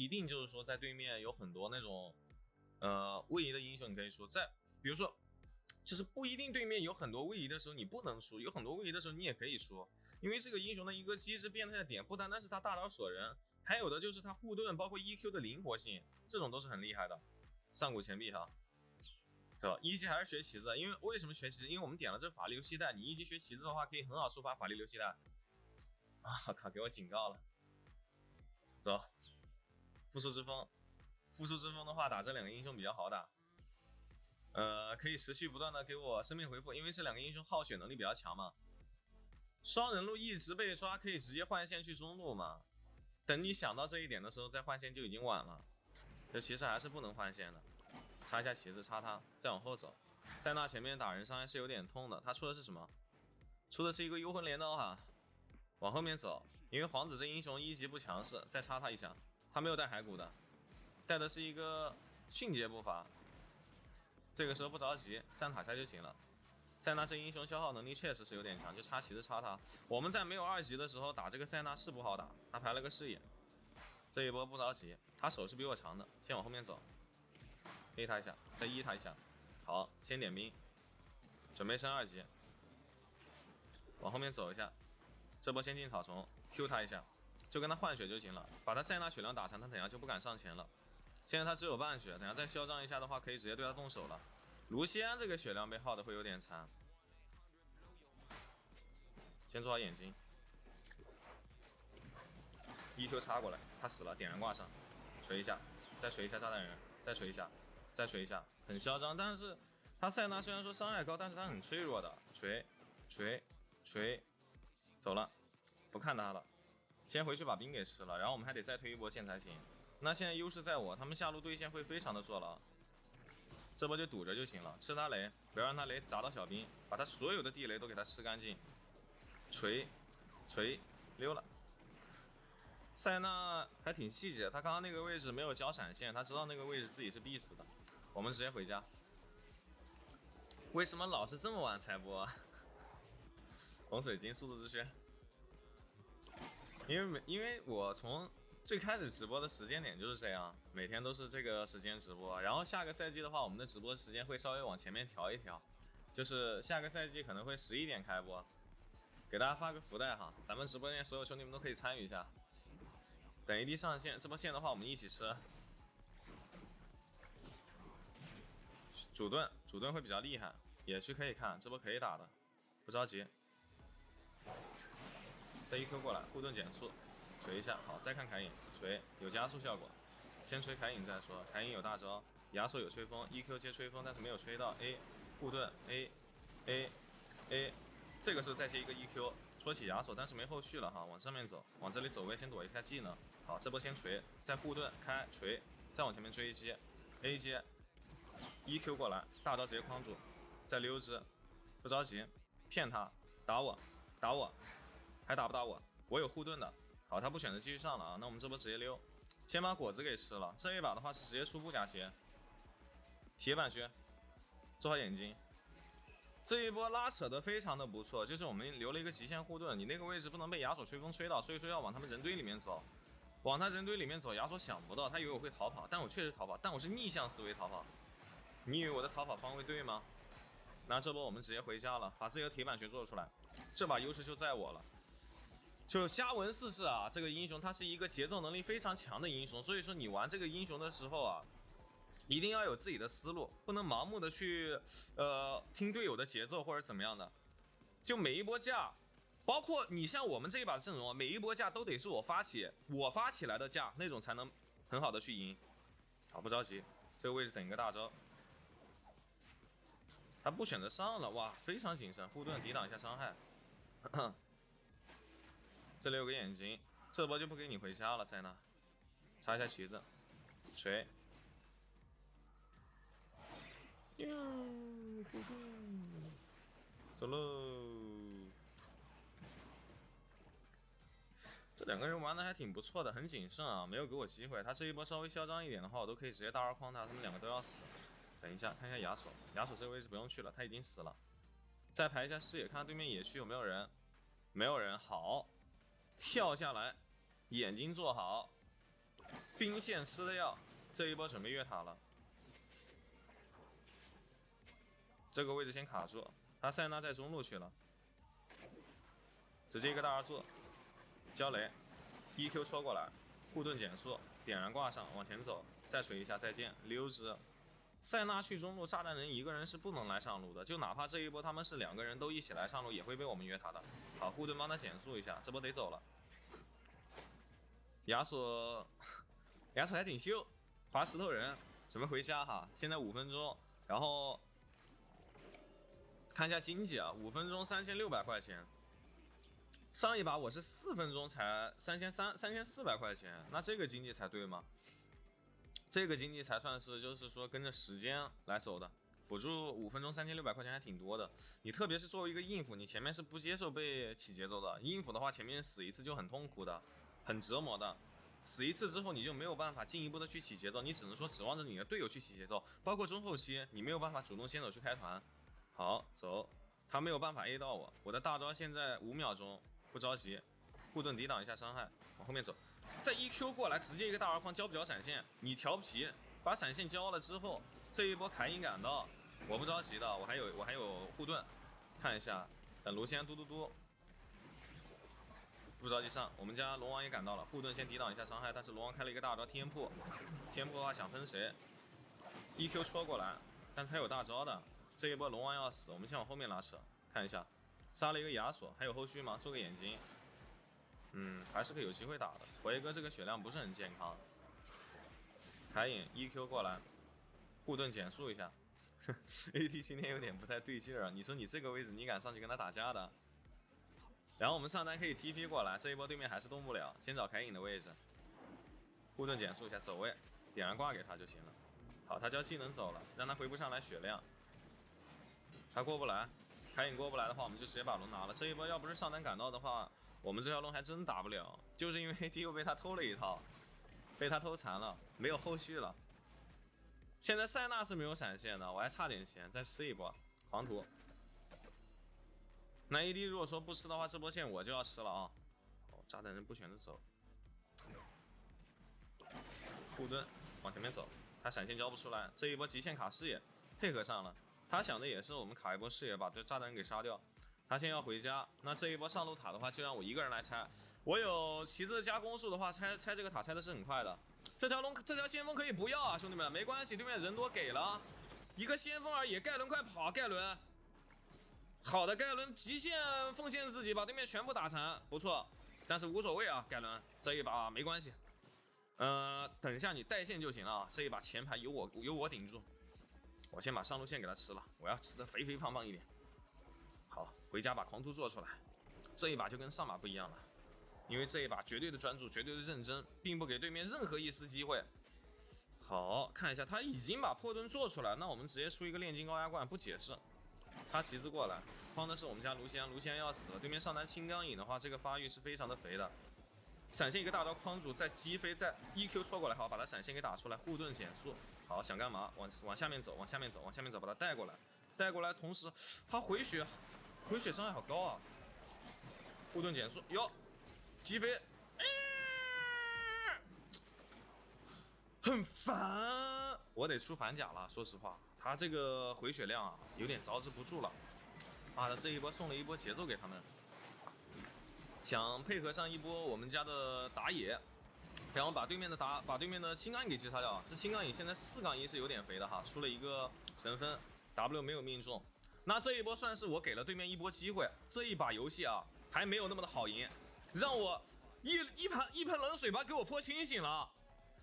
一定就是说在对面有很多那种位移的英雄，你可以说比如说就是不一定对面有很多位移的时候你不能输，有很多位移的时候你也可以输，因为这个英雄的一个机制变态的点不单单是他大招锁人，还有的就是他护盾包括 EQ 的灵活性，这种都是很厉害的。上古钱币哈，对吧？一级还是学旗子，因为为什么学旗子？因为我们点了这法力流系带，你一级学旗子的话可以很好触发法力流系带。啊靠！给我警告了。走，复苏之风，复苏之风的话打这两个英雄比较好打。可以持续不断的给我生命回复，因为这两个英雄耗血能力比较强嘛。双人路一直被抓，可以直接换线去中路嘛。等你想到这一点的时候再换线就已经晚了。这其实还是不能换线的。插一下旗子，插他，再往后走。塞纳前面打人伤害是有点痛的，他出的是什么？出的是一个幽魂镰刀哈。往后面走，因为皇子这英雄一级不强势，再插他一下。他没有带骸骨的，带的是一个迅捷步伐。这个时候不着急，站塔下就行了。塞纳这英雄消耗能力确实是有点强，就插旗子插他。我们在没有2级的时候打这个塞纳是不好打，他排了个视野。这一波不着急，他手是比我强的，先往后面走，A 他一下，再E他一下。好，先点兵，准备升2级，往后面走一下。这波先进草丛 ，Q 他一下，就跟他换血就行了，把他塞纳血量打残，他等下就不敢上前了。现在他只有半血，等下再嚣张一下的话，可以直接对他动手了。卢锡安这个血量被耗的会有点残，先做好眼睛 ，EQ 插过来，他死了，点燃挂上，锤一下，再锤一下炸弹人，再锤一下，再锤一下，很嚣张。但是他塞纳虽然说伤害高，但是他很脆弱的，锤，走了，不看他了，先回去把兵给吃了，然后我们还得再推一波线才行。那现在优势在我，他们下路对线会非常的坐牢，这波就堵着就行了，吃他雷，不要让他雷砸到小兵，把他所有的地雷都给他吃干净。锤，溜了。塞纳还挺细节，他刚刚那个位置没有交闪现，他知道那个位置自己是必死的。我们直接回家。为什么老是这么晚才播啊？红水晶速度之轩，因为我从最开始直播的时间点就是这样，每天都是这个时间直播。然后下个赛季的话，我们的直播时间会稍微往前面调一调，就是下个赛季可能会11点开播，给大家发个福袋哈，咱们直播间所有兄弟们都可以参与一下。等 AD 上线，这波线的话我们一起吃。主盾会比较厉害，野区可以看，这波可以打的，不着急。再1Q 过来，护盾减速，锤一下，好，再看凯隐，锤有加速效果，先锤凯隐再说。凯隐有大招，亚索有吹风 ，EQ 接吹风，但是没有吹到 A， 护盾 A， 这个时候再接一个 EQ， 戳起亚索，但是没后续了哈，往上面走，往这里走位先躲一下技能，好，这波先锤，再护盾开锤，再往前面追一击 ，A 接 ，EQ 过来，大招直接框住，再溜之，不着急，骗他，打我，还打不打我？我有护盾的。好，他不选择继续上了啊，那我们这波直接溜，先把果子给吃了。这一把的话是直接出布甲鞋，铁板靴，做好眼睛。这一波拉扯的非常的不错，就是我们留了一个极限护盾，你那个位置不能被亚索吹风吹到，所以说要往他们人堆里面走。往他人堆里面走，亚索想不到，他以为我会逃跑，但我确实逃跑，但我是逆向思维逃跑。你以为我的逃跑方位对吗？那这波我们直接回家了，把自己的铁板鞋做出来，这把优势就在我了。就嘉文四世啊，这个英雄他是一个节奏能力非常强的英雄，所以说你玩这个英雄的时候啊，一定要有自己的思路，不能盲目的去听队友的节奏或者怎么样的。就每一波架，包括你像我们这一把阵容，每一波架都得是我发起来的架，那种才能很好的去赢。好，不着急，这个位置等一个大招。他不选择上了，哇，非常谨慎，护盾抵挡一下伤害。这里有个眼睛，这波就不给你回家了，塞纳，插一下旗子，锤，走喽。这两个人玩的还挺不错的，很谨慎啊，没有给我机会。他这一波稍微嚣张一点的话，我都可以直接大2框他，他们两个都要死。等一下，看一下亚索，亚索这个位置不用去了，他已经死了。再排一下视野，看看对面野区有没有人，没有人，好。跳下来，眼睛做好，兵线吃的药，这一波准备越塔了。这个位置先卡住，他塞纳在中路去了，直接一个大二做，交雷 ，EQ 戳过来，护盾减速，点燃挂上，往前走，再锤一下再见，溜之。塞纳去中路，炸弹人一个人是不能来上路的，就哪怕这一波他们是2个人都一起来上路，也会被我们约塔的。好，护盾帮他减速一下，这波得走了。亚索还挺秀，滑石头人，准备回家哈。现在5分钟，然后看一下经济啊，5分钟3600块钱。上一把我是4分钟才3300块钱，那这个经济才对吗？这个经济才算是就是说跟着时间来走的。辅助5分钟3600块钱还挺多的。你特别是作为一个硬辅，你前面是不接受被起节奏的。硬辅的话，前面死一次就很痛苦的，很折磨的。死一次之后，你就没有办法进一步的去起节奏，你只能说指望着你的队友去起节奏。包括中后期，你没有办法主动先走去开团。好，走，他没有办法 A 到我。我的大招现在5秒钟，不着急，护盾抵挡一下伤害，往后面走。再 EQ 过来，直接一个大耳框，交不交闪现？你调皮，把闪现交了之后，这一波凯因赶到，我不着急的，我还有护盾，看一下，等卢仙嘟嘟嘟，不着急上，我们家龙王也赶到了，护盾先抵挡一下伤害，但是龙王开了一个大招天赋，天赋的话想分谁 ？EQ 戳过来，但他有大招的，这一波龙王要死，我们先往后面拉扯，看一下，杀了一个亚索，还有后续吗？做个眼睛。还是个有机会打的。佛爷哥这个血量不是很健康。凯隐 EQ 过来，护盾减速一下。AD 今天有点不太对劲儿，你说你这个位置你敢上去跟他打架的？然后我们上单可以 TP 过来，这一波对面还是动不了，先找凯隐的位置，护盾减速一下走位，点燃挂给他就行了。好，他交技能走了，让他回不上来血量，他过不来，凯隐过不来的话，我们就直接把龙拿了。这一波要不是上单赶到的话，我们这条龙还真打不了，就是因为 AD 又被他偷了一套，被他偷残了，没有后续了。现在塞纳是没有闪现的，我还差点钱，再吃一波黄图。那 AD 如果说不吃的话，这波线我就要吃了啊！炸弹人不选择走，护盾往前面走，他闪现交不出来，这一波极限卡视野配合上了，他想的也是我们卡一波视野把这炸弹人给杀掉。他现在要回家，那这一波上路塔的话，就让我一个人来拆。我有旗子加攻速的话，拆这个塔拆的是很快的。这条先锋可以不要啊，兄弟们，没关系，对面人多给了一个先锋而已。盖伦快跑，盖伦，好的，盖伦极限奉献自己，把对面全部打残，不错。但是无所谓啊，盖伦这一把没关系。等一下你带线就行了啊，这一把前排有我顶住。我先把上路线给他吃了，我要吃的肥肥胖胖一点。好，回家把狂徒做出来。这一把就跟上把不一样了，因为这一把绝对的专注，绝对的认真，并不给对面任何一丝机会。好，看一下他已经把破盾做出来，那我们直接出一个炼金高压罐，不解释。插旗子过来，框的是我们家卢仙，卢仙要死了。对面上单青钢影的话，这个发育是非常的肥的。闪现一个大招框住，再击飞，再 EQ 戳过来，好，把他闪现给打出来，护盾减速。好，想干嘛？往下面走，往下面走，往下面走，把他带过来，带过来。同时，他回血伤害好高啊！护盾减速，哟，击飞，很烦，我得出反甲了。说实话，他这个回血量啊，有点招之不住了。妈的，这一波送了一波节奏给他们。想配合上一波我们家的打野，然后把对面的青钢影给击杀掉。这青钢影现在4杠1是有点肥的哈，出了一个神分 ，W 没有命中。那这一波算是我给了对面一波机会。这一把游戏啊，还没有那么的好赢，让我一盆冷水把给我泼清醒了。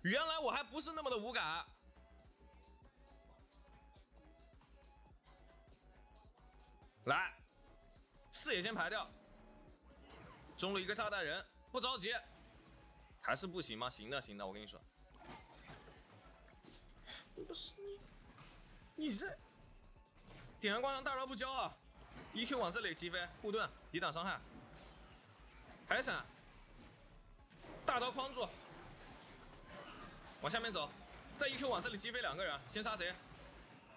原来我还不是那么的无感。来，视野先排掉。中路一个炸弹人，不着急，还是不行吗？行的，行的，我跟你说，不是你这点燃光上大招不交啊 ！EQ 往这里击飞，护盾抵挡伤害，还闪，大招框住，往下面走，再 EQ 往这里击飞2个人，先杀谁？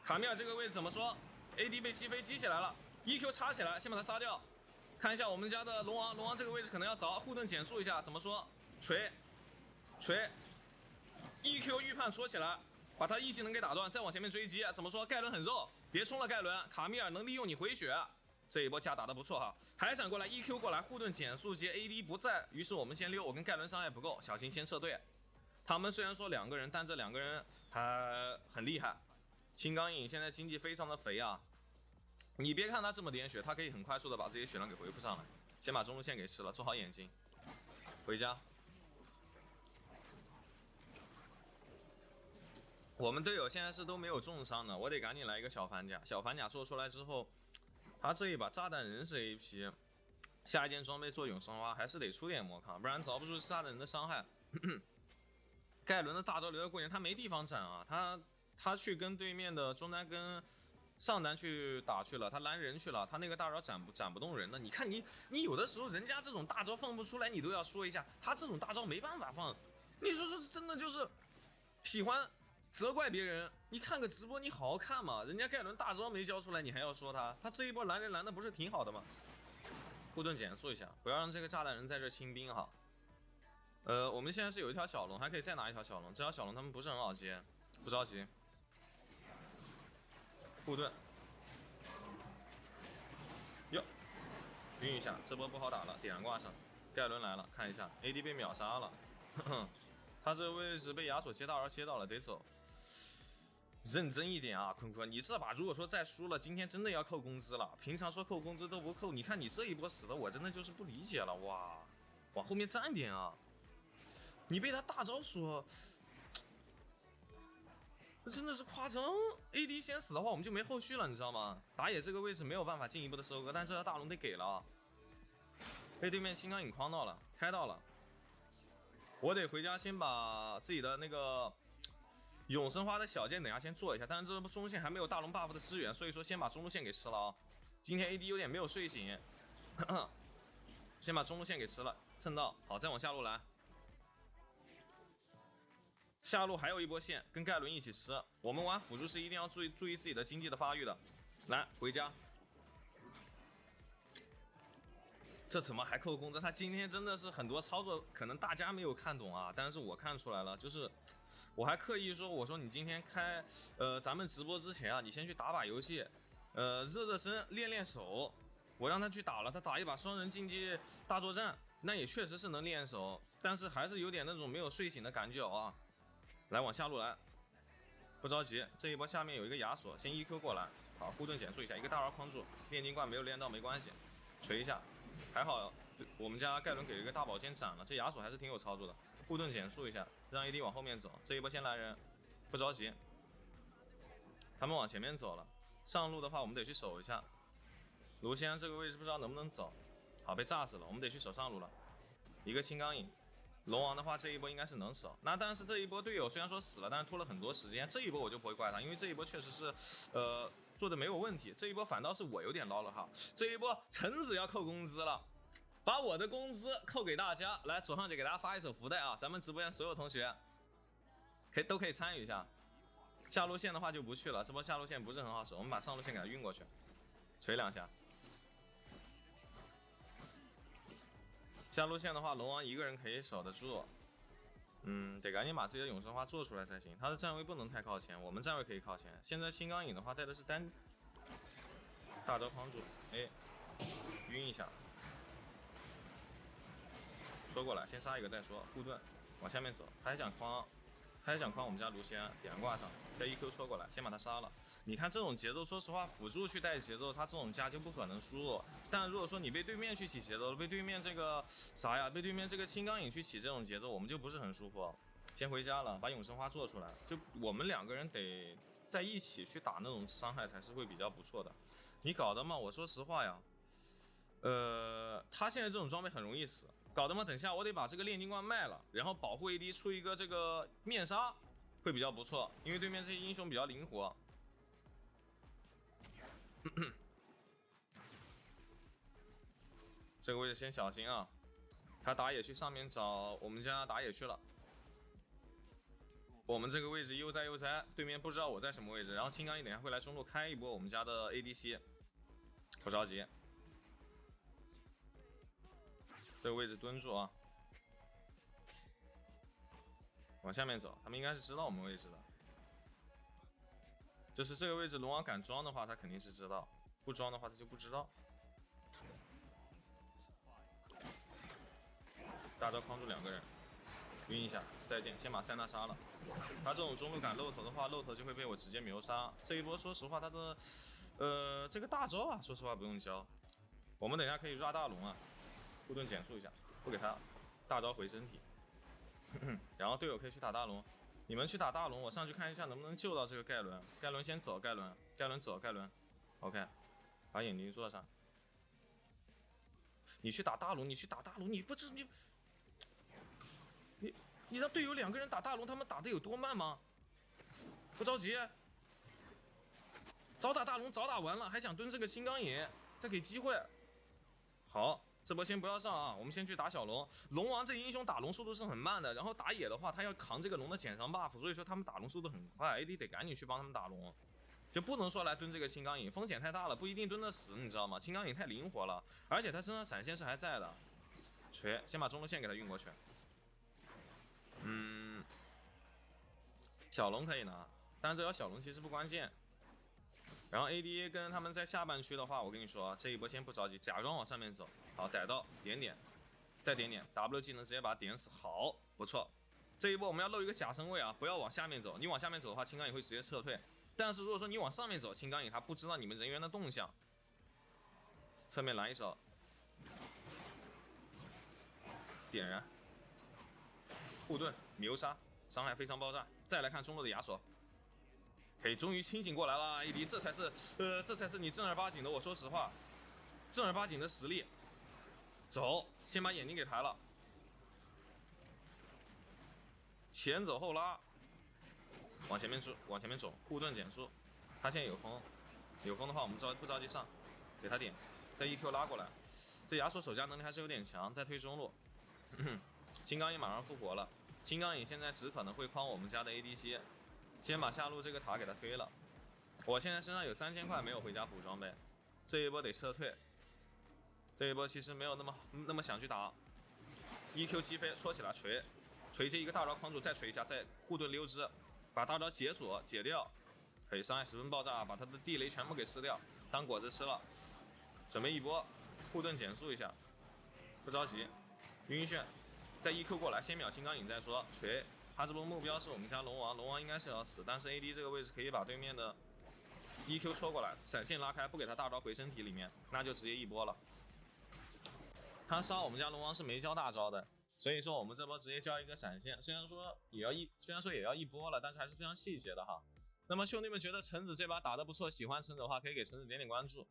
卡米尔这个位置怎么说 ？AD 被击飞击起来了 ，EQ 插起来，先把他杀掉。看一下我们家的龙王这个位置可能要凿，护盾减速一下，怎么说？锤， ，EQ 预判戳起来，把他 E 技能给打断，再往前面追击。怎么说？盖伦很肉，别冲了，盖伦。卡米尔能利用你回血，这一波架打得不错哈。还闪过来 ，EQ 过来，护盾减速接 AD 不在，于是我们先溜。我跟盖伦伤害不够，小心先撤退。他们虽然说2个人，但这2个人还很厉害。青钢影现在经济非常的肥啊，你别看他这么点血，他可以很快速的把自己血量给恢复上来。先把中路线给吃了，做好眼睛，回家。我们队友现在是都没有重伤的，我得赶紧来一个小反甲。小反甲做出来之后，他这一把炸弹人是 AP， 下一件装备做永生花还是得出点魔抗，不然遭不住炸弹人的伤害。盖伦的大招留在过年，他没地方斩啊，他去跟对面的中单跟上单去打去了，他拦人去了，他那个大招斩不动人的。你看你有的时候人家这种大招放不出来，你都要说一下，他这种大招没办法放。你说真的就是喜欢责怪别人，你看个直播你好好看嘛，人家盖伦大招没交出来，你还要说他这一波拦人拦的不是挺好的吗？护盾减速一下，不要让这个炸弹人在这清兵哈。我们现在是有一条小龙，还可以再拿一条小龙，这条小龙他们不是很好接，不着急。护盾，哟，晕一下，这波不好打了，点燃挂上，盖伦来了，看一下 ，AD 被秒杀了，他这个位置被亚索接到，接到了得走。认真一点啊，坤坤，你这把如果说再输了，今天真的要扣工资了。平常说扣工资都不扣，你看你这一波死的，我真的就是不理解了。哇，往后面站点啊！你被他大招说，真的是夸张。AD 先死的话，我们就没后续了，你知道吗？打野这个位置没有办法进一步的收割，但这条大龙得给了。被对面青钢影框到了，开到了，我得回家先把自己的那个永生花的小剑等下先做一下，但是这中线还没有大龙 buff 的支援，所以说先把中路线给吃了啊。今天 AD 有点没有睡醒，先把中路线给吃了，蹭到好，再往下路来。下路还有一波线，跟盖伦一起吃。我们玩辅助是一定要注意自己的经济的发育的。来，回家。这怎么还扣工资？他今天真的是很多操作，可能大家没有看懂啊，但是我看出来了，就是我还刻意说，我说你今天开咱们直播之前啊，你先去打把游戏，热身练练手。我让他去打了，他打一把双人竞技大作战，那也确实是能练手，但是还是有点那种没有睡醒的感觉啊。来，往下路来，不着急，这一波下面有一个亚索，先 EQ 过来，好，护盾减速一下，一个大招框住，炼金冠没有练到没关系，锤一下，还好我们家盖伦给了一个大宝剑斩了，这亚索还是挺有操作的，护盾减速一下，让 AD 往后面走，这一波先来人，不着急，他们往前面走了，上路的话我们得去守一下，卢仙这个位置不知道能不能走，好，被炸死了，我们得去守上路了，一个青钢影。龙王的话，这一波应该是能守。那但是这一波队友虽然说死了，但是拖了很多时间。这一波我就不会怪他，因为这一波确实是，做的没有问题。这一波反倒是我有点捞了哈。这一波橙子要扣工资了，把我的工资扣给大家。来，左上角给大家发一手福袋啊！咱们直播间所有同学都可以参与一下。下路线的话就不去了，这波下路线不是很好守，我们把上路线给他运过去，锤2下。下路线的话，龙王一个人可以守得住，得赶紧把自己的永生花做出来才行。他的站位不能太靠前，我们站位可以靠前。现在青钢影的话带的是单大招框住，哎，晕一下，说过来，先杀一个再说。护盾往下面走，他还想框我们家卢仙，点燃挂上，再EQ戳过来，先把他杀了。你看这种节奏，说实话，辅助去带节奏，他这种家就不可能输入。但如果说你被对面去起节奏，被对面这个啥呀，被对面这个青钢影去起这种节奏，我们就不是很舒服。先回家了，把永生花做出来，就我们2个人得在一起去打那种伤害才是会比较不错的。你搞的嘛，我说实话呀，他现在这种装备很容易死。搞得嘛，等下我得把这个炼金冠卖了，然后保护 AD 出一个这个面纱，会比较不错，因为对面这些英雄比较灵活。这个位置先小心啊，他打野去上面找我们家打野去了。我们这个位置悠哉，对面不知道我在什么位置，然后青钢一等下会来中路开一波我们家的 ADC， 不着急。这个位置蹲住啊！往下面走，他们应该是知道我们位置的。就是这个位置龙王敢装的话，他肯定是知道；不装的话，他就不知道。大招框住2个人，晕一下，再见。先把塞纳杀了。他这种中路敢露头的话，露头就会被我直接秒杀。这一波说实话，他的这个大招啊，说实话不用教。我们等一下可以抓大龙啊，护盾减速一下，不给他大招回身体。然后队友可以去打大龙，你们去打大龙，我上去看一下能不能救到这个盖伦。盖伦先走，盖伦走，盖伦 ，OK， 把眼睛做上。你去打大龙，你不知你让队友2个人打大龙，他们打的有多慢吗？不着急，早打大龙，早打完了，还想蹲这个新钢野，再给机会。好，这波先不要上啊，我们先去打小龙。龙王这个英雄打龙速度是很慢的，然后打野的话，他要扛这个龙的减伤 buff， 所以说他们打龙速度很快 ，AD 得赶紧去帮他们打龙，就不能说来蹲这个新钢影，风险太大了，不一定蹲得死，你知道吗？新钢影太灵活了，而且他身上闪现是还在的。锤，先把中路线给他运过去。小龙可以拿，但是这条小龙其实不关键。然后 AD 跟他们在下半区的话，我跟你说，这一波先不着急，假装往上面走。好，逮到点点，再点点 ，W 技能直接把他点死。好，不错。这一波我们要露一个假身位啊，不要往下面走。你往下面走的话，青钢也会直接撤退。但是如果说你往上面走，青钢影他不知道你们人员的动向。侧面来一手，点燃，护盾秒杀，伤害非常爆炸。再来看中路的亚索。嘿，终于清醒过来了 ，AD， 这才是你正儿八经的。我说实话，正儿八经的实力。走，先把眼睛给抬了，前走后拉，往前面走，护盾减速。他现在有风，有风的话我们不着急上，给他点，再 EQ 拉过来。这亚索守家能力还是有点强，再推中路。金刚也马上复活了，金刚也现在只可能会框我们家的 ADC。先把下路这个塔给他推了。我现在身上有3000块没有回家补装备，这一波得撤退。这一波其实没有那么想去打。EQ 击飞戳起来锤这一个大招框住，再锤一下，再护盾溜之，把大招解锁解掉，可以伤害10分爆炸，把他的地雷全部给吃掉，当果子吃了。准备一波护盾减速一下，不着急，晕眩，再 EQ 过来，先秒金刚影再说锤。他这波目标是我们家龙王，龙王应该是要死，但是 AD 这个位置可以把对面的 EQ 戳过来，闪现拉开，不给他大招回身体里面，那就直接一波了。他杀我们家龙王是没交大招的，所以说我们这波直接交一个闪现，虽然说也要一波了，但是还是非常细节的哈。那么兄弟们觉得橙子这把打得不错，喜欢橙子的话可以给橙子点点关注。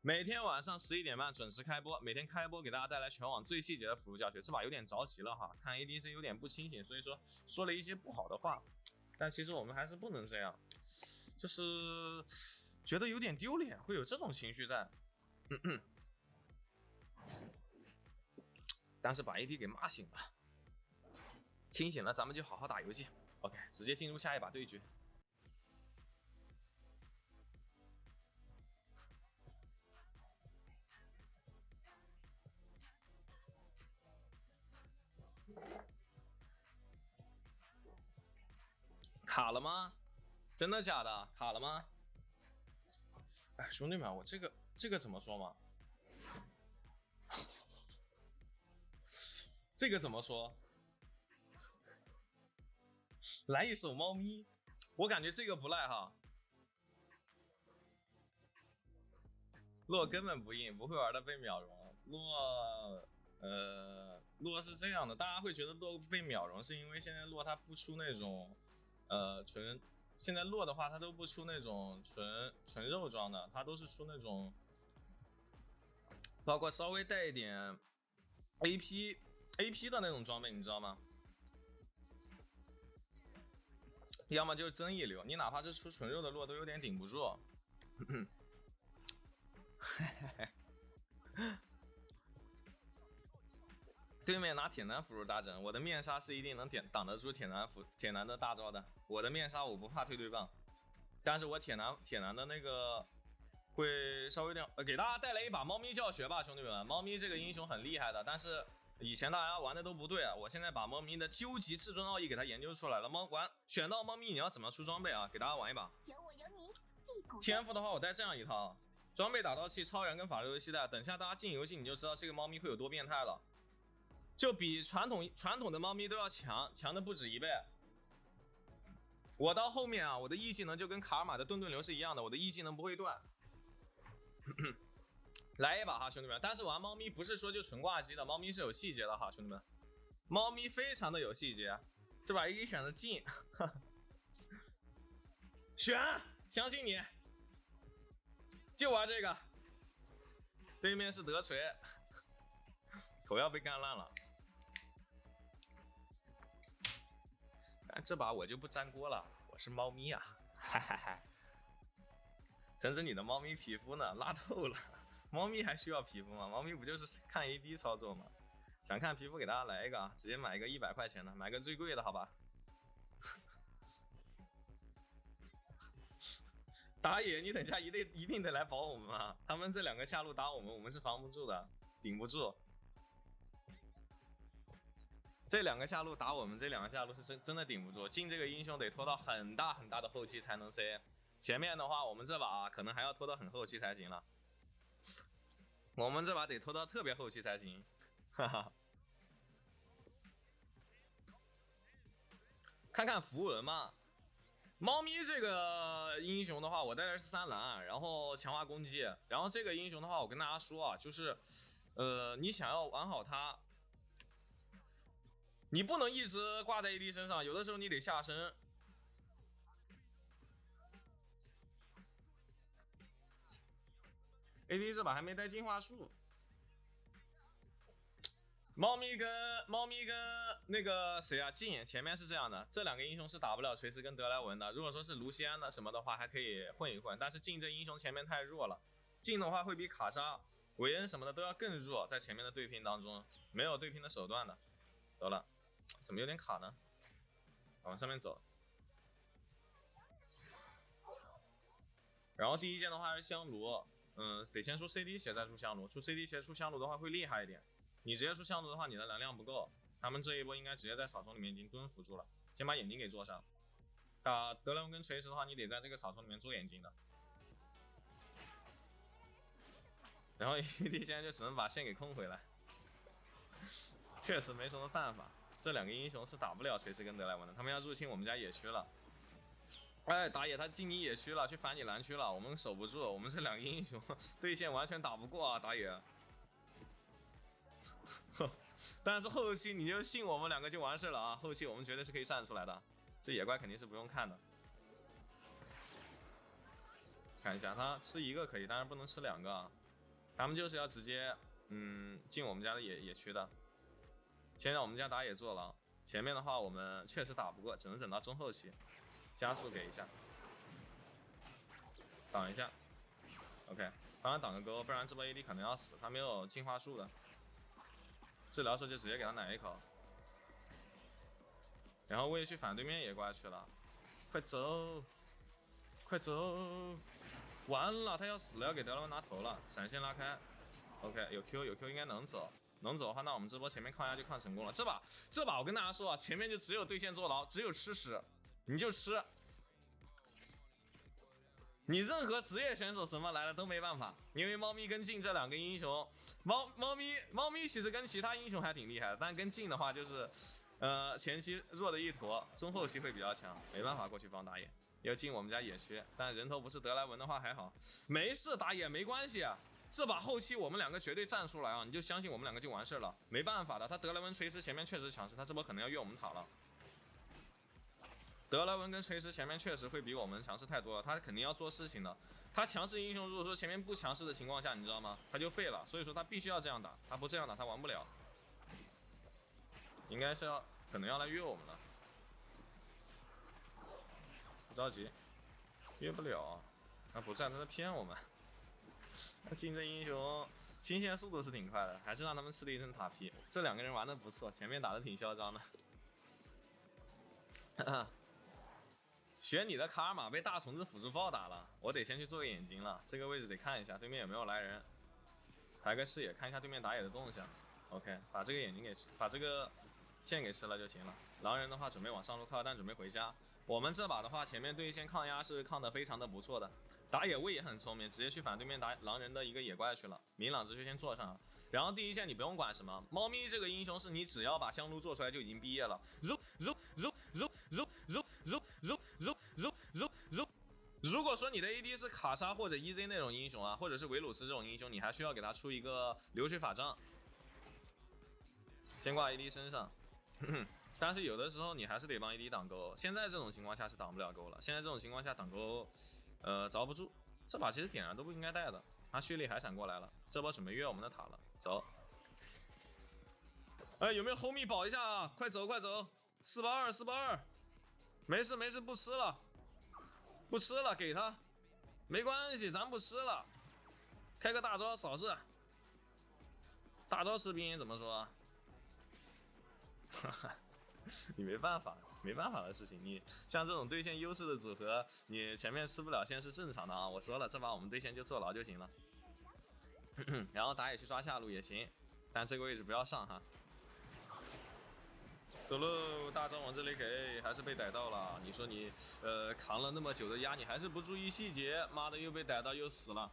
每天晚上11点半准时开播，每天开播给大家带来全网最细节的辅助教学。这把有点着急了哈，看 ADC 有点不清醒，所以说了一些不好的话，但其实我们还是不能这样，就是觉得有点丢脸，会有这种情绪在。但是把 AD 给骂醒了，清醒了，咱们就好好打游戏。OK， 直接进入下一把对局。卡了吗？真的假的？卡了吗？哎，兄弟们，我这个怎么说嘛？这个怎么说？来一首猫咪，我感觉这个不赖哈。洛根本不硬，不会玩的被秒容。洛是这样的，大家会觉得洛被秒容是因为现在洛他不出那种现在洛的话他都不出那种纯肉装的，他都是出那种包括稍微带一点 AP 的那种装备，你知道吗？要么就是增益流，你哪怕是出纯肉的洛都有点顶不住。对面拿铁男辅助咋整？我的面纱是一定能挡得住铁男的大招的。我的面纱我不怕推对棒，但是我铁男的那个会稍微有点给大家带来一把猫咪教学吧，兄弟们。猫咪这个英雄很厉害的，但是以前大家玩的都不对啊，我现在把猫咪的究极至尊奥义给它研究出来了。选到猫咪你要怎么出装备啊？给大家玩一把。有我有你，天赋的话我带这样一套，装备打斗器、超人跟法律游戏带。等下大家进游戏你就知道这个猫咪会有多变态了，就比传统的猫咪都要强的不止1倍。我到后面啊，我的 E 技能就跟卡尔玛的顿流是一样的，我的 E 技能不会断。来一把哈，兄弟们！但是玩猫咪不是说就纯挂机的，猫咪是有细节的哈，兄弟们。猫咪非常的有细节，这把 AD 选的近，选，相信你，就玩这个。对面是德锤，口要被干烂了。但这把我就不粘锅了，我是猫咪啊，哈哈哈。陈子，你的猫咪皮肤呢？拉透了。猫咪还需要皮肤吗？猫咪不就是看 AD 操作吗？想看皮肤给大家来一个啊，直接买一个100块钱的，买个最贵的好吧。打野，你等下一定得来保我们啊！他们这2个下路打我们是防不住的，顶不住。这2个下路打我们，这2个下路是真的顶不住。进这个英雄得拖到很大的后期才能 C， 前面的话我们这把可能还要拖到很后期才行了。我们这把得拖到特别后期才行，哈哈。看看符文嘛。猫咪这个英雄的话，我带的是3蓝，然后强化攻击。然后这个英雄的话，我跟大家说啊，就是，你想要玩好它，你不能一直挂在 AD 身上，有的时候你得下身。AD 这把还没带进化树。猫咪跟那个谁啊，镜前面是这样的，这2个英雄是打不了锤石跟德莱文的。如果说是卢锡安的什么的话，还可以混一混，但是镜这英雄前面太弱了，镜的话会比卡莎、韦恩什么的都要更弱，在前面的对拼当中没有对拼的手段的。走了，怎么有点卡呢？往上面走。然后第一件的话是香炉，得先出 CD 血再出香炉，出 CD 血出香炉的话会厉害一点。你直接出香炉的话，你的能量不够。他们这一波应该直接在草丛里面已经蹲辅助了，先把眼睛给做上。打德莱文跟锤石的话，你得在这个草丛里面做眼睛的。然后 ED 现在就只能把线给空回来，确实没什么办法。这2个英雄是打不了锤石跟德莱文的，他们要入侵我们家野区了。哎，打野他进你野区了，去反你蓝区了，我们守不住，我们这2个英雄对线完全打不过啊，打野。但是后期你就信我们2个就完事了啊！后期我们绝对是可以站出来的，这野怪肯定是不用看的。看一下他吃1个可以，但是不能吃2个啊。他们就是要直接进我们家的野区的。先让我们家打野坐牢，前面的话我们确实打不过，只能等到中后期，加速给一下，挡一下 ，OK， 帮他挡个钩，不然这波 AD 可能要死，他没有进化术的。治疗时候就直接给他奶一口，然后我也去反对面野怪去了，快走，快走，完了他要死了，要给德莱文拿头了，闪现拉开 ，OK 有 Q 应该能走，能走的话那我们这波前面抗压就抗成功了。这把我跟大家说啊，前面就只有对线坐牢，只有吃屎，你就吃。你任何职业选手什么来了都没办法，因为猫咪跟镜这2个英雄，猫咪其实跟其他英雄还挺厉害的，但跟镜的话就是，前期弱的一坨，中后期会比较强，没办法过去帮打野，要进我们家野区，但人头不是德莱文的话还好，没事打野没关系啊。这把后期我们2个绝对站出来啊，你就相信我们2个就完事了，没办法的，他德莱文锤石前面确实强势，他这波可能要越我们塔了。德莱文跟锤石前面确实会比我们强势太多了，他肯定要做事情的。他强势英雄如果说前面不强势的情况下，你知道吗？他就废了，所以说他必须要这样打，他不这样打他玩不了。应该是可能要来越我们了，不着急，越不了，他不站，他在骗我们。他竞争英雄清线速度是挺快的，还是让他们吃了一身塔皮。这2个人玩的不错，前面打的挺嚣张的。选你的卡尔玛被大虫子辅助暴打了，我得先去做个眼睛了。这个位置得看一下对面有没有来人，抬个视野看一下对面打野的动向。OK， 把这个眼睛给吃，把这个线给吃了就行了。狼人的话准备往上路靠，但准备回家。我们这把的话，前面对线抗压是抗的非常的不错的，打野位也很聪明，直接去反对面打狼人的一个野怪去了。明朗直接先做上了，然后第一线你不用管什么，猫咪这个英雄是你只要把香炉做出来就已经毕业了。如果说你的 AD 是卡莎或者 EZ 那种英雄啊，或者是维鲁斯这种英雄，你还需要给他出一个流水法杖，先挂 AD 身上。但是有的时候你还是得帮 AD 挡钩，现在这种情况下是挡不了钩了。现在这种情况下挡钩，着不住。这把其实点燃都不应该带的，他蓄力还闪过来了，这波准备越我们的塔了，走。哎，有没有 homie 保一下啊？快走快走，482，没事没事，不吃了，不吃了，给他，没关系，咱不吃了，开个大招扫射，大招吃兵怎么说？哈哈。你没办法，没办法的事情。你像这种对线优势的组合，你前面吃不了线是正常的啊。我说了，这把我们对线就坐牢就行了。然后打野去抓下路也行，但这个位置不要上哈。走喽，大招往这里给，还是被逮到了。你说你扛了那么久的压，你还是不注意细节，妈的又被逮到又死了。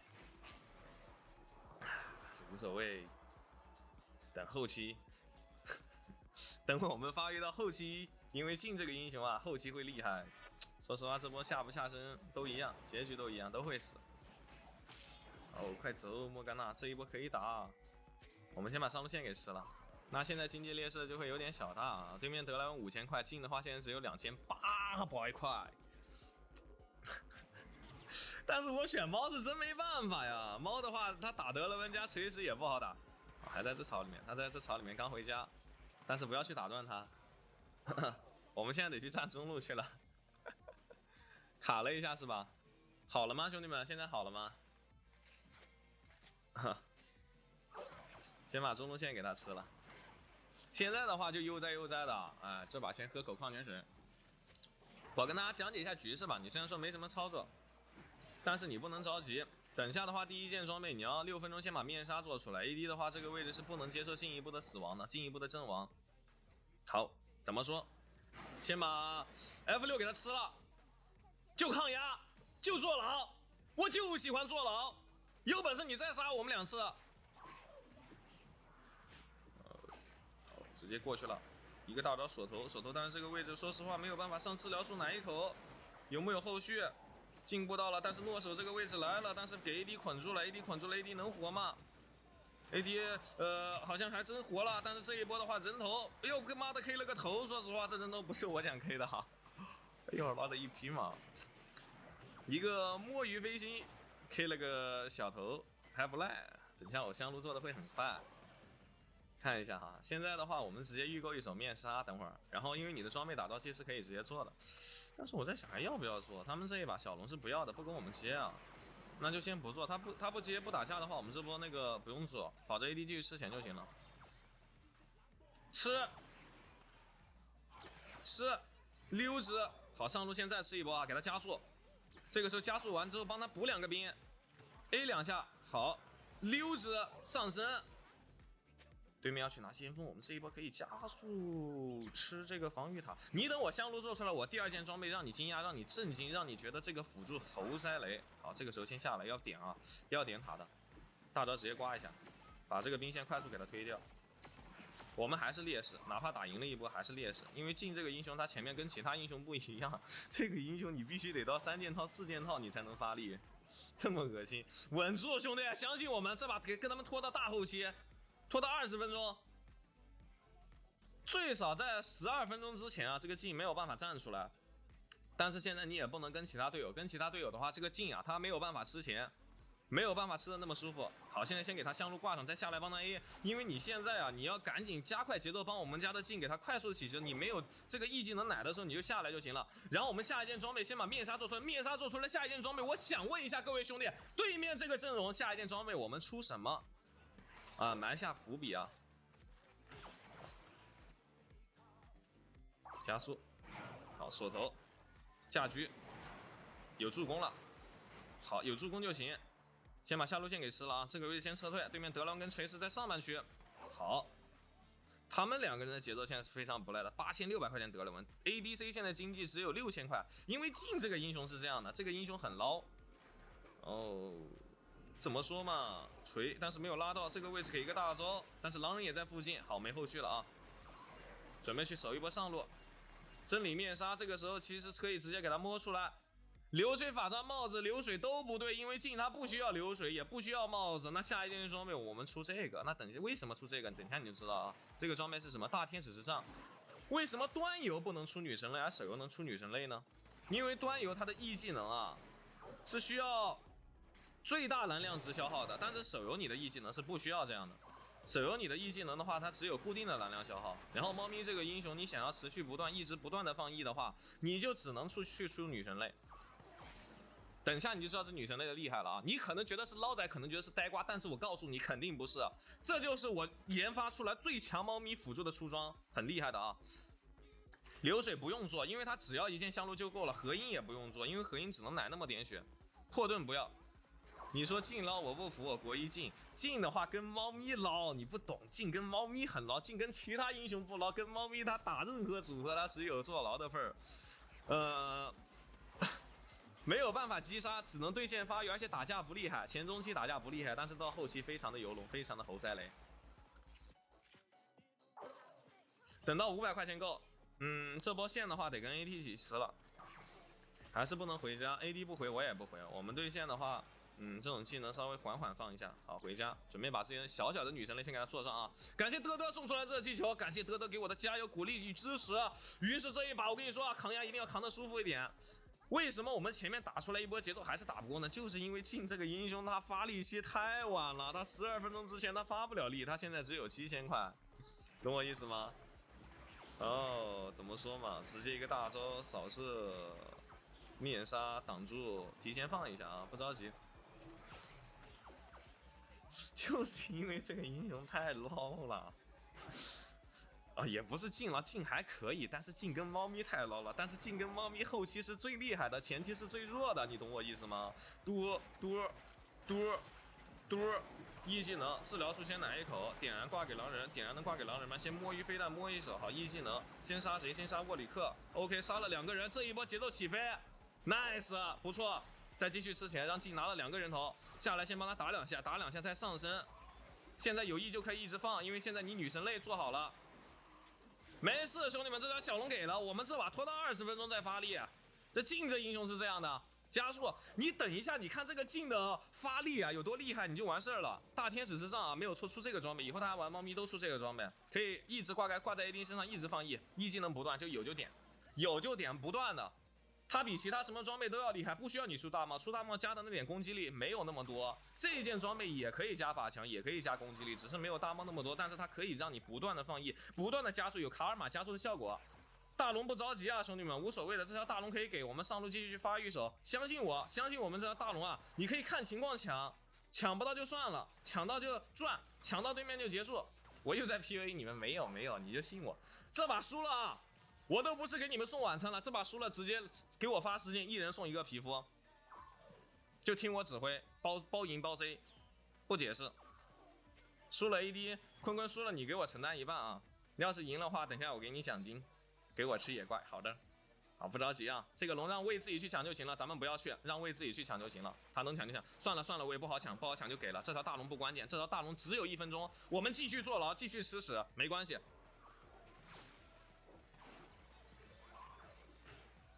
这无所谓，等后期。等我们发育到后期，因为进这个英雄啊，后期会厉害。说实话，这波下不下身都一样，结局都一样，都会死。哦，快走，莫甘娜，这一波可以打。我们先把上路线给吃了。那现在经济劣势就会有点小大啊。对面得来5000块，进的话现在只有2800块。但是我选猫是真没办法呀，猫的话他打得了温加随时也不好打。还在这草里面，他在这草里面刚回家。但是不要去打断他，我们现在得去站中路去了。卡了一下是吧？好了吗，兄弟们？现在好了吗？先把中路线给他吃了。现在的话就悠哉悠哉的，哎，这把先喝口矿泉水。我跟大家讲解一下局势吧。你虽然说没什么操作，但是你不能着急。等下的话，第一件装备你要6分钟先把面纱做出来。AD 的话，这个位置是不能接受进一步的死亡的，进一步的阵亡。好，怎么说？先把 F6 给他吃了，就抗压，就坐牢，我就喜欢坐牢。有本事你再杀我们2次。直接过去了，一个大招锁头，但是这个位置说实话没有办法上治疗术奶一口，有没有后续？进步到了，但是诺手这个位置来了，但是给 AD 捆住了 ，AD 捆住了 ，AD 能活吗？AD 好像还真活了，但是这一波的话人头，哎呦他妈的 K 了个头，说实话这人头不是我想 K 的哈，一会儿拉的一匹马，一个摸鱼飞行 K 了个小头还不赖，等一下我香炉做的会很快。看一下哈，现在的话我们直接预购一手面纱，等会儿，然后因为你的装备打造器是可以直接做的，但是我在想还要不要做？他们这一把小龙是不要的，不跟我们接啊。那就先不做，他不接不打架的话，我们这波那个不用做，保着 AD 继续吃钱就行了。吃，溜之，好上路线再吃一波啊，给他加速。这个时候加速完之后，帮他补2个兵 ，A 2下，好，溜之上身。对面要去拿先锋，我们这一波可以加速吃这个防御塔。你等我香炉做出来，我第2件装备让你惊讶，让你震惊，让你觉得这个辅助猴塞雷。好，这个时候先下来要点啊，要点塔的，大招直接刮一下，把这个兵线快速给他推掉。我们还是劣势，哪怕打赢了一波还是劣势，因为进这个英雄他前面跟其他英雄不一样，这个英雄你必须得到3件套4件套你才能发力，这么恶心。稳住兄弟，相信我们，这把跟他们拖到大后期。拖到20分钟，最少在12分钟之前啊，这个镜没有办法站出来。但是现在你也不能跟其他队友，跟其他队友的话，这个镜啊，他没有办法吃钱，没有办法吃的那么舒服。好，现在先给他香炉挂上，再下来帮他 A， 因为你现在啊，你要赶紧加快节奏，帮我们家的镜给他快速的起身。你没有这个 E 技能奶的时候，你就下来就行了。然后我们下一件装备先把面纱做出来，面纱做出来，下一件装备，我想问一下各位兄弟，对面这个阵容下一件装备我们出什么？啊，埋下伏笔啊！加速，好锁头，下局，有助攻了，好有助攻就行。先把下路线给吃了啊，这个位置先撤退，对面德郎跟锤石在上半区，好，他们两个人的节奏现在是非常不赖的，8600块钱得了文 ，ADC 现在经济只有6000块，因为镜这个英雄是这样的，这个英雄很捞，哦，怎么说嘛，锤，但是没有拉到这个位置给一个大招，但是狼人也在附近，好，没后续了啊，准备去守一波上路，真理面纱这个时候其实可以直接给他摸出来。流水法杖、帽子、流水都不对，因为镜它不需要流水，也不需要帽子。那下一件装备我们出这个，那等一下为什么出这个？等一下你就知道啊。这个装备是什么？大天使之杖。为什么端游不能出女神类，而手游能出女神类呢？因为端游它的 E 技能啊是需要最大能量值消耗的，但是手游你的 E 技能是不需要这样的。手游你的 E 技能的话，它只有固定的能量消耗。然后猫咪这个英雄，你想要持续不断、一直不断的放 E 的话，你就只能出女神类。等一下你就知道这女神类的厉害了啊！你可能觉得是捞仔，可能觉得是呆瓜，但是我告诉你肯定不是，这就是我研发出来最强猫咪辅助的出装，很厉害的啊！流水不用做，因为它只要一件香炉就够了；合音也不用做，因为合音只能奶那么点血。破盾不要。你说镜捞我不服，我国一镜。镜的话跟猫咪捞，你不懂，镜跟猫咪很捞，镜跟其他英雄不捞，跟猫咪它打任何组合它只有坐牢的份儿。没有办法击杀，只能对线发育，而且打架不厉害，前中期打架不厉害，但是到后期非常的游龙，非常的猴塞雷。等到500块钱够，这波线的话得跟 AD 一起吃了，还是不能回家 ，AD 不回我也不回。我们对线的话，这种技能稍微缓缓放一下，好回家，准备把这些小小的女神类先给他做上啊！感谢德德送出来这气球，感谢德德给我的加油鼓励与支持。于是这一把我跟你说啊，扛压一定要扛得舒服一点。为什么我们前面打出来一波节奏还是打不过呢？就是因为镜这个英雄他发力期太晚了，他12分钟之前他发不了力，他现在只有7000块，懂我意思吗？哦，怎么说嘛，直接一个大招扫射面纱挡住，提前放一下啊，不着急。就是因为这个英雄太捞了。也不是镜了，镜还可以，但是镜跟猫咪太捞了。但是镜跟猫咪后期是最厉害的，前期是最弱的，你懂我意思吗？嘟，一技能治疗术先奶一口，点燃挂给狼人，点燃能挂给狼人吗？先摸鱼飞弹摸一手，好，一技能先杀谁？先杀沃里克。OK， 杀了2个人，这一波节奏起飞 ，nice， 不错。在继续之前，让镜拿了2个人头下来，先帮他打2下，打2下再上身。现在有意就可以一直放，因为现在你女神类做好了。没事，兄弟们，这条小龙给了我们，这把拖到20分钟再发力。这镜这英雄是这样的，加速，你等一下，你看这个镜的发力啊有多厉害，你就完事儿了。大天使之杖啊，没有出这个装备，以后大家玩猫咪都出这个装备，可以一直挂在 AD 身上，一直放 E 技能不断，就有就点，不断的。它比其他什么装备都要厉害，不需要你出大帽，出大帽加的那点攻击力没有那么多。这一件装备也可以加法强，也可以加攻击力，只是没有大帽那么多，但是它可以让你不断的放 E， 不断的加速，有卡尔玛加速的效果。大龙不着急啊，兄弟们，无所谓的，这条大龙可以给我们上路继续去发育手，相信我，相信我们这条大龙啊，你可以看情况抢，抢不到就算了，抢到就赚，抢到对面就结束。我又在 PUA 你们，没有，你就信我，这把输了啊！我都不是给你们送晚餐了，这把输了直接给我发私信，一人送1个皮肤，就听我指挥，包赢包 C， 不解释。输了 AD， 坤输了你给我承担一半啊！你要是赢的话，等一下我给你奖金，给我吃野怪。好的，好不着急啊，这个龙让魏自己去抢就行了，咱们不要去，让魏自己去抢就行了，他能抢就抢。算了，我也不好抢就给了。这条大龙不关键，这条大龙只有1分钟，我们继续坐牢，继续吃屎，没关系。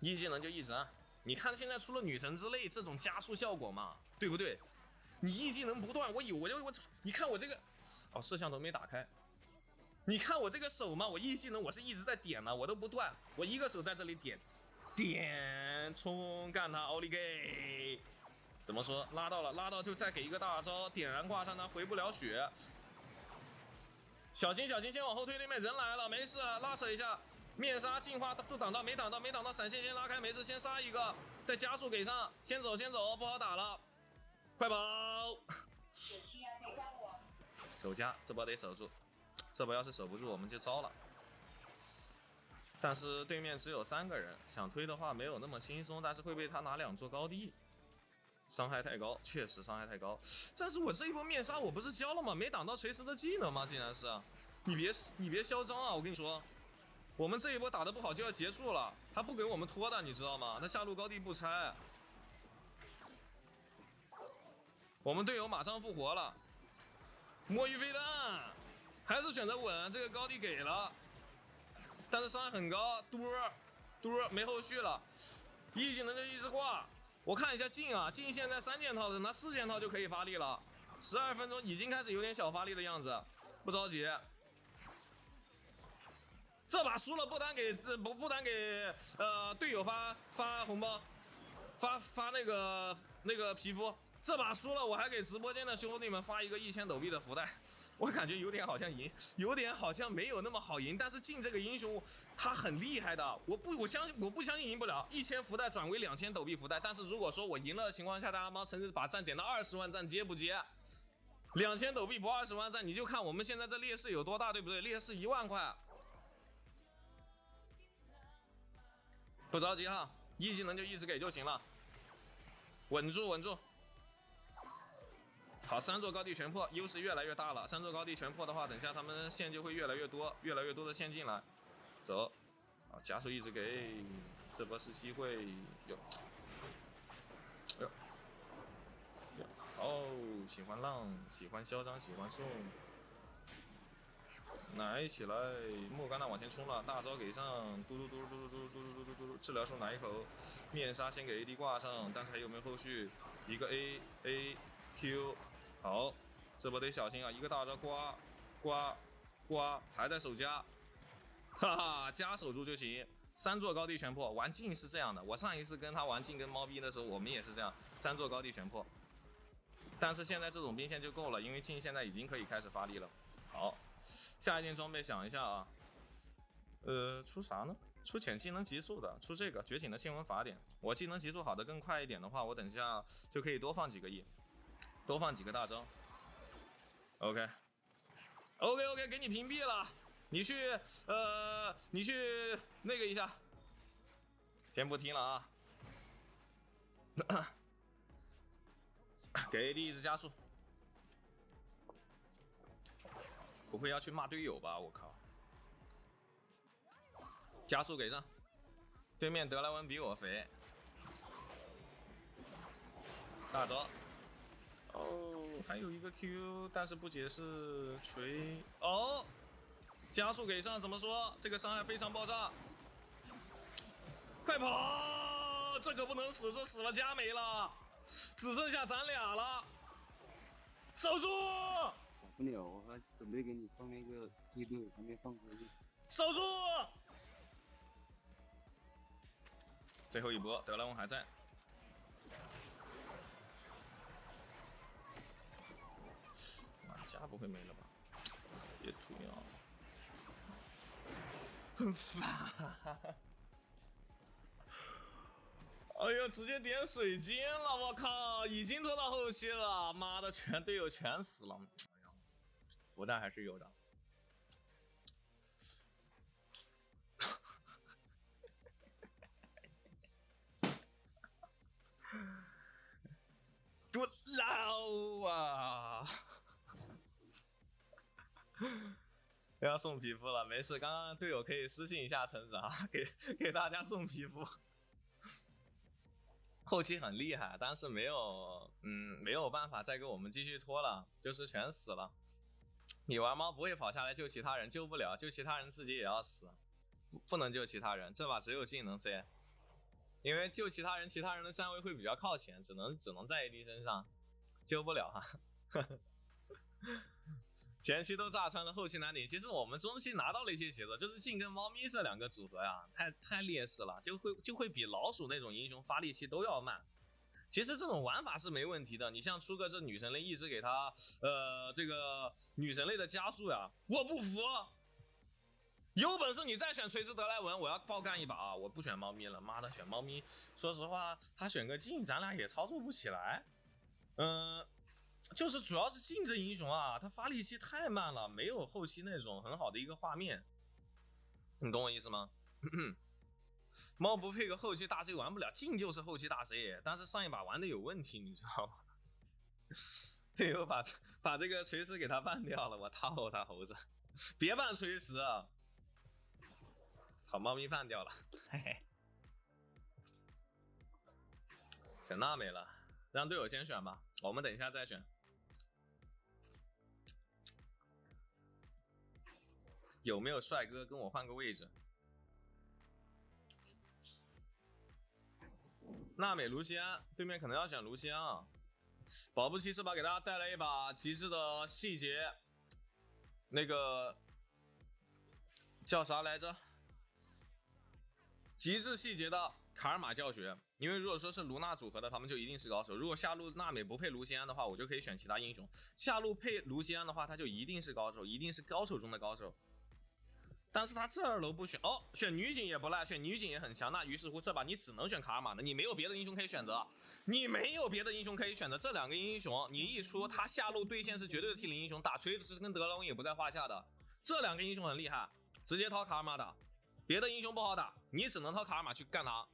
一技能就一直按，你看现在出了女神之泪这种加速效果嘛，对不对？你一技能不断，你看我这个，摄像头没打开，你看我这个手嘛，我一技能我是一直在点呢，我都不断，我一个手在这里点冲干他奥利给，怎么说？拉到就再给一个大招，点燃挂上他回不了血，小心，先往后退，对面人来了，没事，拉扯一下。面纱进化就挡到，没挡到，闪现先拉开，没事，先杀一个，再加速给上，先走，不好打了，快跑！守家，这波得守住，这波要是守不住我们就糟了。但是对面只有3个人，想推的话没有那么轻松，但是会被他拿2座高地，伤害太高，确实伤害太高。但是我这一波面纱我不是教了吗？没挡到锤石的技能吗？竟然是。你别嚣张啊！我跟你说，我们这一波打得不好就要结束了，他不给我们拖的，你知道吗？他下路高地不拆，我们队友马上复活了，摸鱼飞弹，还是选择稳，这个高地给了，但是伤害很高，嘟没后续了，一技能就一直挂。我看一下镜啊，镜现在3件套的，拿4件套就可以发力了，12分钟已经开始有点小发力的样子，不着急。这把输了不单给队友发红包，发那个皮肤。这把输了，我还给直播间的兄弟们发一个1000斗币的福袋。我感觉有点好像赢，有点好像没有那么好赢。但是进这个英雄他很厉害的，我不相信赢不了。1000福袋转为2000斗币福袋，但是如果说我赢了的情况下，大家帮橙子把赞点到20万赞，接不接？2000斗币不20万赞，你就看我们现在这劣势有多大，对不对？劣势1万块。不着急哈，一技能就一直给就行了，稳住。好，3座高地全破，优势越来越大了。3座高地全破的话，等下他们线就会越来越多的线进来。走，啊，加速一直给，这波是机会。哦，喜欢浪，喜欢嚣张，喜欢送。奶起来，莫甘娜往前冲了，大招给上，嘟，治疗术奶一口，面纱先给 AD 挂上，但是还有没有后续？一个 A Q， 好，这波得小心啊！一个大招刮，还在守家，哈哈，家守住就行。3座高地全破，玩镜是这样的。我上一次跟他玩镜跟猫逼的时候，我们也是这样，3座高地全破。但是现在这种兵线就够了，因为镜现在已经可以开始发力了。好。下一件装备想一下啊，出啥呢？出潜技能急速的，出这个觉醒的新闻法典。我技能急速好的更快一点的话，我等下就可以多放几个E，多放几个大招。OK， 给你屏蔽了，你去那个一下，先不听了啊。给 AD 一直加速。不会要去骂队友吧？我靠！加速给上，对面德莱文比我肥。大招，哦，还有一个 Q， 但是不解释锤。哦，加速给上，怎么说？这个伤害非常爆炸。快跑！这可不能死，这死了家没了，只剩下咱俩了。守住！不了，我还准备给你放那个梯队，还没放回去。守住！最后一波，德莱文还在。马甲不会没了吧？别涂药，很烦。哎呀，直接点水晶了，我靠！已经拖到后期了，妈的，队友全死了。哎呀，福袋还是有的。多老啊！要送皮肤了，没事，刚刚队友可以私信一下橙子啊，给大家送皮肤。后期很厉害，但是没有办法再给我们继续拖了，就是全死了。你玩猫不会跑下来救其他人，救不了，救其他人自己也要死，不能救其他人，这把只有镜能 C， 因为救其他人的站位会比较靠前，只能在 AD 身上，救不了哈。前期都炸穿了，后期难顶。其实我们中期拿到了一些节奏，就是镜跟猫咪这2个组合呀，太劣势了，就会比老鼠那种英雄发力期都要慢。其实这种玩法是没问题的，你像出个这女神类一直给他这个女神类的加速呀，我不服。有本事你再选锤子德莱文，我要爆干一把啊！我不选猫咪了，妈的，选猫咪，说实话，他选个镜，咱俩也操作不起来。就是主要是镜这英雄啊，他发力期太慢了，没有后期那种很好的一个画面，你懂我意思吗？猫不配个后期大 C 玩不了，镜就是后期大 C， 但是上一把玩的有问题，你知道吗？队友把这个锤子给他办掉了，我套他猴子。别办锤石，好，猫咪办掉了，嘿嘿。选娜美了，让队友先选吧，我们等一下再选。有没有帅哥跟我换个位置？娜美、卢锡安，对面可能要选卢锡安啊。保不齐是吧？给大家带来一把极致的细节，那个叫啥来着？极致细节的卡尔玛教学。因为如果说是卢娜组合的，他们就一定是高手。如果下路娜美不配卢锡安的话，我就可以选其他英雄。下路配卢锡安的话，他就一定是高手，一定是高手中的高手。但是他这2楼不选哦，选女警也不赖，选女警也很强。那于是乎这把你只能选卡尔玛了，你没有别的英雄可以选择，你没有别的英雄可以选择。这2个英雄你一出，他下路对线是绝对的 T0 英雄，打锤子跟德隆也不在话下的。这2个英雄很厉害，直接掏卡尔玛打，别的英雄不好打，你只能掏卡尔玛去干他。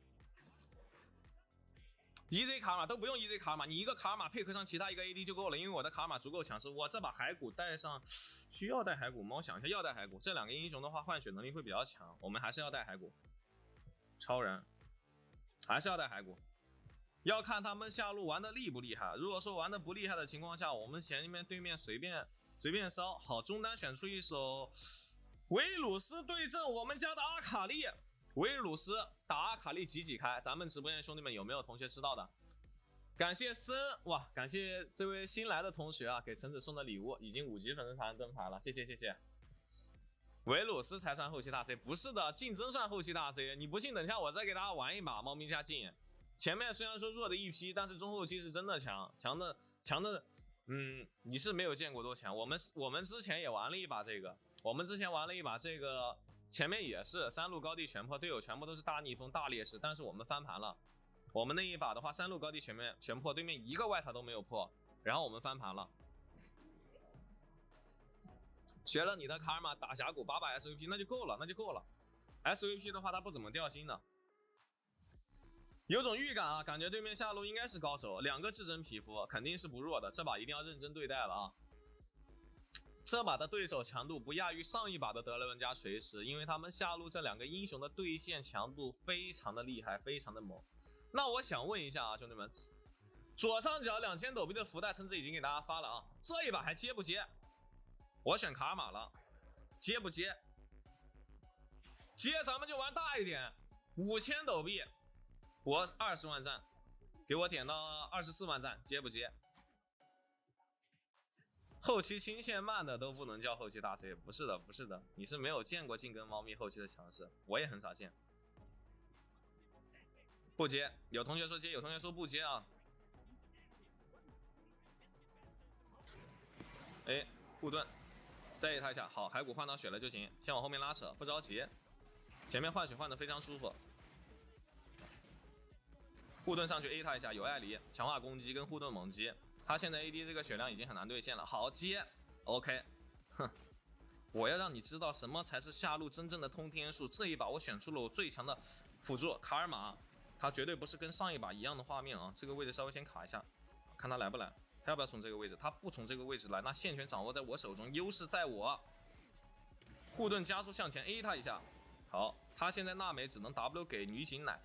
EZ 卡尔玛都不用 EZ 卡尔玛，你一个卡尔玛配合上其他一个 AD 就够了，因为我的卡尔玛足够强势。我这把骸骨带上，需要带骸骨吗？我想一下，要带骸骨。这2个英雄的话，换血能力会比较强，我们还是要带骸骨。超人还是要带骸骨，要看他们下路玩的厉不厉害。如果说玩的不厉害的情况下，我们前面对面随便烧。好，中单选出一手维鲁斯对阵我们家的阿卡丽。维鲁斯打阿卡丽几开，咱们直播间兄弟们有没有同学知道的？感谢森哇，感谢这位新来的同学啊，给橙子送的礼物，已经5级粉丝团灯牌了，谢谢谢谢。维鲁斯才算后期大 C， 不是的，竞争算后期大 C。你不信，等一下我再给大家玩一把猫咪加禁。前面虽然说弱的一批，但是中后期是真的强的，你是没有见过多强。我们之前也玩了一把这个，前面也是3路高地全破，队友全部都是大逆风大劣势，但是我们翻盘了。我们那一把的话，3路高地全破，对面一个外塔都没有破，然后我们翻盘了。学了你的卡尔玛打峡谷8把 SVP 那就够了。SVP 的话它不怎么掉星的。有种预感啊，感觉对面下路应该是高手，2个至臻皮肤肯定是不弱的，这把一定要认真对待了啊。这把的对手强度不亚于上一把的德莱文加锤石，因为他们下路这2个英雄的对线强度非常的厉害，非常的猛。那我想问一下啊，兄弟们，左上角2000斗币的福袋橙子已经给大家发了啊，这一把还接不接？我选卡尔玛了，接不接？接咱们就玩大一点，5000斗币，我20万赞，给我点到24万赞，接不接？后期清线慢的都不能叫后期大 C， 不是的，你是没有见过静根猫咪后期的强势，我也很少见。不接，有同学说接，有同学说不接啊。哎，护盾，再A他一下，好，骸骨换到血了就行，先往后面拉扯，不着急。前面换血换的非常舒服。护盾上去 A 他一下，有艾黎强化攻击跟护盾猛击。他现在 AD 这个血量已经很难兑现了，好接 ，OK， 哼，我要让你知道什么才是下路真正的通天术。这一把我选出了我最强的辅助卡尔玛，他绝对不是跟上一把一样的画面啊。这个位置稍微先卡一下，看他来不来，他要不要从这个位置？他不从这个位置来，那线权掌握在我手中，优势在我。护盾加速向前 A 他一下，好，他现在娜美只能 W 给女警奶。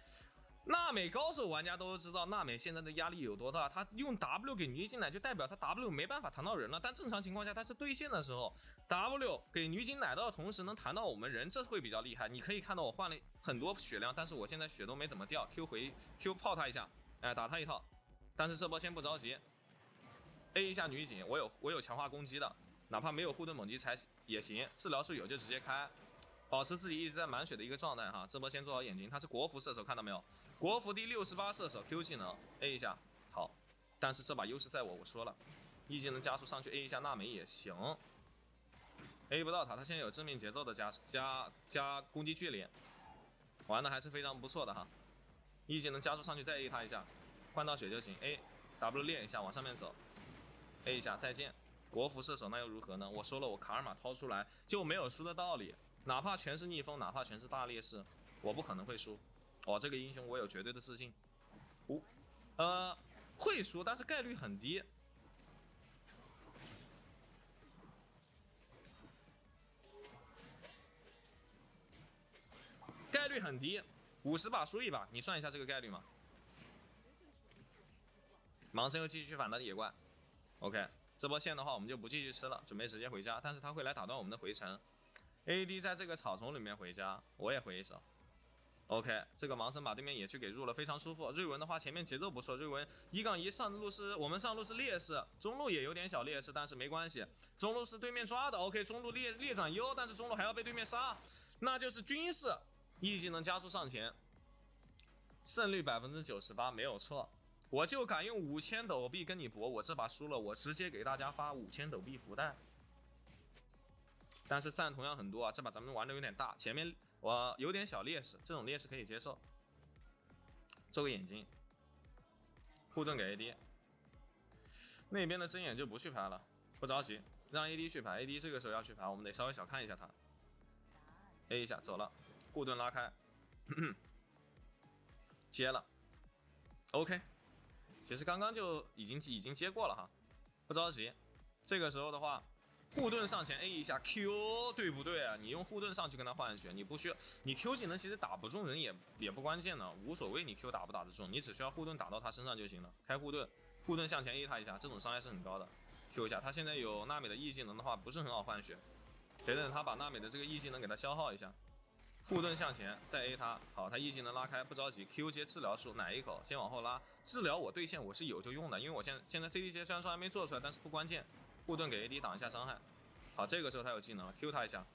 娜美高手玩家都知道娜美现在的压力有多大，他用 W 给女警奶就代表他 W 没办法弹到人了，但正常情况下他是对线的时候 W 给女警奶的同时能弹到我们人，这会比较厉害。你可以看到我换了很多血量，但是我现在血都没怎么掉， Q 泡他一下，哎，打他一套，但是这波先不着急 ，A 一下女警，我有强化攻击的，哪怕没有护盾猛击才也行，治疗术有就直接开，保持自己一直在满血的一个状态哈。这波先做好眼睛，他是国服射手，看到没有？国服第68射手 Q 技能 A 一下，好，但是这把优势在我说了 ，E 技能加速上去 A 一下娜美也行 ，A 不到他现在有致命节奏的加攻击距离，玩的还是非常不错的哈。E 技能加速上去再 A 他一下，换到血就行 ，A W 练一下往上面走 ，A 一下再见。国服射手那又如何呢？我说了，我卡尔玛掏出来就没有输的道理，哪怕全是逆风，哪怕全是大劣势，我不可能会输。这个英雄我有绝对的自信。会输，但是概率很低。概率很低，50把输1把，你算一下这个概率嘛。盲僧又继续反他的野怪 ，OK， 这波线的话我们就不继续吃了，准备直接回家，但是他会来打断我们的回城。AD 在这个草丛里面回家，我也回一手。OK， 这个盲僧把对面野区给入了，非常舒服。瑞文的话前面节奏不错，瑞文1-1上路是我们上路是劣势，中路也有点小劣势，但是没关系，中路是对面抓的 ，OK， 中路列长优，但是中路还要被对面杀，那就是军事一技能加速上前，胜率98%没有错。我就敢用5000斗币跟你搏，我这把输了，我直接给大家发5000斗币福袋。但是赞同样很多啊，这把咱们玩的有点大，前面我有点小劣势，这种劣势可以接受。做个眼睛，护盾给 AD， 那边的针眼就不去排了，不着急，让 AD 去排 ，AD 这个时候要去排，我们得稍微小看一下他。A 一下走了，护盾拉开，接了 ，OK。其实刚刚就已经接过了哈，不着急。这个时候的话，护盾上前 A 一下 Q， 对不对啊？你用护盾上去跟他换血，你不需要，你 Q 技能其实打不中人也不关键的，无所谓你 Q 打不打得中，你只需要护盾打到他身上就行了。开护盾，护盾向前 A 他一下，这种伤害是很高的。Q 一下，他现在有娜美的 E 技能的话，不是很好换血，得等他把娜美的这个 E 技能给他消耗一下。护盾向前，再 A 他，好，他 E 技能拉开，不着急 ，Q 接治疗术，奶一口，先往后拉，治疗我对线我是有就用的，因为我现在 CDC 虽然说还没做出来，但是不关键，护盾给 AD 挡一下伤害，好，这个时候他有技能了 ，Q 他一下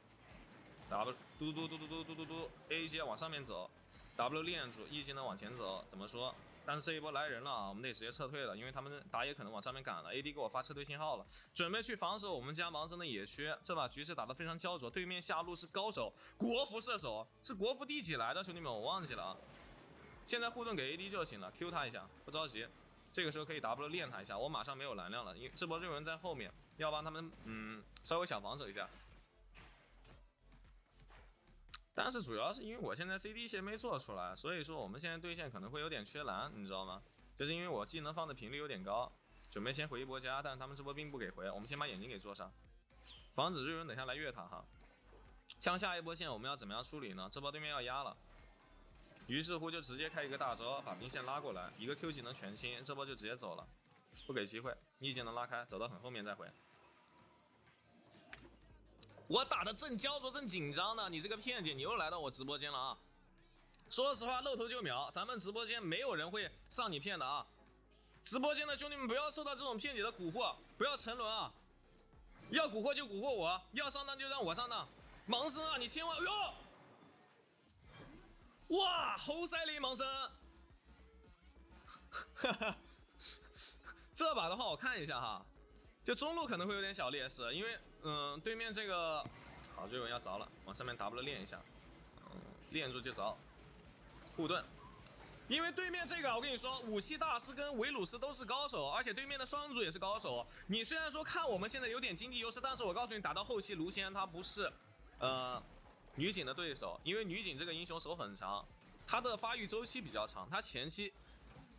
，W 嘟嘟嘟嘟嘟嘟嘟嘟 ，A 接往上面走 ，W 链住 ，E 技能往前走，怎么说？但是这一波来人了啊，我们得直接撤退了，因为他们打野可能往上面赶了 ，AD 给我发撤退信号了，准备去防守我们家盲僧的野区。这把局势打得非常焦灼，对面下路是高手，国服射手，是国服第几来的兄弟们，我忘记了啊。现在护盾给 AD 就行了 ，Q 他一下，不着急，这个时候可以 W 练他一下，我马上没有蓝量了，因为这波瑞文在后面，要帮他们稍微小防守一下。但是主要是因为我现在 CD 线没做出来，所以说我们现在对线可能会有点缺蓝，你知道吗？就是因为我技能放的频率有点高，准备先回一波家，但是他们这波并不给回，我们先把眼睛给做上，防止瑞文等下来越塔哈。像下一波线我们要怎么样处理呢？这波对面要压了，于是乎就直接开一个大招，把兵线拉过来，一个 Q 技能全清，这波就直接走了，不给机会，E 技能拉开，走到很后面再回。我打的正焦灼正紧张呢，你这个骗姐你又来到我直播间了啊！说实话露头就秒，咱们直播间没有人会上你骗的啊！直播间的兄弟们不要受到这种骗姐的蛊惑，不要沉沦啊！要蛊惑就蛊惑我，要上当就让我上当。盲僧啊，你千万哟！哇，猴塞雷盲僧！哈哈，这把的话我看一下哈，就中路可能会有点小劣势，因为对面这个好瑞文要着了，往上面 W 练一下，练住就着，护盾。因为对面这个，我跟你说，武器大师跟维鲁斯都是高手，而且对面的双主也是高手。你虽然说看我们现在有点经济优势，但是我告诉你，打到后期，卢仙他不是女警的对手，因为女警这个英雄手很长，她的发育周期比较长，她前期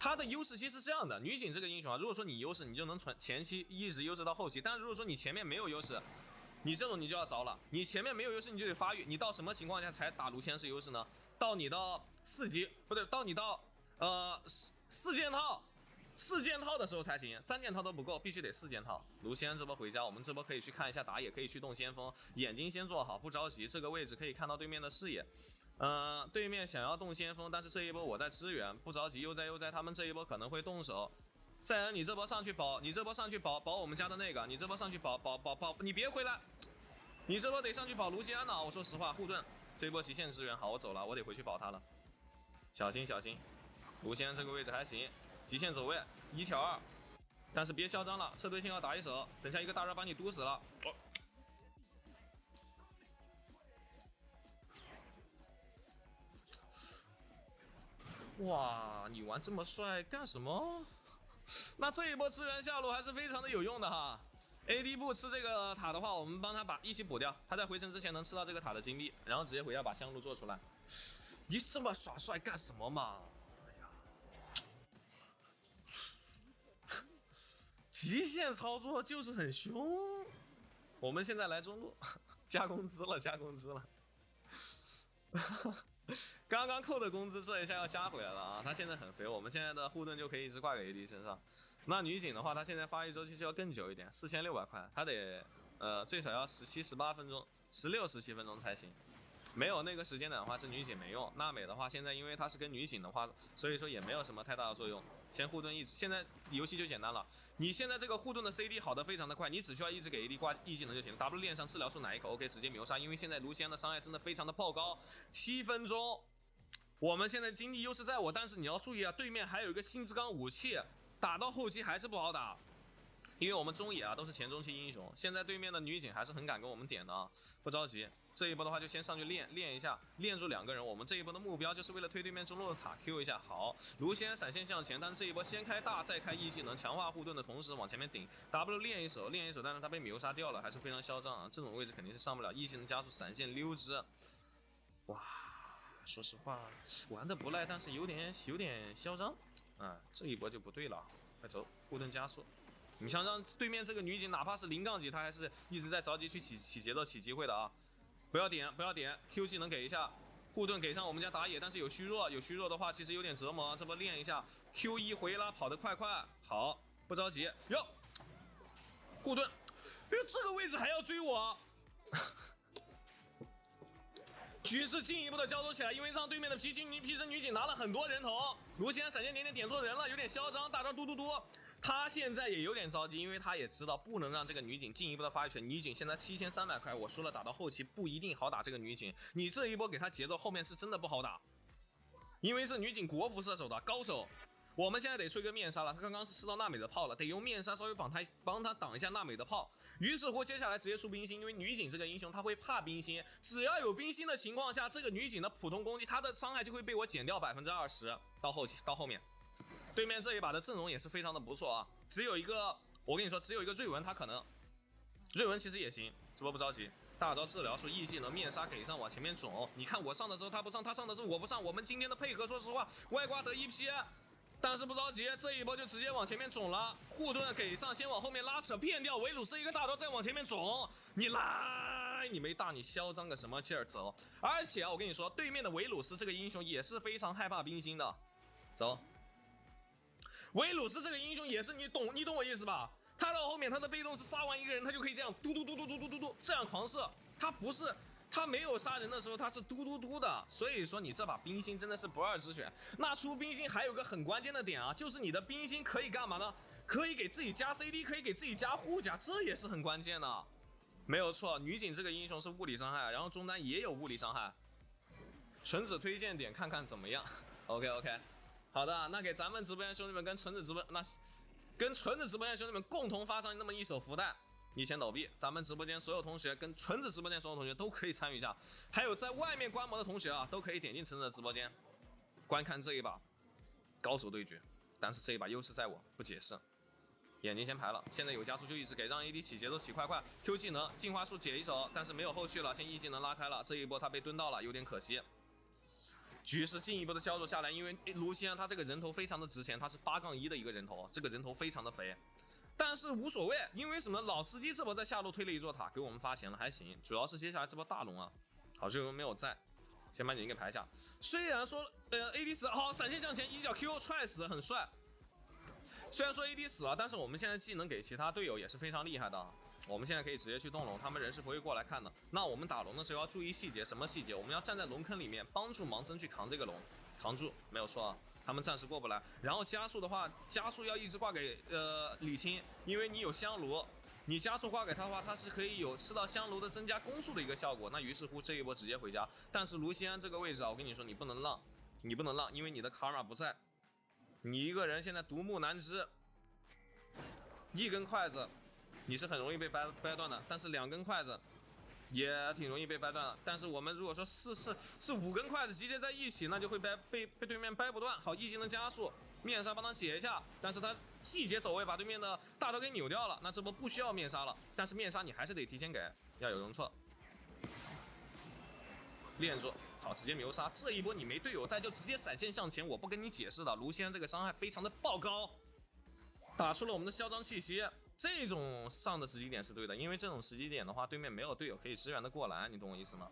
她的优势期是这样的，女警这个英雄啊，如果说你优势，你就能前期一直优势到后期，但是如果说你前面没有优势，你这种你就要着了，你前面没有优势你就得发育，你到什么情况下才打卢仙是优势呢？到你到4级不对，到你到4件套的时候才行，3件套都不够，必须得4件套。卢仙这波回家，我们这波可以去看一下打野，可以去动先锋，眼睛先做好，不着急。这个位置可以看到对面的视野，对面想要动先锋，但是这一波我在支援，不着急，悠哉，他们这一波可能会动手。赛恩，你这波上去保，你这波上去保我们家的那个，你这波上去保，你别回来，你这波得上去保卢锡安呢。我说实话，护盾这一波极限支援，好，我走了，我得回去保他了，小心。卢锡安这个位置还行，极限走位1挑2，但是别嚣张了，撤退信号打一手，等下一个大招把你毒死了。哇，你玩这么帅干什么？那这一波支援下路还是非常的有用的哈。AD 不吃这个塔的话，我们帮他把一起补掉，他在回城之前能吃到这个塔的金币，然后直接回家把香路做出来。你这么耍帅干什么嘛？极限操作就是很凶。我们现在来中路，加工资了。刚刚扣的工资这一下要加回来了啊！他现在很肥，我们现在的护盾就可以一直挂给 AD 身上。那女警的话，她现在发育周期就要更久一点，4600块，她得最少要17、18分钟，16、17分钟才行。没有那个时间点的话，这女警没用。娜美的话，现在因为她是跟女警的话，所以说也没有什么太大的作用。先护盾一直，现在游戏就简单了。你现在这个护盾的 CD 好的非常的快，你只需要一直给 AD 挂 E 技能就行了。W 链上治疗术哪一口 OK 直接秒杀，因为现在卢锡安的伤害真的非常的爆高，7分钟。我们现在经济优势在我，但是你要注意啊，对面还有一个星之钢武器，打到后期还是不好打。因为我们中野啊都是前中期英雄，现在对面的女警还是很敢跟我们点的啊，不着急。这一波的话就先上去练一下，练住2个人。我们这一波的目标就是为了推对面中路的塔 Q 一下。好，卢锡安闪现向前，但是这一波先开大再开E技能，强化护盾的同时往前面顶 W 练一手，但是他被秒杀掉了，还是非常嚣张啊！这种位置肯定是上不了E技能加速闪现溜之，哇！说实话玩的不赖，但是有点嚣张啊！这一波就不对了，快走，护盾加速。你想让对面这个女警哪怕是0杠几，她还是一直在着急去起节奏、起机会的啊！不要点 ，Q 技能给一下，护盾给上我们家打野，但是有虚弱的话其实有点折磨，这波练一下 ，Q1 回拉跑得快，好，不着急哟，护盾，哎呦这个位置还要追我。局势进一步的交手起来，因为让对面的皮真女警拿了很多人头，卢锡安闪现点错人了，有点嚣张，大招嘟，他现在也有点着急，因为他也知道不能让这个女警进一步的发育权。女警现在7300块，我说了打到后期不一定好打这个女警，你这一波给他节奏，后面是真的不好打，因为是女警国服射手的高手。我们现在得出一个面纱了，他刚刚是吃到娜美的炮了，得用面纱稍微帮他挡一下娜美的炮。于是乎接下来直接出冰心，因为女警这个英雄他会怕冰心，只要有冰心的情况下，这个女警的普通攻击她的伤害就会被我减掉20%，到后面。对面这一把的阵容也是非常的不错啊，我跟你说只有一个瑞文，他可能瑞文其实也行，这波不着急。大招治疗术 E 技能面纱给上往前面肿，你看我上的时候他不上，他上的时候我不上，我们今天的配合说实话外挂得一批。但是不着急，这一波就直接往前面肿了，护盾给上，先往后面拉扯，骗掉维鲁斯一个大招，再往前面肿，你来，你没大，你嚣张个什么劲儿走？而且我跟你说，对面的维鲁斯这个英雄也是非常害怕冰心的，走，维鲁斯这个英雄也是你懂我意思吧？他到后面他的被动是杀完一个人，他就可以这样嘟这样狂射，他不是。他没有杀人的时候，他是嘟的，所以说你这把冰心真的是不二之选。那出冰心还有个很关键的点啊，就是你的冰心可以干嘛呢？可以给自己加 CD， 可以给自己加护甲，这也是很关键的。没有错，女警这个英雄是物理伤害，然后中单也有物理伤害。纯子推荐点看看怎么样 ？OK， 好的，那给咱们直播间兄弟们跟纯子直播间兄弟们共同发上那么一手福袋。1000抖币，咱们直播间所有同学跟纯子直播间所有同学都可以参与一下，还有在外面观摩的同学啊，都可以点进纯子的直播间观看这一把高手对决。但是这一把优势在我，不解释。眼睛先排了，现在有加速就一直给，让 AD 起节奏起快 ，Q 技能进化术解一手，但是没有后续了，先 E 技能拉开了，这一波他被蹲到了，有点可惜。局势进一步的交手下来，因为卢锡安他这个人头非常的值钱，他是8杠1的一个人头，这个人头非常的肥。但是无所谓，因为什么？老司机这波在下路推了一座塔，给我们发钱了，还行。主要是接下来这波大龙啊，好瑞文没有在，先把你给排下。虽然说AD 死，好闪现向前，一脚 Q 踹死，很帅。虽然说 AD 死了，但是我们现在技能给其他队友也是非常厉害的。我们现在可以直接去动龙，他们人是不会过来看的。那我们打龙的时候要注意细节，什么细节？我们要站在龙坑里面，帮助盲僧去扛这个龙，扛住，没有错啊。他们暂时过不来，然后加速的话，加速要一直挂给李青，因为你有香炉，你加速挂给他的话，他是可以有吃到香炉的增加攻速的一个效果。那于是乎这一波直接回家。但是卢锡安这个位置啊，我跟你说你不能让，因为你的卡尔玛不在，你一个人现在独木难支，一根筷子你是很容易被掰断的，但是2根筷子也挺容易被掰断的。但是我们如果说是5根筷子集结在一起，那就会被对面掰不断。好，E技能加速，面纱帮他解一下，但是他细节走位把对面的大招给扭掉了。那这波不需要面纱了，但是面纱你还是得提前给，要有容错。练住，好，直接秒杀。这一波你没队友在，就直接闪现向前，我不跟你解释的。卢锡安这个伤害非常的爆高，打出了我们的嚣张气息。这种上的时机点是对的，因为这种时机点的话，对面没有队友可以支援的过来，你懂我意思吗？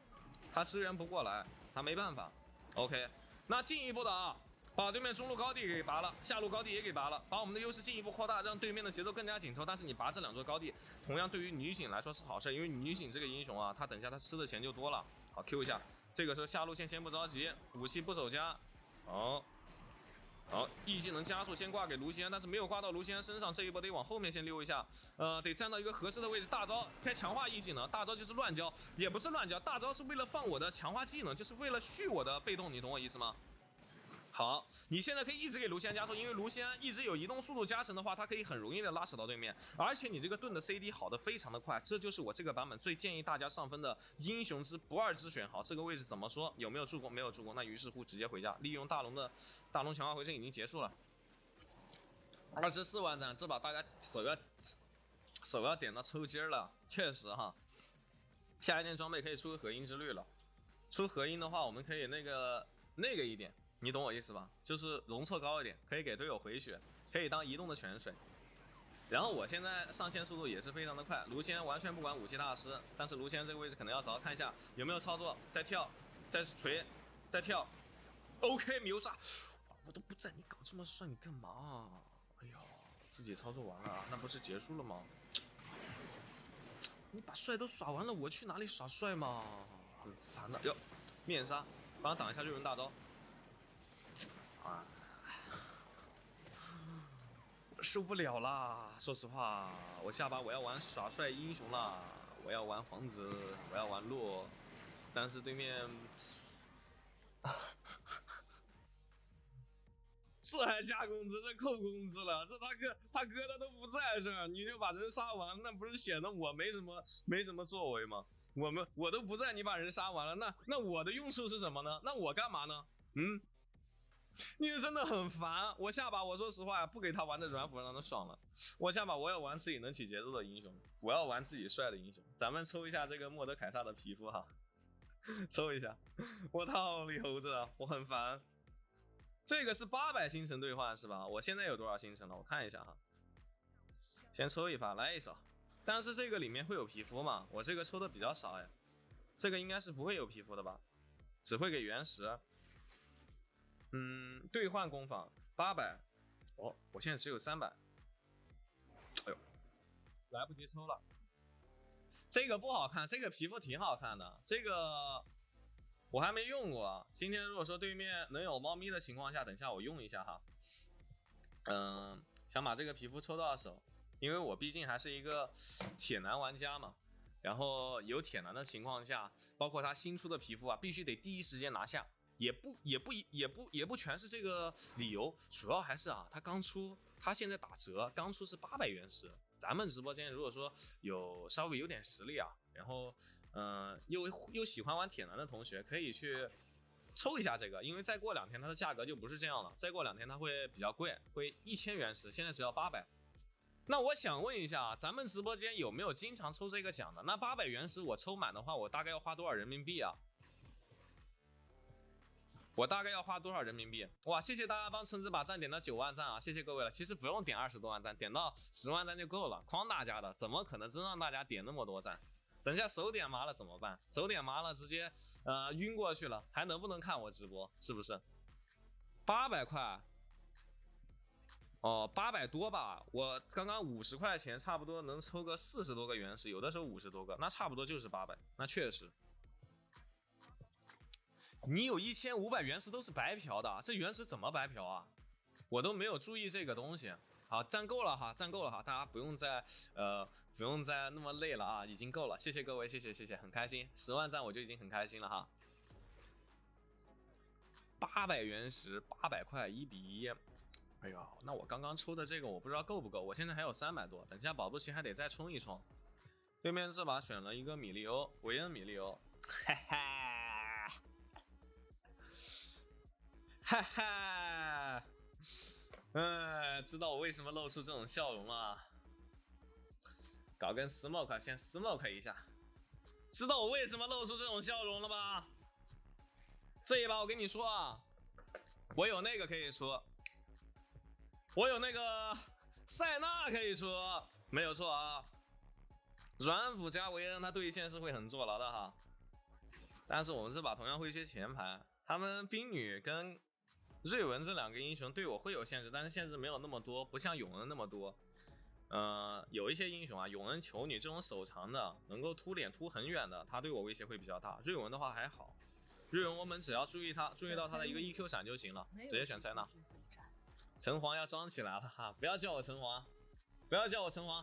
他支援不过来，他没办法。OK， 那进一步的啊，把对面中路高地给拔了，下路高地也给拔了，把我们的优势进一步扩大，让对面的节奏更加紧凑。但是你拔这2座高地，同样对于女警来说是好事，因为女警这个英雄啊，她等一下她吃的钱就多了。好 Q 一下，这个时候下路线先不着急，武器不守家，好，E 技能加速先挂给卢锡安，但是没有挂到卢锡安身上，这一波得往后面先溜一下，得站到一个合适的位置。大招该强化 E 技能，大招就是乱交，也不是乱交，大招是为了放我的强化技能，就是为了续我的被动，你懂我意思吗？好，你现在可以一直给卢锡安加速，因为卢锡安一直有移动速度加成的话，它可以很容易的拉扯到对面，而且你这个盾的 CD 好的非常的快，这就是我这个版本最建议大家上分的英雄之不二之选。好，这个位置怎么说？有没有助攻？没有助攻，那于是乎直接回家，利用大龙强化回声已经结束了。24万赞，这把大家手要点到抽筋了，确实哈。下一件装备可以出合音之律了，出合音的话，我们可以那个一点。你懂我意思吧？就是容错高一点，可以给队友回血，可以当移动的泉水。然后我现在上线速度也是非常的快，卢锡安完全不管武器大师，但是卢锡安这个位置可能要早看一下有没有操作，再跳，再锤，再跳。OK， 秒杀！我都不在，你搞这么帅，你干嘛？哎呦，自己操作完了，那不是结束了吗？你把帅都耍完了，我去哪里耍帅嘛？很烦的哟，面纱，帮他挡一下六人大招。受不了啦！说实话，我下把我要玩耍帅英雄啦，我要玩皇子，我要玩洛，但是对面，这还加工资，这扣工资了，这他哥他都不在这儿，你就把人杀完，那不是显得我没什么作为吗？我都不在，你把人杀完了，那我的用处是什么呢？那我干嘛呢？你真的很烦，我下把我说实话不给他玩的软辅让他爽了，我下把我要玩自己能起节奏的英雄，我要玩自己帅的英雄。咱们抽一下这个莫德凯撒的皮肤哈，抽一下，我操你猴子，我很烦。这个是800星辰兑换是吧？我现在有多少星辰了？我看一下哈，先抽一发来一手，但是这个里面会有皮肤吗？我这个抽的比较少哎，这个应该是不会有皮肤的吧，只会给原石。兑换攻防800，哦，我现在只有300，哎呦，来不及抽了。这个不好看，这个皮肤挺好看的，这个我还没用过。今天如果说对面能有猫咪的情况下，等一下我用一下哈。想把这个皮肤抽到手，因为我毕竟还是一个铁男玩家嘛。然后有铁男的情况下，包括他新出的皮肤啊，必须得第一时间拿下。也不全是这个理由，主要还是啊，他刚出，他现在打折，刚出是800原石。咱们直播间如果说有稍微有点实力啊，然后又喜欢玩铁男的同学，可以去抽一下这个，因为再过2天它的价格就不是这样了，再过2天它会比较贵，会1000原石，现在只要800。那我想问一下，咱们直播间有没有经常抽这个奖的？那800原石我抽满的话，我大概要花多少人民币啊？我大概要花多少人民币？哇，谢谢大家帮橙子把赞点到9万赞啊！谢谢各位了。其实不用点20多万赞，点到10万赞就够了。诓大家的，怎么可能真让大家点那么多赞？等一下手点麻了怎么办？手点麻了直接晕过去了，还能不能看我直播？是不是？800块？哦，800多吧。我刚刚50块钱，差不多能抽个40多个原石，有的时候50多个，那差不多就是800。那确实。你有1500原石都是白嫖的，这原石怎么白嫖啊？我都没有注意这个东西。好，赞够了哈，赞够了哈，大家不用再那么累了啊，已经够了，谢谢各位，谢谢，很开心，10万赞我就已经很开心了哈。800原石，800块1:1，哎呦，那我刚刚抽的这个我不知道够不够，我现在还有300多，等一下保不齐还得再冲一冲。对面这把选了一个米利欧，韦恩米利欧，哈哈，知道我为什么露出这种笑容了？搞跟 smoke 先 smoke 一下，知道我为什么露出这种笑容了吧？这一把我跟你说啊，我有那个可以出，我有那个塞纳可以出，没有错啊。软辅加维恩他对线是会很坐牢的哈，但是我们这把同样会缺前排。他们冰女跟瑞文这两个英雄对我会有限制，但是限制没有那么多，不像永恩那么多。有一些英雄啊，永恩求女这种手长的，能够突脸突很远的，他对我威胁会比较大。瑞文的话还好，瑞文我们只要注意到他的一个 EQ 闪就行了，直接选塞纳。城隍要装起来了哈，不要叫我城隍，不要叫我城隍，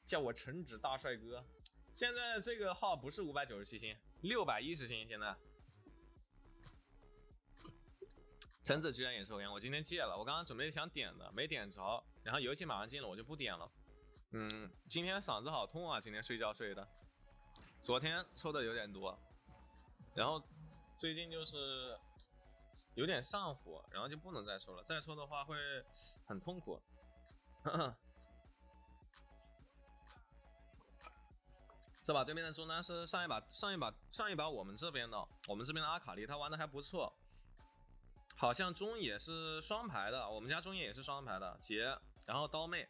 叫我橙子大帅哥。现在这个号不是597星，610星现在。橙子居然也抽烟，我今天戒了。我刚刚准备想点的，没点着，然后游戏马上进了，我就不点了。今天嗓子好痛啊，今天睡觉睡的。昨天抽的有点多，然后最近就是有点上火，然后就不能再抽了，再抽的话会很痛苦。这把对面的中单是上一把我们这边的阿卡丽，他玩的还不错。好像中野是双排的，我们家中野也是双排的，杰，然后刀妹。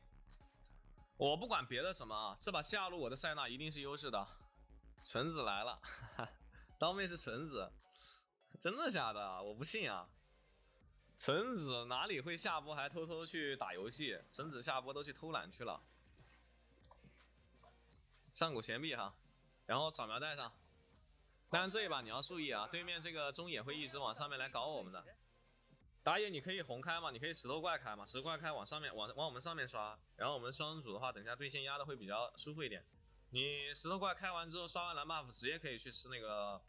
我不管别的什么啊，这把下路我的塞纳一定是优势的。纯子来了，刀妹是纯子，真的假的？我不信啊！纯子哪里会下播还偷偷去打游戏？纯子下播都去偷懒去了。上古钱币哈，然后扫描带上。但是这一把你要注意啊，对面这个中野会一直往上面来搞我们的。打野你可以红开嘛，你可以石头怪开嘛，石头怪开往上面往我们上面刷，然后我们双人组的话，等一下对线压的会比较舒服一点。你石头怪开完之后刷完蓝 buff， 直接可以去吃那个，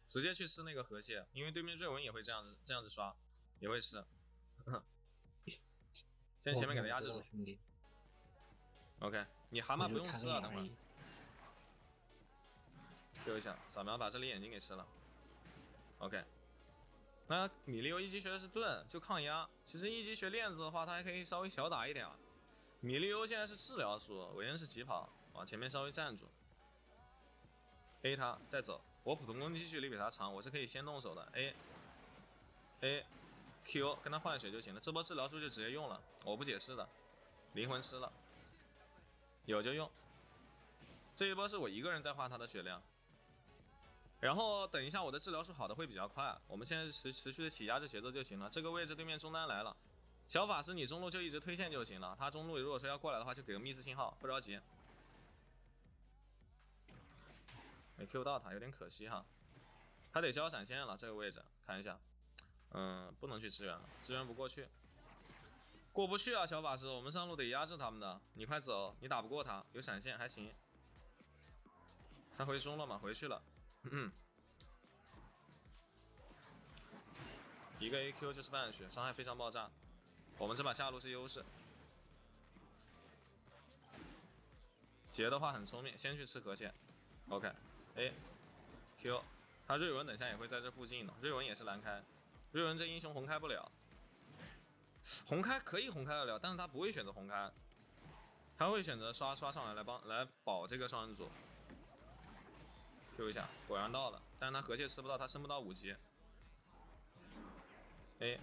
直接去吃那个河蟹，因为对面瑞文也会这样子刷，也会吃。先前面给他压制住。OK， 你蛤蟆不用吃啊，等会儿。救一下，扫描把这里眼睛给吃了。OK。那米利欧一级学的是盾，就抗压。其实一级学链子的话，他还可以稍微小打一点。米利欧现在是治疗术，韦恩是疾跑，往前面稍微站住 ，A 他再走。我普通攻击距离比他长，我是可以先动手的。A Q 跟他换血就行了，这波治疗术就直接用了，我不解释的。灵魂吃了，有就用。这一波是我一个人在换他的血量。然后等一下我的治疗术好的会比较快，我们现在持续的起压制节奏就行了。这个位置对面中单来了，小法师你中路就一直推线就行了，他中路如果说要过来的话就给个密斯信号，不着急。没 Q 到他有点可惜哈，他得交闪现了这个位置看一下，不能去支援了，支援不过去，过不去啊小法师，我们上路得压制他们的，你快走，你打不过他，有闪现还行。他回中了吗？回去了。一个 AQ 就是半血，伤害非常爆炸。我们这把下路是优势。杰的话很聪明，先去吃河蟹。OK，A Q， 他瑞文等下也会在这附近的，瑞文也是蓝开，瑞文这英雄红开不了，红开可以红开得了，但是他不会选择红开，他会选择刷上来来保这个双人组。Q 一下，果然到了，但是他河蟹吃不到，他升不到5级。A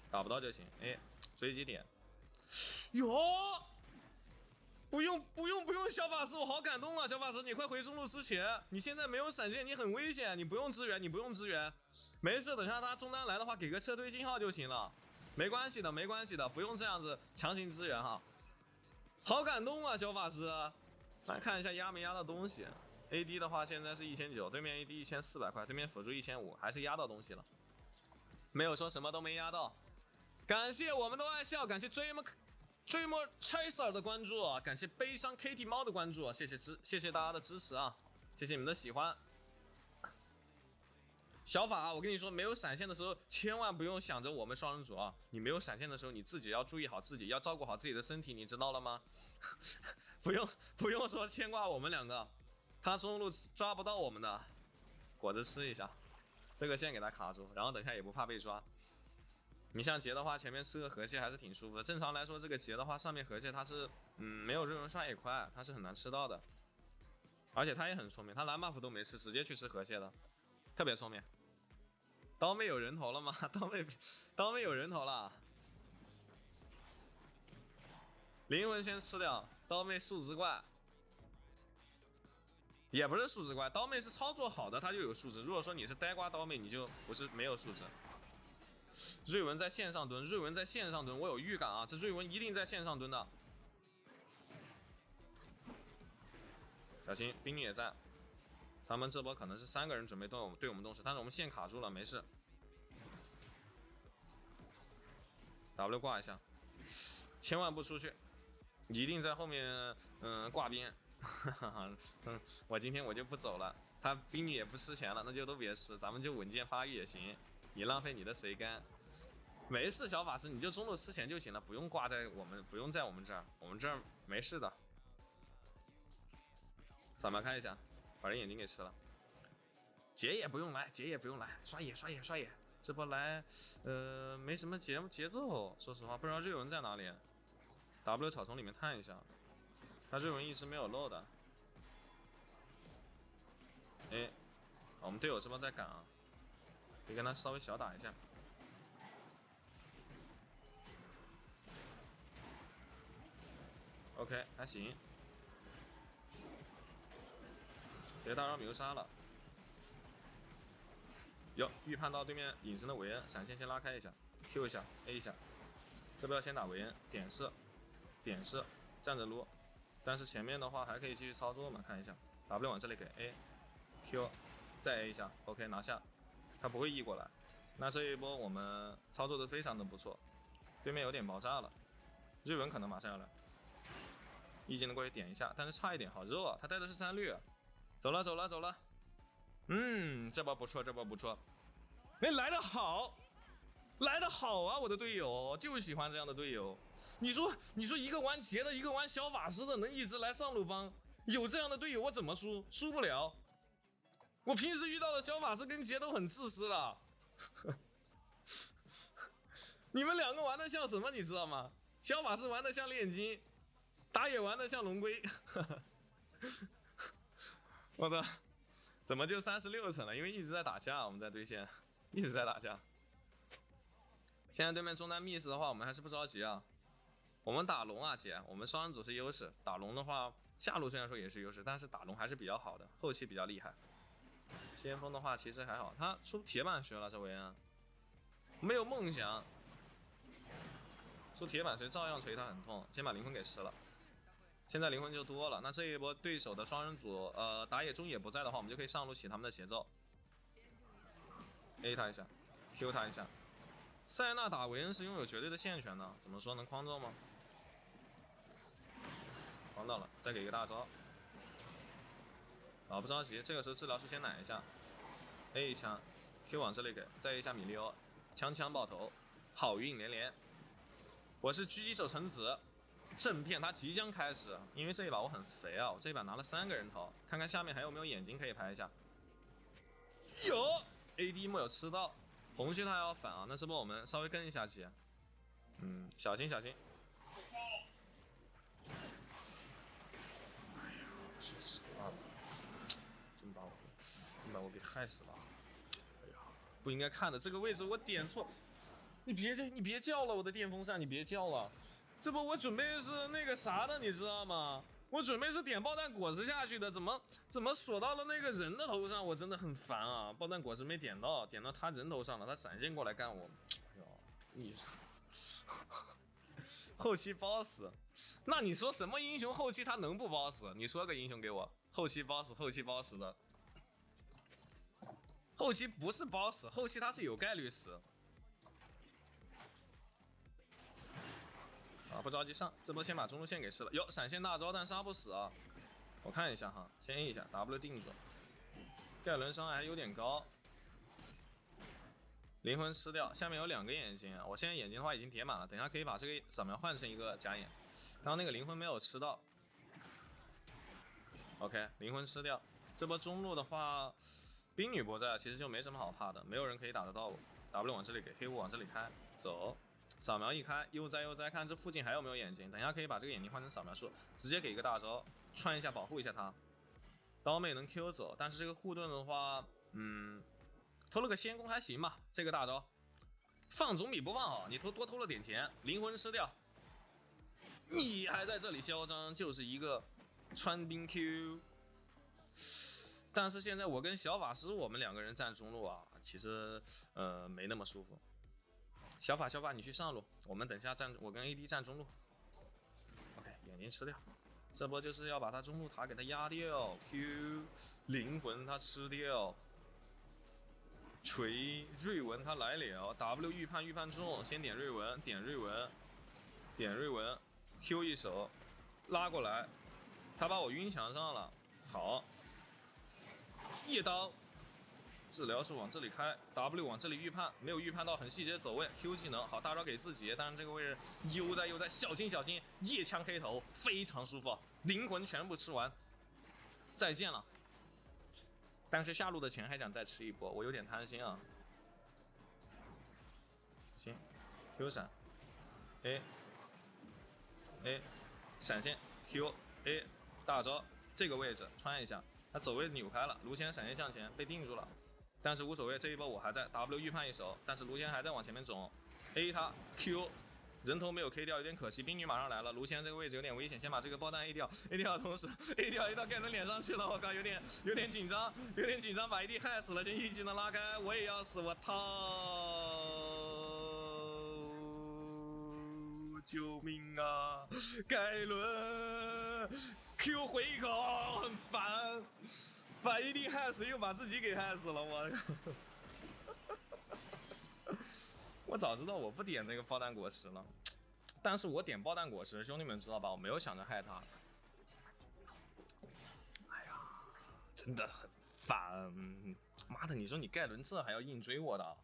打不到就行 ，A 追击点。哟，不用，小法师，我好感动啊！小法师，你快回中路吃钱，你现在没有闪现，你很危险，你不用支援，没事，等下他中单来的话，给个撤退信号就行了，没关系的，不用这样子强行支援哈。好感动啊，小法师，来看一下压没压到东西。AD 的话现在是1900，对面 AD 1400块，对面辅助1500，还是压到东西了，没有说什么都没压到。感谢我们都爱笑，感谢 Dreamer Chaser 的关注，感谢悲伤 Kitty 猫的关注，谢谢大家的支持啊，谢谢你们的喜欢。小法，我跟你说，没有闪现的时候，千万不用想着我们双人组啊！你没有闪现的时候，你自己要注意好自己，要照顾好自己的身体，你知道了吗？不用说牵挂我们两个，他中路抓不到我们的，果子吃一下，这个线给他卡住，然后等下也不怕被抓。你像杰的话，前面吃个河蟹还是挺舒服的。正常来说，这个杰的话，上面河蟹它是没有瑞文刷也快，它是很难吃到的。而且他也很聪明，他蓝 buff 都没吃，直接去吃河蟹的，特别聪明。刀妹有人头了吗？刀妹有人头了。灵魂先吃掉，刀妹数值怪。也不是数值怪，刀妹是操作好的，它就有数值。如果说你是呆瓜刀妹，你就不是没有数值。瑞文在线上蹲，瑞文在线上蹲，我有预感啊，这瑞文一定在线上蹲的。小心，冰女也在。他们这波可能是3个人准备对我们动手，但是我们线卡住了，没事。W 挂一下，千万不出去，一定在后面挂边。我今天我就不走了，他冰女也不吃钱了，那就都别吃，咱们就稳健发育也行，你浪费你的谁干？没事，小法师你就中路吃钱就行了，不用挂在我们，不用在我们这儿，我们这儿没事的。扫描看一下，把人眼睛给吃了。姐也不用来，姐也不用来，刷野刷野刷野。这波来，没什么节奏，说实话不知道瑞文在哪里。W 草丛里面探一下。他瑞文一直没有漏的，哎，我们队友这波在赶啊，可以跟他稍微小打一下。OK， 还行，直接大招米卢杀了。有预判到对面隐身的韦恩，闪现先拉开一下 ，Q 一下 ，A 一下，这波要先打韦恩，点射，站着撸。但是前面的话还可以继续操作嘛，看一下 W 往这里给 A，Q， 再 A 一下 ，OK 拿下，他不会 E 过来。那这一波我们操作的非常的不错，对面有点爆炸了，瑞文可能马上要来，E 技能过去点一下，但是差一点，好肉啊，他带的是3绿，走了，这波不错，这波不错，哎，来得好。来得好啊，我的队友，就喜欢这样的队友。你说一个玩杰的，一个玩小法师的，能一直来上路帮，有这样的队友我怎么输？输不了。我平时遇到的小法师跟杰都很自私了。你们2个玩的像什么，你知道吗？小法师玩的像炼金，打野玩的像龙龟。我的，怎么就36层了？因为一直在打架，我们在对线一直在打架。现在对面中单 miss 的话，我们还是不着急啊。我们打龙啊，姐，我们双人组是优势。打龙的话，下路虽然说也是优势，但是打龙还是比较好的，后期比较厉害。先锋的话其实还好，他出铁板学了，这韦恩没有梦想，出铁板学照样锤他很痛。先把灵魂给吃了，现在灵魂就多了。那这一波对手的双人组，打野中野不在的话，我们就可以上路起他们的节奏。A 他一下 ，Q 他一下。塞纳打韦恩是拥有绝对的线权的，怎么说能框中吗？框到了，再给一个大招。不着急，这个时候治疗术先奶一下 ，A 一枪 ，Q 往这里给，再一下米利欧，枪爆头，好运连连。我是狙击手橙子，正片它即将开始，因为这一把我很肥啊，我这一把拿了3个人头，看看下面还有没有眼睛可以拍一下。有 ，AD 没有吃到。红区他要反啊，那这波我们稍微跟一下棋，小心。哎呀，说实话，真把我给害死了。哎呀，不应该看的这个位置我点错，你别叫了，我的电风扇你别叫了，这波我准备是那个啥的，你知道吗？我准备是点爆弹果实下去的，怎么锁到了那个人的头上？我真的很烦啊！爆弹果实没点到，点到他人头上了，他闪现过来干我。哎呦，你后期包死，那你说什么英雄后期他能不包死？你说个英雄给我，后期包死的。后期不是包死，后期他是有概率死。不着急上，这波先把中路线给吃了。有闪现大招，但杀不死啊！我看一下哈，先 A 一下 ，W 定住。盖伦伤害还有点高，灵魂吃掉，下面有2个眼睛啊！我现在眼睛的话已经叠满了，等一下可以把这个扫描换成一个假眼。刚刚那个灵魂没有吃到 ，OK， 灵魂吃掉。这波中路的话，冰女不在，其实就没什么好怕的，没有人可以打得到我。W 往这里给，黑雾往这里开，走。扫描一开，悠哉，看这附近还有没有眼睛。等一下可以把这个眼睛换成扫描术，直接给一个大招，串一下保护一下他。刀妹能 Q 走，但是这个护盾的话，偷了个先攻还行吧。这个大招放总比不放好，你多偷了点钱，灵魂吃掉。你还在这里嚣张，就是一个穿冰 Q。但是现在我跟小法师我们2个人站中路啊，其实没那么舒服。小法你去上路，我们等下站，我跟 AD 站中路。OK， 眼睛吃掉，这波就是要把他中路塔给他压掉。Q 灵魂他吃掉，锤瑞文他来了 ，W 预判中，先点瑞文，Q 一手拉过来，他把我晕墙上了，好。夜刀，治疗是往这里开 ，W 往这里预判，没有预判到很细节的走位 ，Q 技能好，大招给自己，但是这个位置悠哉，小心，夜枪 K 头非常舒服，灵魂全部吃完，再见了。但是下路的钱还想再吃一波，我有点贪心啊。行 ，Q 闪 ，A， 闪现 Q A 大招这个位置穿一下。他走位扭开了，卢仙闪现向前被定住了，但是无所谓，这一波我还在 W 预判一手，但是卢仙还在往前面肿 ，A 他 Q 人头没有 K 掉，有点可惜。冰女马上来了，卢仙这个位置有点危险，先把这个爆弹 A 掉 ，A 掉的同时 A 掉一到盖伦脸上去了，我靠，有点紧张，把 AD 害死了，先一技能拉开，我也要死，我操！救命啊！盖伦 Q 回一口，很烦，把 AD 害死又把自己给害死了，我早知道我不点那个爆弹果实了，但是我点爆弹果实，兄弟们知道吧？我没有想着害他。哎呀，真的很烦！妈的，你说你盖伦这还要硬追我的，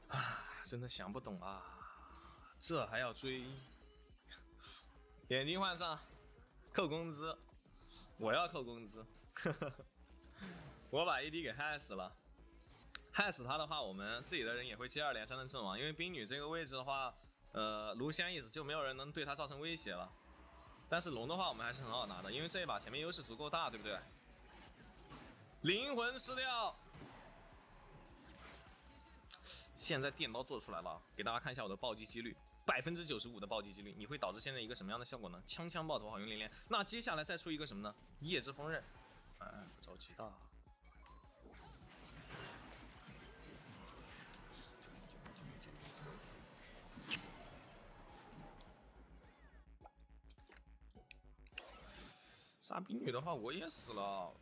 啊，真的想不懂啊！这还要追，眼睛换上，扣工资，我要扣工资，我把 AD 给害死了，害死他的话，我们自己的人也会接2连3的阵亡，因为冰女这个位置的话，卢仙意思就没有人能对他造成威胁了，但是龙的话我们还是很好拿的，因为这一把前面优势足够大，对不对？灵魂吃掉。现在电刀做出来了，给大家看一下我的暴击几率，95%的暴击几率，你会导致现在一个什么样的效果呢？枪爆头好用连连。那接下来再出一个什么呢？夜之锋刃，不着急的。杀冰女的话，我也死了。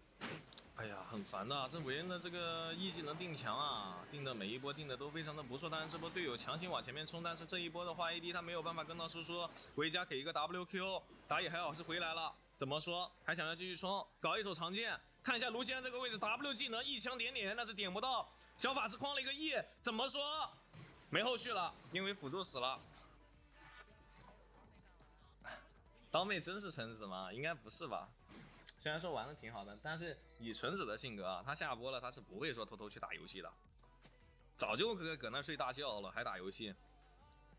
哎呀，很烦的，这韦恩的这个一技能定墙啊，定的每一波定的都非常的不错，但是这波队友强行往前面冲，但是这一波的话 ，AD 他没有办法跟到输出，维嘉给一个 WQ， 打野还好是回来了，怎么说？还想要继续冲，搞一手长剑，看一下卢锡安这个位置 W 技能一枪点，但是点不到，小法师框了一个 E， 怎么说？没后续了，因为辅助死了。刀妹真是纯子吗？应该不是吧？虽然说玩的挺好的，但是以纯子的性格啊，他下播了他是不会说偷偷去打游戏的，早就搁那睡大觉了，还打游戏。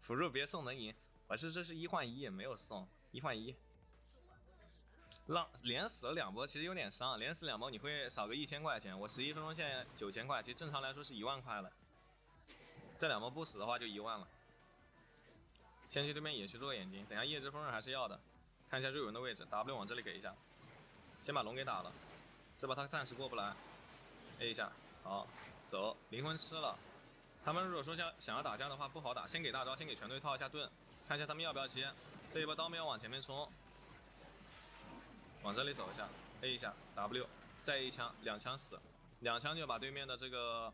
辅助别送能赢，这是1换1也没有送，1换1。连死了2波，其实有点伤，连死2波你会少个1000块钱。我11分钟现在9000块，其实正常来说是1万块了。这2波不死的话就1万了。先去对面野区做个眼睛，等下夜之锋刃还是要的。看一下瑞文的位置 ，W 往这里给一下。先把龙给打了，这把他暂时过不来 ，A 一下，好，走，灵魂吃了。他们如果说想要打架的话不好打，先给大招，先给全队套一下盾，看一下他们要不要接。这一波刀妹要往前面冲，往这里走一下 ，A 一下 W， 再一枪，2枪死，2枪就把对面的这个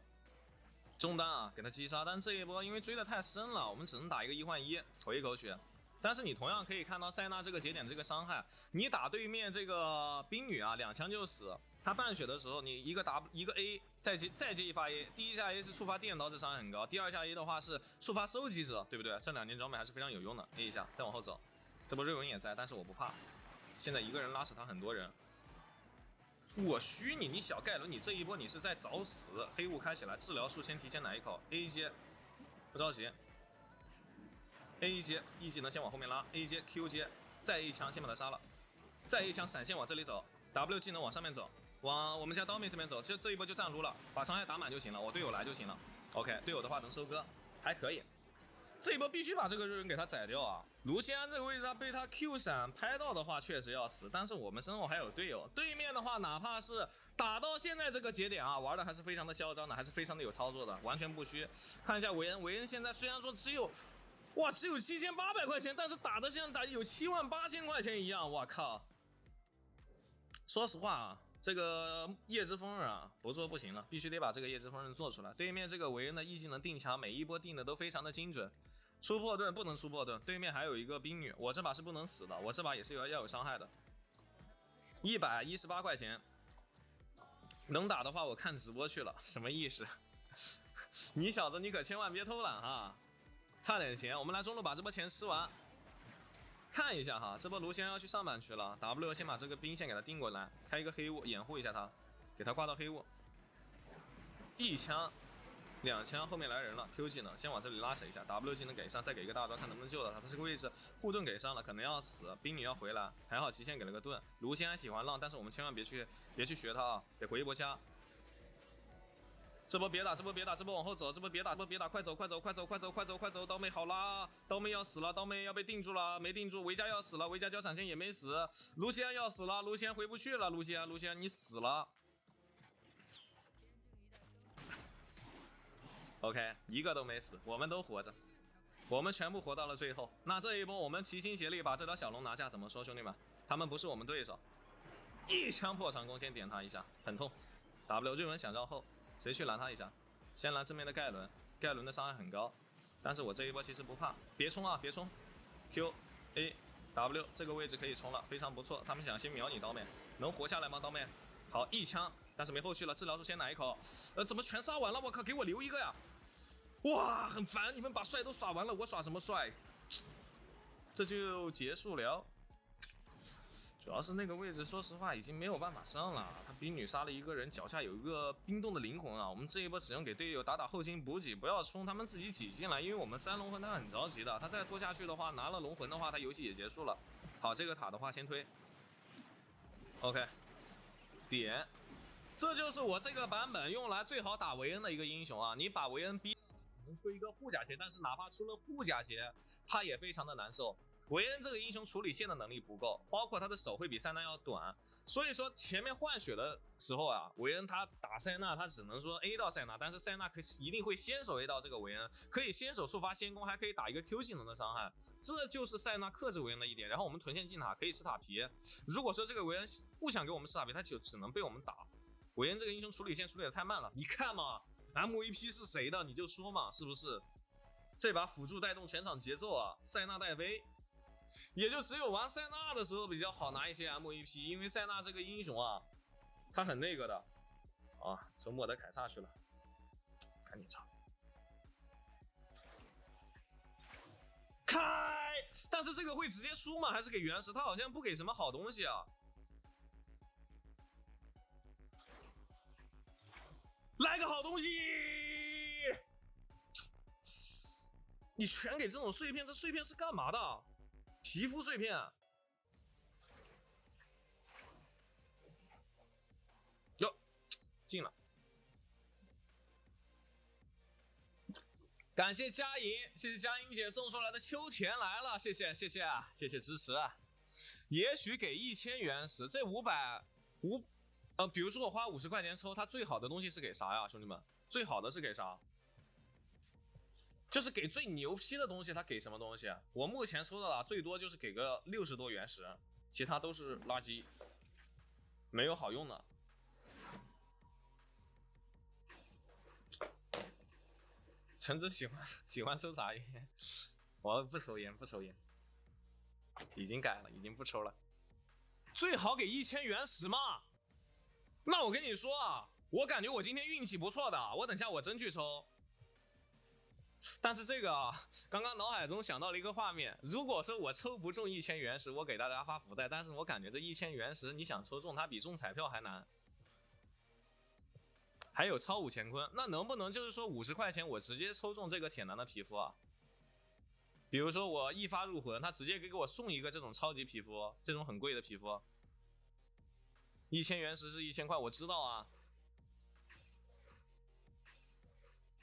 中单啊给他击杀。但这一波因为追得太深了，我们只能打一个1换1，回一口血。但是你同样可以看到塞纳这个节点这个伤害，你打对面这个冰女啊，2枪就死。他半血的时候，你一个 W 一个 A， 再接一发 A， 第一下 A 是触发电刀，这伤害很高；第2下 A 的话是触发收集者，对不对？这2件装备还是非常有用的。A 一下，再往后走，这波瑞文也在，但是我不怕。现在一个人拉死他很多人，我虚你小盖伦，你这一波你是在找死。黑雾开起来，治疗术先提前来一口 ，A 接，不着急。A 一接，E 技能先往后面拉 ，A 接 Q 接，再一枪先把他杀了，再一枪闪现往这里走 ，W 技能往上面走，往我们家刀妹这边走，就这一波就站撸了，把伤害打满就行了，我队友来就行了。OK， 队友的话能收割，还可以。这一波必须把这个瑞人给他宰掉啊！卢锡安这个位置他被他 Q 闪拍到的话，确实要死。但是我们身后还有队友，对面的话哪怕是打到现在这个节点啊，玩的还是非常的嚣张的，还是非常的有操作的，完全不虚。看一下韦恩现在虽然说只有7800块钱，但是打的像打有78000块钱一样，我靠！说实话啊。这个夜之风刃啊，不做不行了，必须得把这个夜之风刃做出来。对面这个韦恩的 E 技能定墙，每一波定的都非常的精准。出破盾不能出破盾，对面还有一个冰女，我这把是不能死的，我这把也是要有伤害的。118块钱，能打的话我看直播去了，什么意思？你小子你可千万别偷懒哈，差点钱，我们来中路把这波钱吃完。看一下哈，这波卢锡安要去上半区了 ，W 先把这个兵线给他定过来，开一个黑雾掩护一下他，给他挂到黑雾，一枪2枪，后面来人了 ，Q 技能先往这里拉扯一下 ，W 技能给上，再给一个大招，看能不能救到他。他这个位置护盾给上了，可能要死，兵女要回来，还好极限给了个盾。卢锡安喜欢浪，但是我们千万别去学他啊，得回一波家。这波别打，这波别打，这波往后走，这波别打，快走，刀妹好啦，刀妹要死了，刀妹要被定住了，没定住，维嘉要死了，维嘉交闪现也没死，卢锡安要死了，卢锡安回不去了，卢锡安你死了。OK， 一个都没死，我们都活着，我们全部活到了最后。那这一波我们齐心协力把这条小龙拿下，怎么说兄弟们？他们不是我们对手。一枪破长弓，先点他一下，很痛。W 瑞文想绕后。谁去拦他一下？先拦正面的盖伦，盖伦的伤害很高，但是我这一波其实不怕，别冲啊，别冲 ，Q A W 这个位置可以冲了，非常不错。他们想先秒你刀妹，能活下来吗？刀妹，好一枪，但是没后续了，治疗术先来一口，怎么全杀完了？我靠，给我留一个呀！哇，很烦，你们把帅都耍完了，我耍什么帅？这就结束了。主要是那个位置，说实话已经没有办法上了。他冰女杀了一个人，脚下有一个冰冻的灵魂啊！我们这一波只用给队友打后勤补给，不要冲他们自己挤进来，因为我们3龙魂他很着急的，他再拖下去的话，拿了龙魂的话，他游戏也结束了。好，这个塔的话先推 ，OK， 点，这就是我这个版本用来最好打维恩的一个英雄啊！你把维恩逼能出一个护甲鞋，但是哪怕出了护甲鞋，他也非常的难受。维恩这个英雄处理线的能力不够，包括他的手会比塞纳要短，所以说前面换血的时候啊，维恩他打塞纳，他只能说 A 到塞纳，但是塞纳一定会先手 A 到这个维恩，可以先手触发先攻，还可以打一个 Q 技能的伤害，这就是塞纳克制维恩的一点。然后我们屯线进塔可以吃塔皮，如果说这个维恩不想给我们吃塔皮，他就只能被我们打。维恩这个英雄处理线处理的太慢了，你看嘛 ，MVP 是谁的你就说嘛，是不是？这把辅助带动全场节奏啊，塞纳带飞。也就只有玩塞纳的时候比较好拿一些 MVP， 因为塞纳这个英雄啊，他很那个的啊。周末的凯撒去了，赶紧唱开。但是这个会直接输吗？还是给原石？他好像不给什么好东西啊。来个好东西！你全给这种碎片，这碎片是干嘛的？皮肤碎片，哟，进了。感谢佳莹，谢谢佳莹姐送出来的秋田来了，谢谢支持啊！也许给1000原石，这比如说我花50块钱抽，它最好的东西是给啥呀，兄弟们？最好的是给啥？就是给最牛批的东西，他给什么东西？我目前抽到的最多就是给个60多原石，其他都是垃圾，没有好用的。橙子喜欢抽啥烟？我不抽烟，已经改了，已经不抽了。最好给1000原石嘛？那我跟你说啊，我感觉我今天运气不错的，我等下我真去抽。但是这个啊，刚刚脑海中想到了一个画面，如果说我抽不中1000原石，我给大家发福袋，但是我感觉这1000原石你想抽中它比中彩票还难。还有超5000坤，那能不能就是说50块钱我直接抽中这个铁男的皮肤啊？比如说我一发入魂，他直接给我送一个这种超级皮肤，这种很贵的皮肤。1000原石是1000块，我知道啊。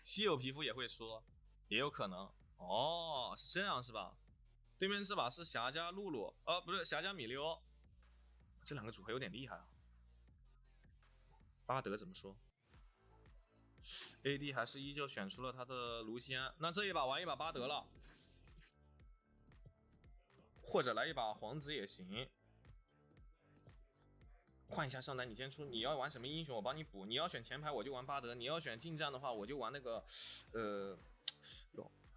稀有皮肤也会出，也有可能。哦，是这样是吧？对面这把是霞加露露，不是霞加米利欧，这两个组合有点厉害啊。巴德怎么说 ？AD 还是依旧选出了他的卢锡安，那这一把玩一把巴德了，或者来一把皇子也行。换一下上单，你先出，你要玩什么英雄我帮你补。你要选前排我就玩巴德，你要选近战的话我就玩那个，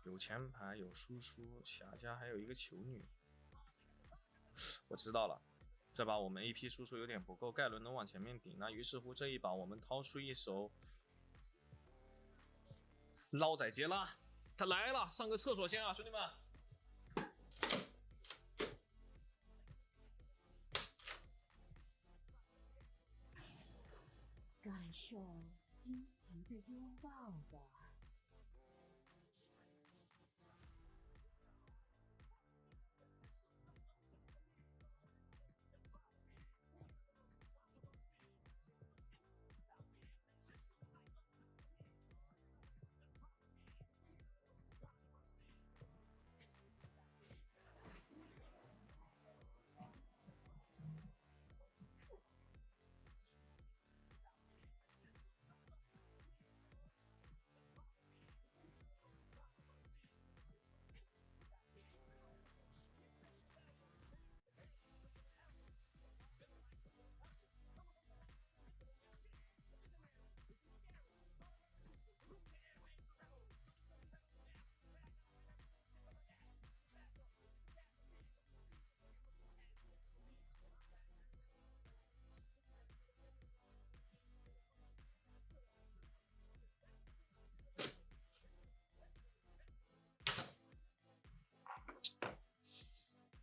有前排有输出，霞家还有一个球女。我知道了，这把我们 AP 输出有点不够，盖伦能往前面顶，那于是乎这一把我们掏出一手捞仔杰拉，他来了，上个厕所先啊，兄弟们。感受荆棘的拥抱吧。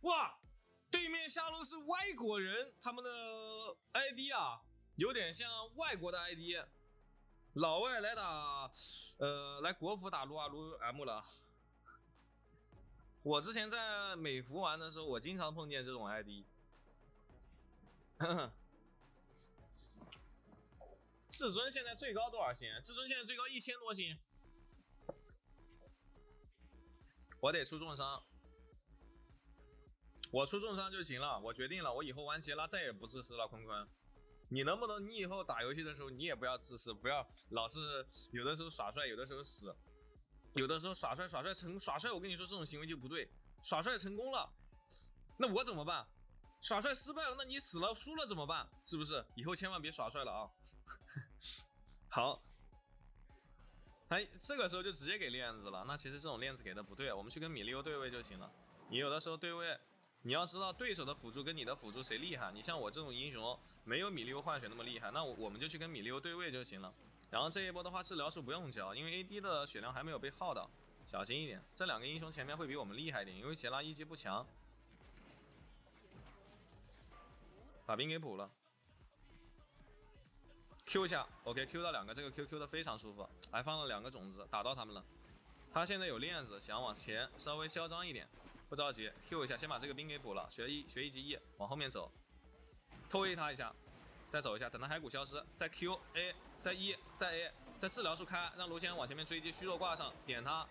哇，对面下路是外国人，他们的 ID 啊，有点像外国的 ID。老外来打，来国服打撸啊撸 M 了。我之前在美服玩的时候，我经常碰见这种 ID。至尊现在最高多少星？至尊现在最高1000多星。我得出重伤。我出重伤就行了，我决定了，我以后玩杰拉再也不自私了，坤坤。你能不能，你以后打游戏的时候，你也不要自私，不要老是有的时候耍帅，有的时候死，有的时候耍帅，耍帅，我跟你说这种行为就不对。耍帅成功了，那我怎么办？耍帅失败了，那你死了输了怎么办？是不是？以后千万别耍帅了啊！好，哎，这个时候就直接给链子了。那其实这种链子给的不对，我们去跟米利欧对位就行了。你有的时候对位。你要知道对手的辅助跟你的辅助谁厉害，你像我这种英雄没有米利欧换血那么厉害，那我们就去跟米利欧对位就行了。然后这一波的话治疗术不用交，因为 AD 的血量还没有被耗到，小心一点。这两个英雄前面会比我们厉害一点，因为杰拉一级不强。把兵给补了 ，Q 一下 ，OK Q 到2个，这个 Q 的非常舒服，还放了2个种子，打到他们了。他现在有链子，想往前稍微嚣张一点。不着急 ，Q 一下，先把这个兵给补了，学一级 E， 往后面走，偷 A 他一下，再走一下，等他骸骨消失，再 Q A， 再 E， 再 A， 再治疗术开，让卢仙往前面追击，虚弱挂上，点他，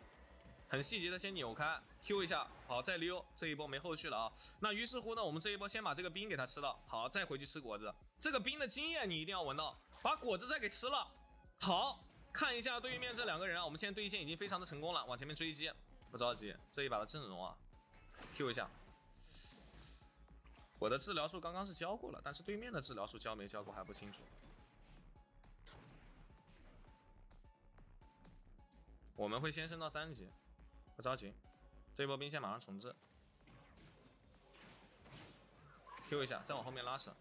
很细节的先扭开 ，Q 一下，好，再溜，这一波没后续了啊。那于是乎呢，我们这一波先把这个兵给他吃了，好，再回去吃果子。这个兵的经验你一定要闻到，把果子再给吃了，好，看一下对面这2个人啊，我们现在对线已经非常的成功了，往前面追击，不着急，这一把的阵容啊。Q 一下，我的治疗术刚刚是教过了，但是对面的治疗术教没教过还不清楚。我们会先升到3级，不着急，这一波兵线马上重置。Q 一下，再往后面拉扯。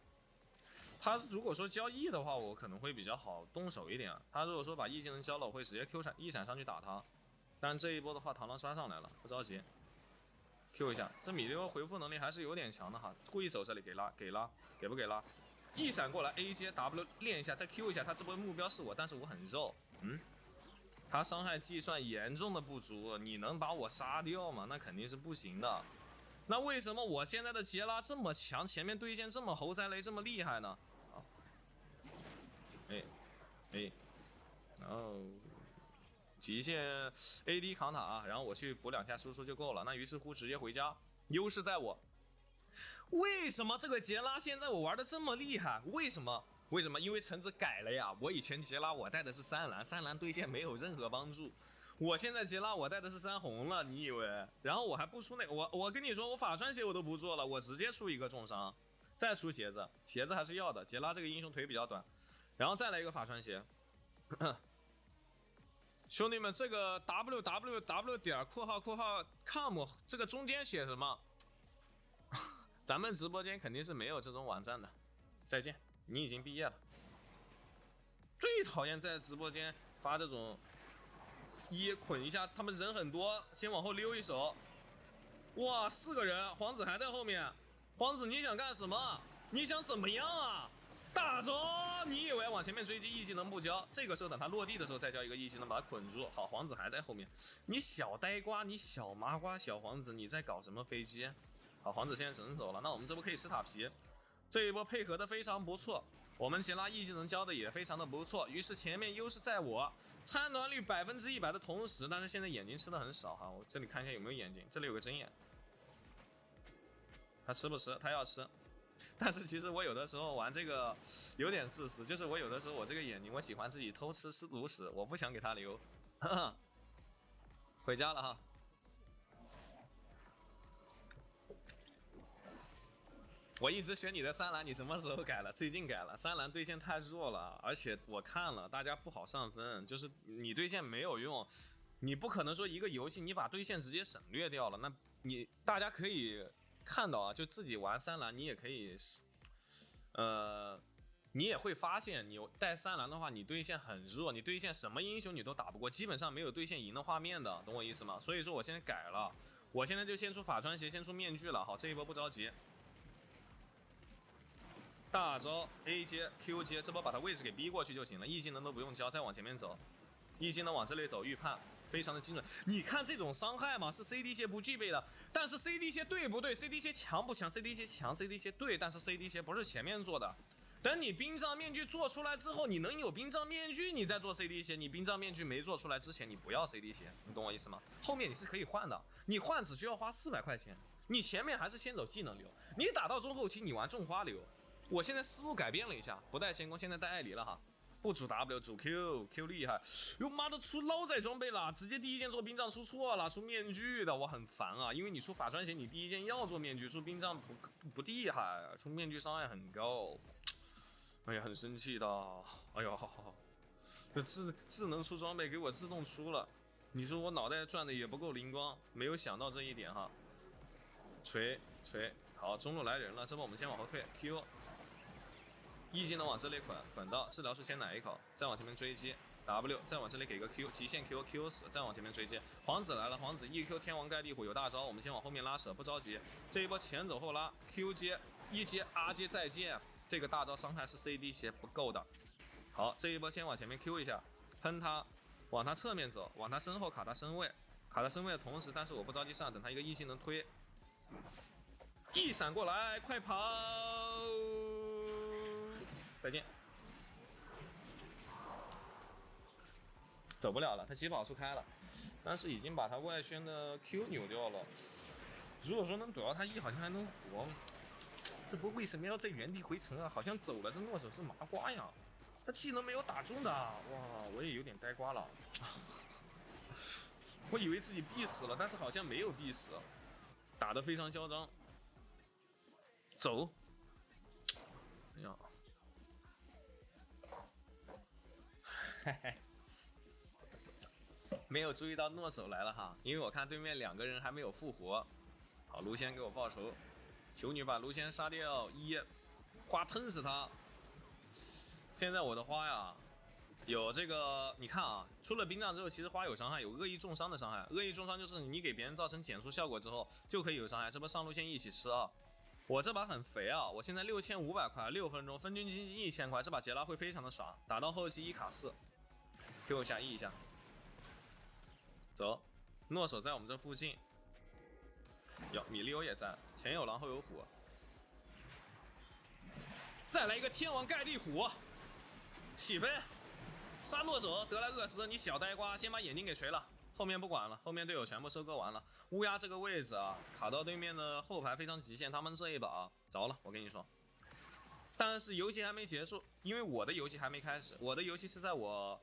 他如果说交 E 的话，我可能会比较好动手一点啊。他如果说把 E 技能交了，我会直接 Q 闪 E 闪上去打他。但这一波的话，螳螂杀上来了，不着急。Q 一下，这米利欧回复能力还是有点强的哈，故意走这里给拉，给不给拉？一闪过来 A 接 W 练一下，再 Q 一下，他这波目标是我，但是我很肉，他伤害计算严重的不足，你能把我杀掉吗？那肯定是不行的。那为什么我现在的杰拉这么强，前面对线这么猴塞雷这么厉害呢？哦，极限 AD 扛塔，然后我去补2下输出就够了。那于是乎直接回家，优势在我。为什么这个杰拉现在我玩的这么厉害？为什么？因为橙子改了呀。我以前杰拉我带的是3蓝，3蓝对线没有任何帮助。我现在杰拉我带的是3红了，你以为？然后我还不出那个，我跟你说，我法穿鞋我都不做了，我直接出一个重伤，再出鞋子还是要的。杰拉这个英雄腿比较短，然后再来一个法穿鞋。兄弟们，这个 www 点括号com 这个中间写什么？咱们直播间肯定是没有这种网站的。再见，你已经毕业了。最讨厌在直播间发这种捆一下，他们人很多，先往后溜一手。哇，4个人，皇子还在后面。皇子你想干什么？你想怎么样啊？大招！你以为往前面追击 E 技能不交？这个时候等他落地的时候再交一个 E 技能把他捆住。好，皇子还在后面。你小呆瓜，你小麻瓜，小皇子，你在搞什么飞机？好，皇子现在只能走了。那我们这波可以吃塔皮，这一波配合的非常不错。我们杰拉 E 技能交的也非常的不错，于是前面优势在我，参团率100%的同时，但是现在眼睛吃的很少哈。我这里看一下有没有眼睛，这里有个针眼，他吃不吃？他要吃。但是其实我有的时候玩这个有点自私，就是我有的时候我这个眼睛我喜欢自己偷吃毒食，我不想给他留。回家了哈。我一直选你的3蓝，你什么时候改了？最近改了。3蓝对线太弱了，而且我看了大家不好上分，就是你对线没有用，你不可能说一个游戏你把对线直接省略掉了。那大家可以看到啊，就自己玩3蓝，你也可以，你也会发现，你带3蓝的话，你对线很弱，你对线什么英雄你都打不过，基本上没有对线赢的画面的，懂我意思吗？所以说我现在改了，我现在就先出法穿鞋，先出面具了。好，这一波不着急。大招 A 接 Q 接，这波把他位置给逼过去就行了，E 技能都不用交，再往前面走，E 技能往这里走，预判非常的精准。你看这种伤害嘛，是 CD 鞋不具备的，但是 CD 鞋对不对 ？CD 鞋强不强 ？CD 鞋强 ，CD 鞋对，但是 CD 鞋不是前面做的。等你冰杖面具做出来之后，你能有冰杖面具，你再做 CD 鞋。你冰杖面具没做出来之前，你不要 CD 鞋，你懂我意思吗？后面你是可以换的，你换只需要花400块钱。你前面还是先走技能流，你打到中后期你玩种花流。我现在思路改变了一下，不带仙宫，现在带艾莉了哈，不主 W 主 Q 厉害，哟妈的出捞仔装备了，直接第一件做冰杖出错了，出面具的，我很烦啊，因为你出法穿鞋，你第一件要做面具，出冰杖不厉害，出面具伤害很高，哎呀很生气的，哎呦，这智能出装备给我自动出了，你说我脑袋转的也不够灵光，没有想到这一点哈，锤，好，中路来人了，这波我们先往后退 ，Q。E 技能往这里捆到，治疗术先奶一口，再往前面追击 W， 再往这里给个 Q， 极限 Q 死，再往前面追击。皇子来了，皇子 EQ 天王盖地虎有大招，我们先往后面拉扯，不着急。这一波前走后拉 ，Q 接 E 接 R 接再见，这个大招伤害是 CD 鞋不够的。好，这一波先往前面 Q 一下，喷他，往他侧面走，往他身后卡他身位，卡他身位的同时，但是我不着急上，等他一个 E 技能推，一闪过来，快跑！再见，走不了了，他起跑术开了，但是已经把他外宣的 Q 扭掉了。如果说能躲到他 E， 好像还能活。这波为什么要在原地回城啊？好像走了，这诺手是麻瓜呀，他技能没有打中的，哇，我也有点呆瓜了。我以为自己必死了，但是好像没有必死，打得非常嚣张。走，哎呀。没有注意到诺手来了哈，因为我看对面2个人还没有复活。好，卢仙给我报仇，求你把卢仙杀掉，花喷死他。现在我的花呀，有这个，你看啊，出了冰杖之后，其实花有伤害，有恶意重伤的伤害。恶意重伤就是你给别人造成减速效果之后，就可以有伤害。这波上路线一起吃啊！我这把很肥啊，我现在6500块，6分钟，分均经济1000块，这把杰拉会非常的爽。打到后期1卡4。Q 一下 E 一下，走，诺手在我们这附近，有米利欧也在，前有狼后有虎，再来一个天王盖地虎，起飞，杀诺手德莱厄斯，你小呆瓜，先把眼睛给锤了，后面不管了，后面队友全部收割完了。乌鸦这个位置啊，卡到对面的后排非常极限，他们这一把着了，我跟你说。但是游戏还没结束，因为我的游戏还没开始，我的游戏是在我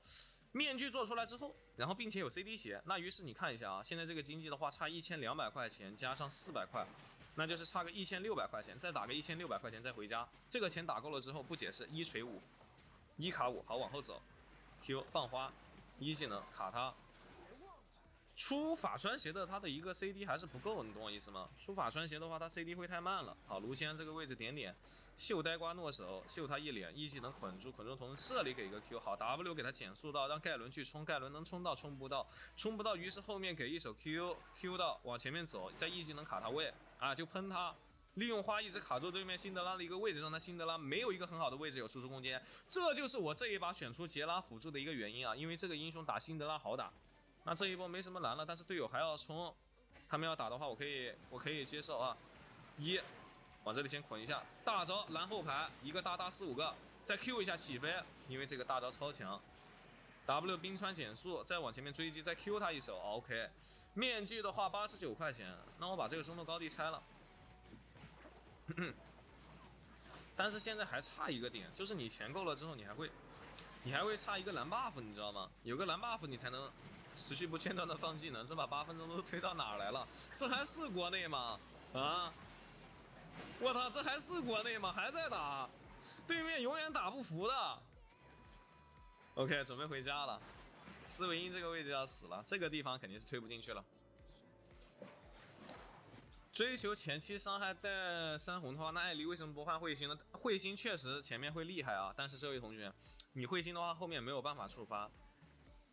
面具做出来之后，然后并且有 CD 鞋。那于是你看一下啊，现在这个经济的话，差1200块钱加上400块，那就是差个1600块钱，再打个1600块钱再回家。这个钱打够了之后不解释，一锤5，一卡5，好往后走 ，Q 放花，一技能卡他。出法穿鞋的它的一个 CD 还是不够，你懂我意思吗？出法穿鞋的话，它 CD 会太慢了。好，卢锡安这个位置点点，秀呆瓜诺手，秀他一脸，一技能捆住，捆住同时这里给一个 Q， 好 W 给他减速到，让盖伦去冲，盖伦能冲到冲不到，冲不到，于是后面给一手 Q 到往前面走，再一技能卡他位啊，就喷他。利用花一直卡住对面辛德拉的一个位置，让他辛德拉没有一个很好的位置有输出空间，这就是我这一把选出杰拉辅助的一个原因啊，因为这个英雄打辛德拉好打。那这一波没什么蓝了，但是队友还要冲，他们要打的话，我可以接受啊。往这里先捆一下，大招蓝后排一个大4、5个，再 Q 一下起飞，因为这个大招超强。W 冰川减速，再往前面追击，再 Q 他一手 ，OK。面具的话89块钱，那我把这个中路高地拆了。但是现在还差一个点，就是你钱够了之后，你还会差一个蓝 buff， 你知道吗？有个蓝 buff 你才能持续不间断的放技能，这把8分钟都推到哪儿来了？这还是国内吗？啊！我操，这还是国内吗？还在打，对面永远打不服的。OK， 准备回家了。斯维因这个位置要死了，这个地方肯定是推不进去了。追求前期伤害带3红的话，那艾莉为什么不换彗星呢？彗星确实前面会厉害啊，但是这位同学，你彗星的话后面没有办法触发。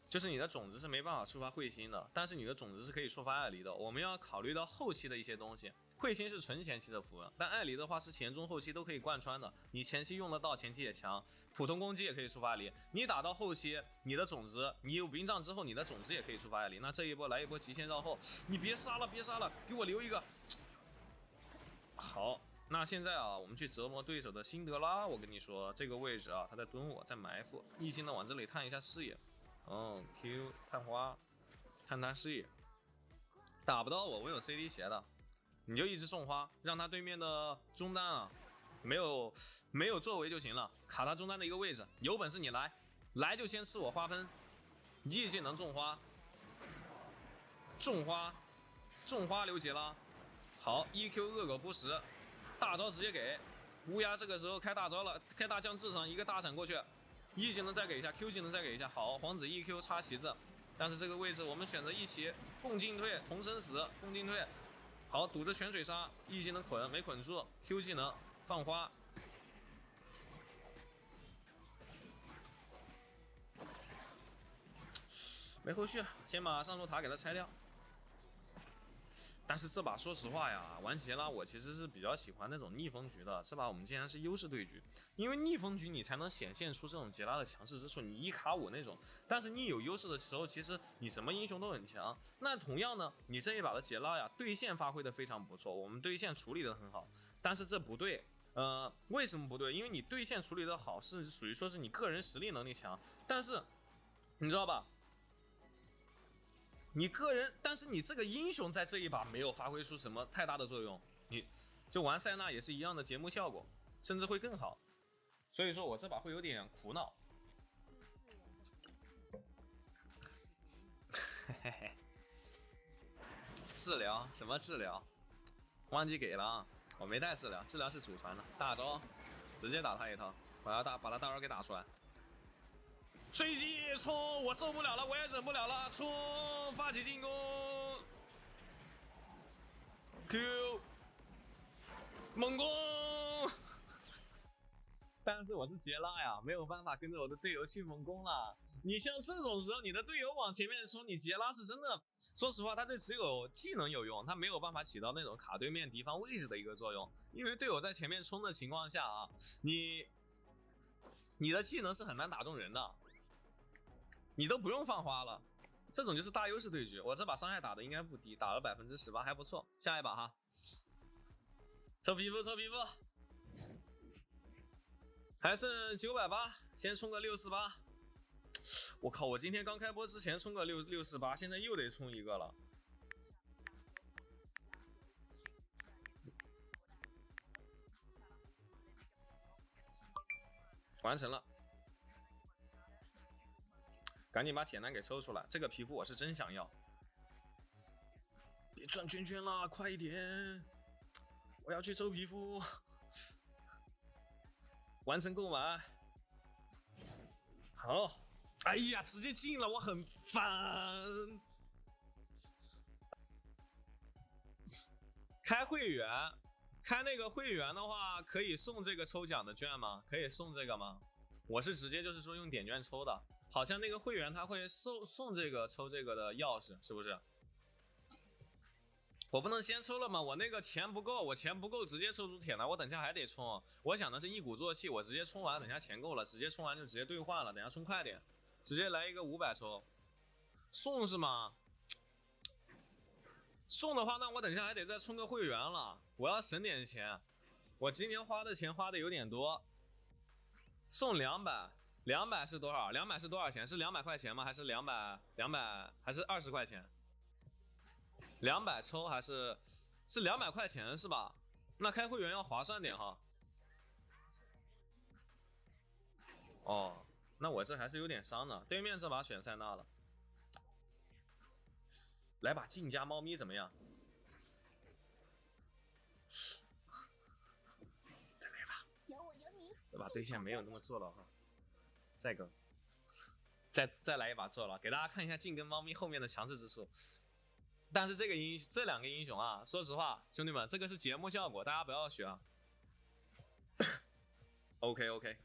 就是你的种子是没办法触发彗星的，但是你的种子是可以触发艾莉的。我们要考虑到后期的一些东西，彗星是纯前期的符，但艾莉的话是前中后期都可以贯穿的。你前期用得到，前期也强，普通攻击也可以触发艾莉。你打到后期，你的种子，你有屏障之后，你的种子也可以触发艾莉。那这一波来一波极限绕后，你别杀了，别杀了，给我留一个。好，那现在啊，我们去折磨对手的辛德拉。我跟你说，这个位置啊，他在蹲我，在埋伏，一技能往这里探一下视野。Q 探花，探他视野，打不到我有 CD 鞋的，你就一直送花，让他对面的中单啊，没有作为就行了，卡他中单的一个位置，有本事你来就先吃我花喷，一技能种花，种花留杰拉，好 EQ 恶狗不食，大招直接给乌鸦，这个时候开大招了，开大将至上一个大闪过去。E 技能再给一下 ，Q 技能再给一下，好，皇子 EQ 插旗子，但是这个位置我们选择一起共进退，同生死，共进退，好，堵着泉水杀 ，E 技能捆没捆住 ，Q 技能放花，没后续，先把上路塔给他拆掉。但是这把说实话呀，玩杰拉我其实是比较喜欢那种逆风局的。这把我们竟然是优势对局，因为逆风局你才能显现出这种杰拉的强势之处。你1卡5那种，但是你有优势的时候，其实你什么英雄都很强。那同样呢，你这一把的杰拉呀，对线发挥的非常不错，我们对线处理的很好。但是这不对，为什么不对？因为你对线处理的好是属于说是你个人实力能力强，但是你知道吧？你个人，但是你这个英雄在这一把没有发挥出什么太大的作用，你就玩塞纳也是一样的节目效果，甚至会更好。所以说我这把会有点苦恼。治疗什么治疗？忘记给了啊，我没带治疗，治疗是祖传的大招，直接打他一套，把他大招给打出来。追击冲，我受不了了，我也忍不了了，冲，发起进攻 ，Q， 猛攻。但是我是杰拉呀，没有办法跟着我的队友去猛攻了。你像这种时候，你的队友往前面冲，你杰拉是真的，说实话，他这只有技能有用，他没有办法起到那种卡对面敌方位置的一个作用。因为队友在前面冲的情况下啊，你的技能是很难打中人的。你都不用放花了，这种就是大优势对局。我这把伤害打的应该不低，打了18%，还不错。下一把哈，抽皮肤，还剩980，先冲个648。我靠！我今天刚开播之前充个648，现在又得充一个了。完成了，赶紧把铁男给抽出来。这个皮肤我是真想要。别转圈圈了，快一点！我要去抽皮肤。完成购买。好。哎呀，直接进了，我很烦。开会员，开那个会员的话，可以送这个抽奖的券吗？可以送这个吗？我是直接就是说用点券抽的，好像那个会员他会送这个抽这个的钥匙，是不是？我不能先抽了吗？我那个钱不够，我钱不够直接抽出铁男，我等下还得充。我想的是一鼓作气，我直接充完，等下钱够了，直接充完就直接兑换了，等下充快点。直接来一个500抽，送是吗？送的话，那我等一下还得再充个会员了。我要省点钱，我今年花的钱花的有点多。送200是多少？200是多少钱？是200块钱吗？还是200还是20块钱？200抽还是200块钱是吧？那开会员要划算点哈。哦。那我这还是有点伤的，对面这把选塞纳了，来把劲加猫咪怎么样？再来吧，这把对线没有那么坐牢哈，再个，再来一把坐牢，给大家看一下劲跟猫咪后面的强势之处。但是这两个英雄啊，说实话，兄弟们，这个是节目效果，大家不要学啊。OK。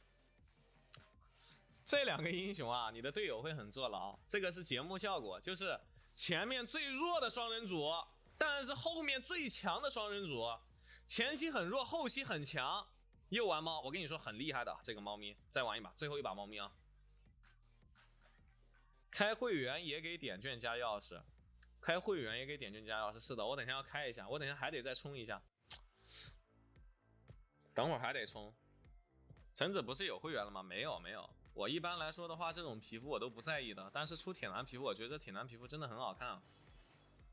这两个英雄啊，你的队友会很坐牢，这个是节目效果，就是前面最弱的双人组，但是后面最强的双人组，前期很弱，后期很强。又玩猫，我跟你说很厉害的这个猫咪，再玩一把，最后一把猫咪啊！开会员也给点券加钥匙，开会员也给点券加钥匙，是的，我等一下要开一下，我等一下还得再充一下，等会儿还得充。橙子不是有会员了吗？没有。我一般来说的话，这种皮肤我都不在意的，但是出铁男皮肤，我觉得这铁男皮肤真的很好看啊。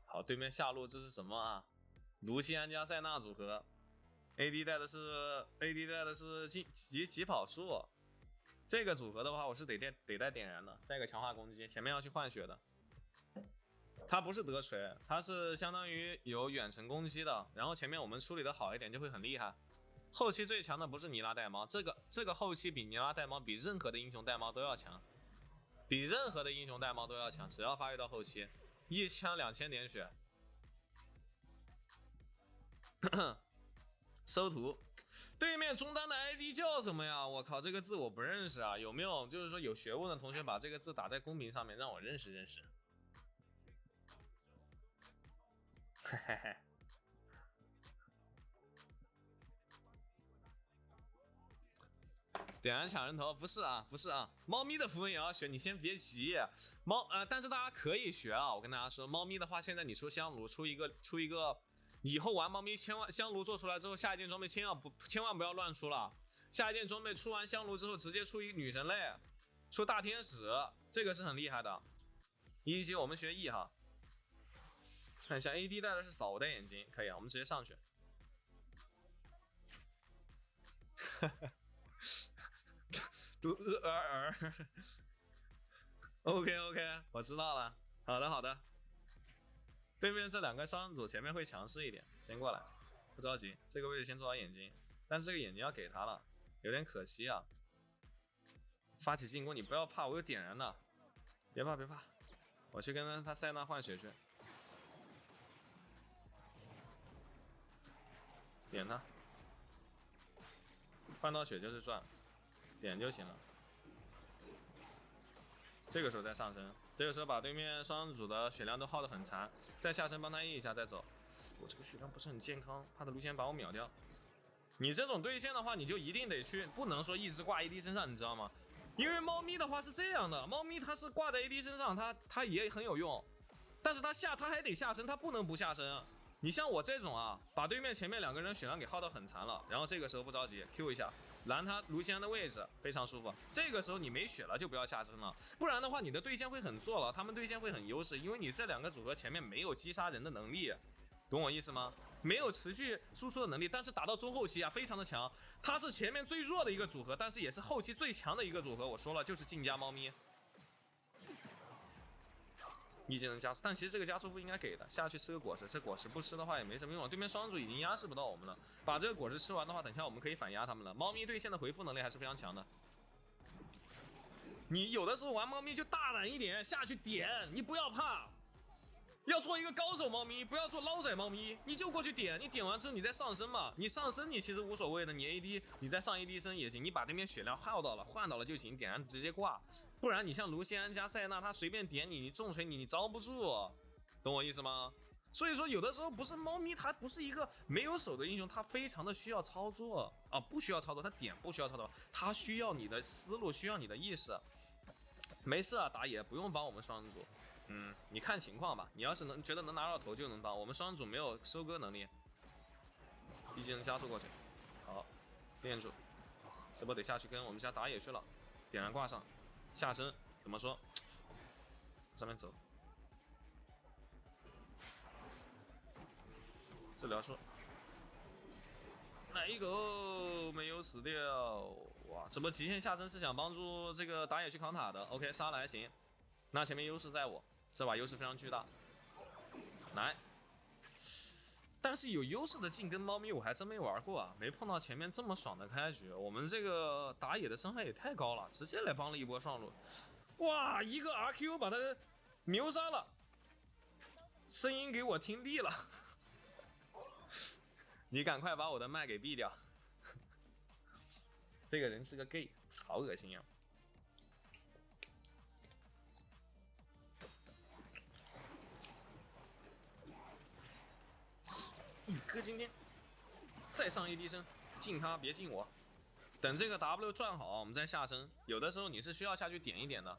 好，对面下路这是什么啊？卢锡安加塞纳组合 ，AD 带的是疾跑术。这个组合的话，我是得带点燃的，带个强化攻击，前面要去换血的。它不是德锤，它是相当于有远程攻击的，然后前面我们处理的好一点就会很厉害。后期最强的不是尼拉带猫，这个后期比尼拉带猫比任何的英雄带猫都要强，只要发育到后期，1枪2000点血。收徒，对面中单的 ID 叫什么呀？我靠，这个字我不认识啊！有没有就是说有学问的同学把这个字打在公屏上面，让我认识认识？嘿嘿嘿。点燃抢人头不是啊，猫咪的符文也要学，你先别急。但是大家可以学啊，我跟大家说，猫咪的话，现在你出香炉，出一个，以后玩猫咪千万香炉做出来之后，下一件装备千万不要乱出了。下一件装备出完香炉之后，直接出一女神类，出大天使，这个是很厉害的。1级我们学 E 哈，看一下 AD 带的是扫，我戴眼睛，可以啊，我们直接上去。OK， 我知道了。好的。对面这两个双人组前面会强势一点，先过来，不着急。这个位置先做好眼睛，但是这个眼睛要给他了，有点可惜啊。发起进攻，你不要怕，我有点燃的，别怕，我去跟他塞纳换血去，点他，换到血就是赚。点就行了，这个时候再上升，这个时候把对面双人组的血量都耗得很残，再下身帮他 E 一下再走。我这个血量不是很健康，怕他卢锡把我秒掉。你这种对线的话，你就一定得去，不能说一直挂 AD 身上，你知道吗？因为猫咪的话是这样的，猫咪它是挂在 AD 身上，它也很有用，但是它还得下身，它不能不下身。你像我这种啊，把对面前面2个人血量给耗得很残了，然后这个时候不着急 Q 一下，拦他卢锡安的位置，非常舒服。这个时候你没血了就不要下身了，不然的话你的对线会很坐牢，他们对线会很优势，因为你这2个组合前面没有击杀人的能力，懂我意思吗？没有持续输出的能力，但是打到中后期啊，非常的强。他是前面最弱的一个组合，但是也是后期最强的一个组合。我说了，就是晋家猫咪。一技能加速，但其实这个加速不应该给的，下去吃个果实，这果实不吃的话也没什么用。对面双主已经压制不到我们了，把这个果实吃完的话，等一下我们可以反压他们了。猫咪对线的回复能力还是非常强的。你有的时候玩猫咪就大胆一点，下去点，你不要怕。要做一个高手猫咪，不要做捞仔猫咪，你就过去点，你点完之后你再上身嘛，你上身你其实无所谓的，你 AD 你再上 AD 身也行，你把对面血量换到了就行，点燃直接挂，不然你像卢锡安加塞纳，他随便点你，你重锤你招不住，懂我意思吗？所以说有的时候不是猫咪，它不是一个没有手的英雄，它非常的需要操作啊，不需要操作，它点不需要操作，它需要你的思路，需要你的意识。没事啊，打野不用帮我们双人组。你看情况吧。你要是觉得能拿到头就能帮，我们双人组没有收割能力，一技能加速过去，好，练住，这波得下去跟我们家打野去了，点燃挂上，下身怎么说？上面走，治疗术，哪一个没有死掉？哇，这波极限下身是想帮助这个打野去扛塔的 ，OK， 杀了还行，那前面优势在我。这把优势非常巨大，来，但是有优势的进跟猫咪我还真没玩过啊，没碰到前面这么爽的开局。我们这个打野的伤害也太高了，直接来帮了一波上路，哇，一个 RQ 把他秒杀了，声音给我听腻了，你赶快把我的麦给闭掉，这个人是个 gay， 好恶心呀、啊。哥今天再上AD身，进他别进我，等这个 W 转好，我们再下身。有的时候你是需要下去点一点的。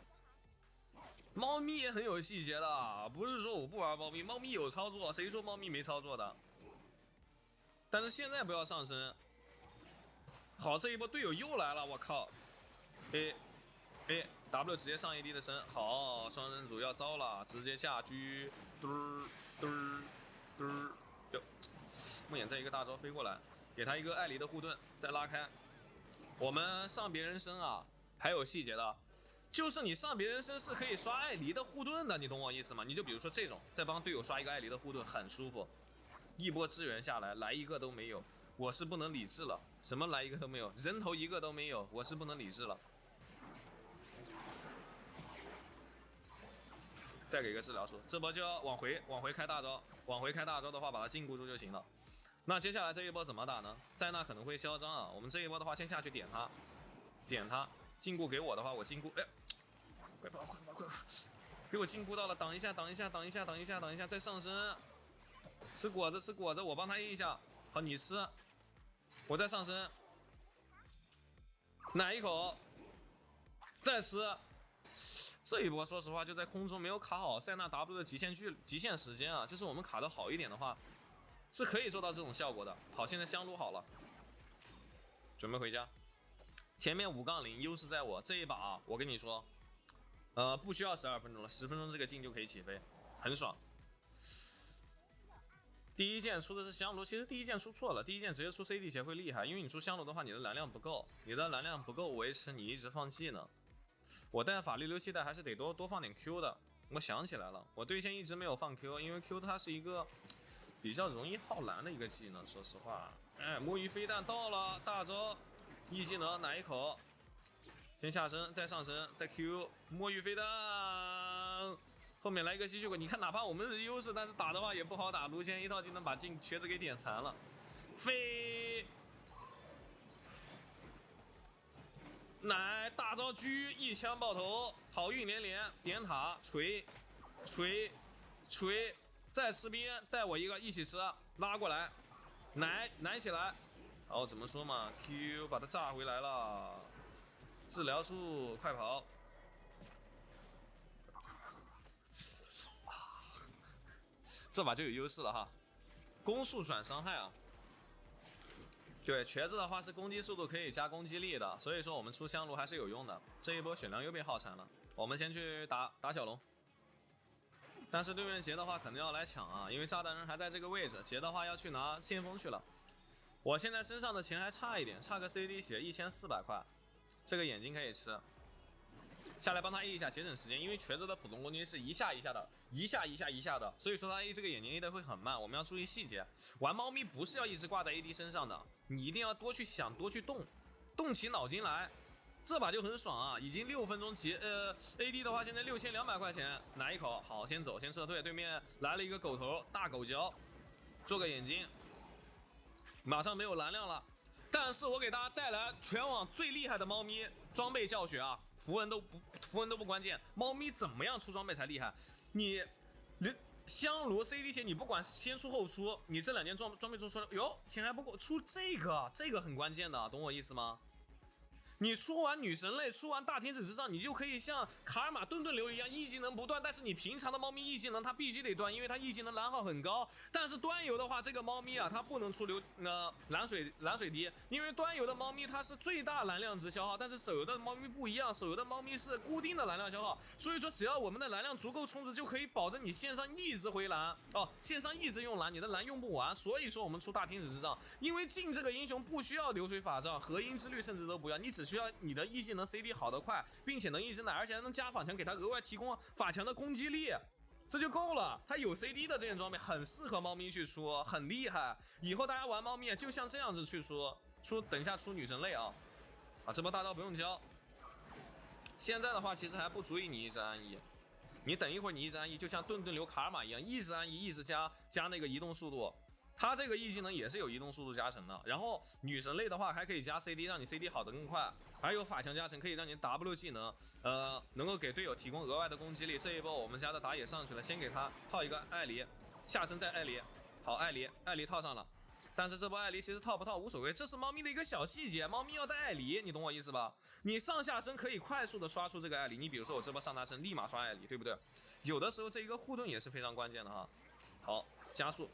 猫咪也很有细节的，不是说我不玩猫咪，猫咪有操作，谁说猫咪没操作的？但是现在不要上身。好，这一波队友又来了，我靠 ！W 直接上 AD 的身，好，双人组要招了，直接下狙，哟，梦魇在一个大招飞过来，给他一个艾黎的护盾，再拉开。我们上别人身啊，还有细节的，就是你上别人身是可以刷艾黎的护盾的，你懂我意思吗？你就比如说这种，再帮队友刷一个艾黎的护盾，很舒服。一波支援下来，来一个都没有，我是不能理智了。什么来一个都没有，人头一个都没有，我是不能理智了。再给个治疗术，这波就要往回开大招，往回开大招的话，把它禁锢住就行了。那接下来这一波怎么打呢？塞纳可能会嚣张啊，我们这一波的话，先下去点他，禁锢给我的话，我禁锢，哎，快跑，给我禁锢到了，挡一下，再上身，吃果子，我帮他 A 一下，好，你吃，我再上身，奶一口，再吃。这一波说实话就在空中没有卡好塞纳 W 的极限时间啊，就是我们卡得好一点的话，是可以做到这种效果的。好，现在香炉好了，准备回家。前面5-0优势在我这一把啊，我跟你说，不需要12分钟了，10分钟这个镜就可以起飞，很爽。第一件出的是香炉，其实第一件出错了，第一件直接出 CD 鞋会厉害，因为你出香炉的话，你的蓝量不够，维持你一直放技能。我带法律流系带还是得多放点 Q 的。我想起来了，我对线一直没有放 Q， 因为 Q 它是一个比较容易耗蓝的一个技能。说实话，哎，摸鱼飞弹到了，大招一技能奶一口，先下身，再上身，再 Q 摸鱼飞弹，后面来一个吸血鬼。你看，哪怕我们是优势，但是打的话也不好打。卢仙一套技能把镜瘸子给点残了，飞。奶大招狙一枪爆头，好运连连，点塔锤，再吃兵，带我一个一起吃，拉过来，奶起来，然后怎么说嘛 ？Q 把他炸回来了，治疗术快跑，这把就有优势了哈。攻速转伤害啊。对，瘸子的话是攻击速度可以加攻击力的，所以说我们出香炉还是有用的。这一波血量又被耗残了，我们先去打小龙。但是对面杰的话肯定要来抢啊，因为炸弹人还在这个位置，杰的话要去拿先锋去了。我现在身上的钱还差一点，差个 CD 血1400块，这个眼睛可以吃。下来帮他 A 一下节省时间，因为瘸子的普通攻击是一下一下的，一下的，所以说他 A 这个眼睛 A 的会很慢，我们要注意细节。玩猫咪不是要一直挂在 AD 身上的，你一定要多去想，多去动起脑筋来。这把就很爽啊，已经6分钟AD 的话现在6200块钱，来一口，好，先走，先撤退。对面来了一个狗头大狗嚼，做个眼睛，马上没有蓝量了。但是我给大家带来全网最厉害的猫咪装备教学啊，符文都不关键，猫咪怎么样出装备才厉害？你香炉 CD 血，你不管先出后出，你这2件装备出来，哟，钱还不够，出这个很关键的，懂我意思吗？你出完女神类，出完大天使之杖，你就可以像卡尔玛顿流一样，E技能不断。但是你平常的猫咪 E技能它必须得断，因为它 E技能蓝耗很高。但是端游的话，这个猫咪啊，它不能出蓝水滴，因为端游的猫咪它是最大蓝量值消耗，但是手游的猫咪不一样，手游的猫咪是固定的蓝量消耗。所以说，只要我们的蓝量足够充足，就可以保证你线上一直回蓝哦，线上一直用蓝，你的蓝用不完。所以说我们出大天使之杖，因为进这个英雄不需要流水法杖，合音之律甚至都不要，你只需要你的 E 技能 CD 好得快，并且能一直奶，而且还能加法强，给他额外提供法强的攻击力，这就够了。他有 CD 的这件装备很适合猫咪去出，很厉害。以后大家玩猫咪就像这样子去出，等一下出女神类啊，这波大招不用交。现在的话其实还不足以你一直安逸，你等一会儿你一直安逸，就像顿流卡尔玛一样，一直安逸，一直加那个移动速度。它这个 E 技能也是有移动速度加成的，然后女神类的话还可以加 CD， 让你 CD 好的更快，还有法强加成可以让你 W 技能能够给队友提供额外的攻击力。这一波我们家的打野上去了，先给他套一个艾莉，下身再艾莉，好，艾莉套上了。但是这波艾莉其实套不套无所谓，这是猫咪的一个小细节，猫咪要带艾莉，你懂我意思吧？你上下身可以快速的刷出这个艾莉，你比如说我这波上大身立马刷艾莉，对不对？有的时候这一个护盾也是非常关键的哈。好，加速。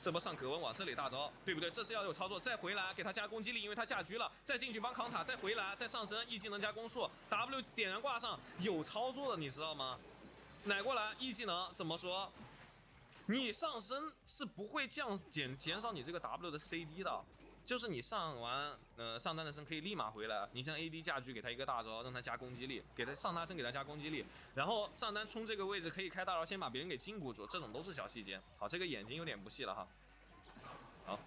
这波上格温往这里大招，对不对？这是要有操作，再回来给他加攻击力，因为他架局了，再进去帮扛塔，再回来，再上身 E 技能加攻速 ，W 点燃挂上，有操作的，你知道吗？奶过来 E 技能怎么说？你上身是不会减少你这个 W 的 CD 的，就是你上完上单的身可以立马回来，你像 AD 架局给他一个大招，让他加攻击力，给他上单身给他加攻击力，然后上单冲这个位置可以开大招，先把别人给禁锢住，这种都是小细节。好，这个眼睛有点不细了哈。好，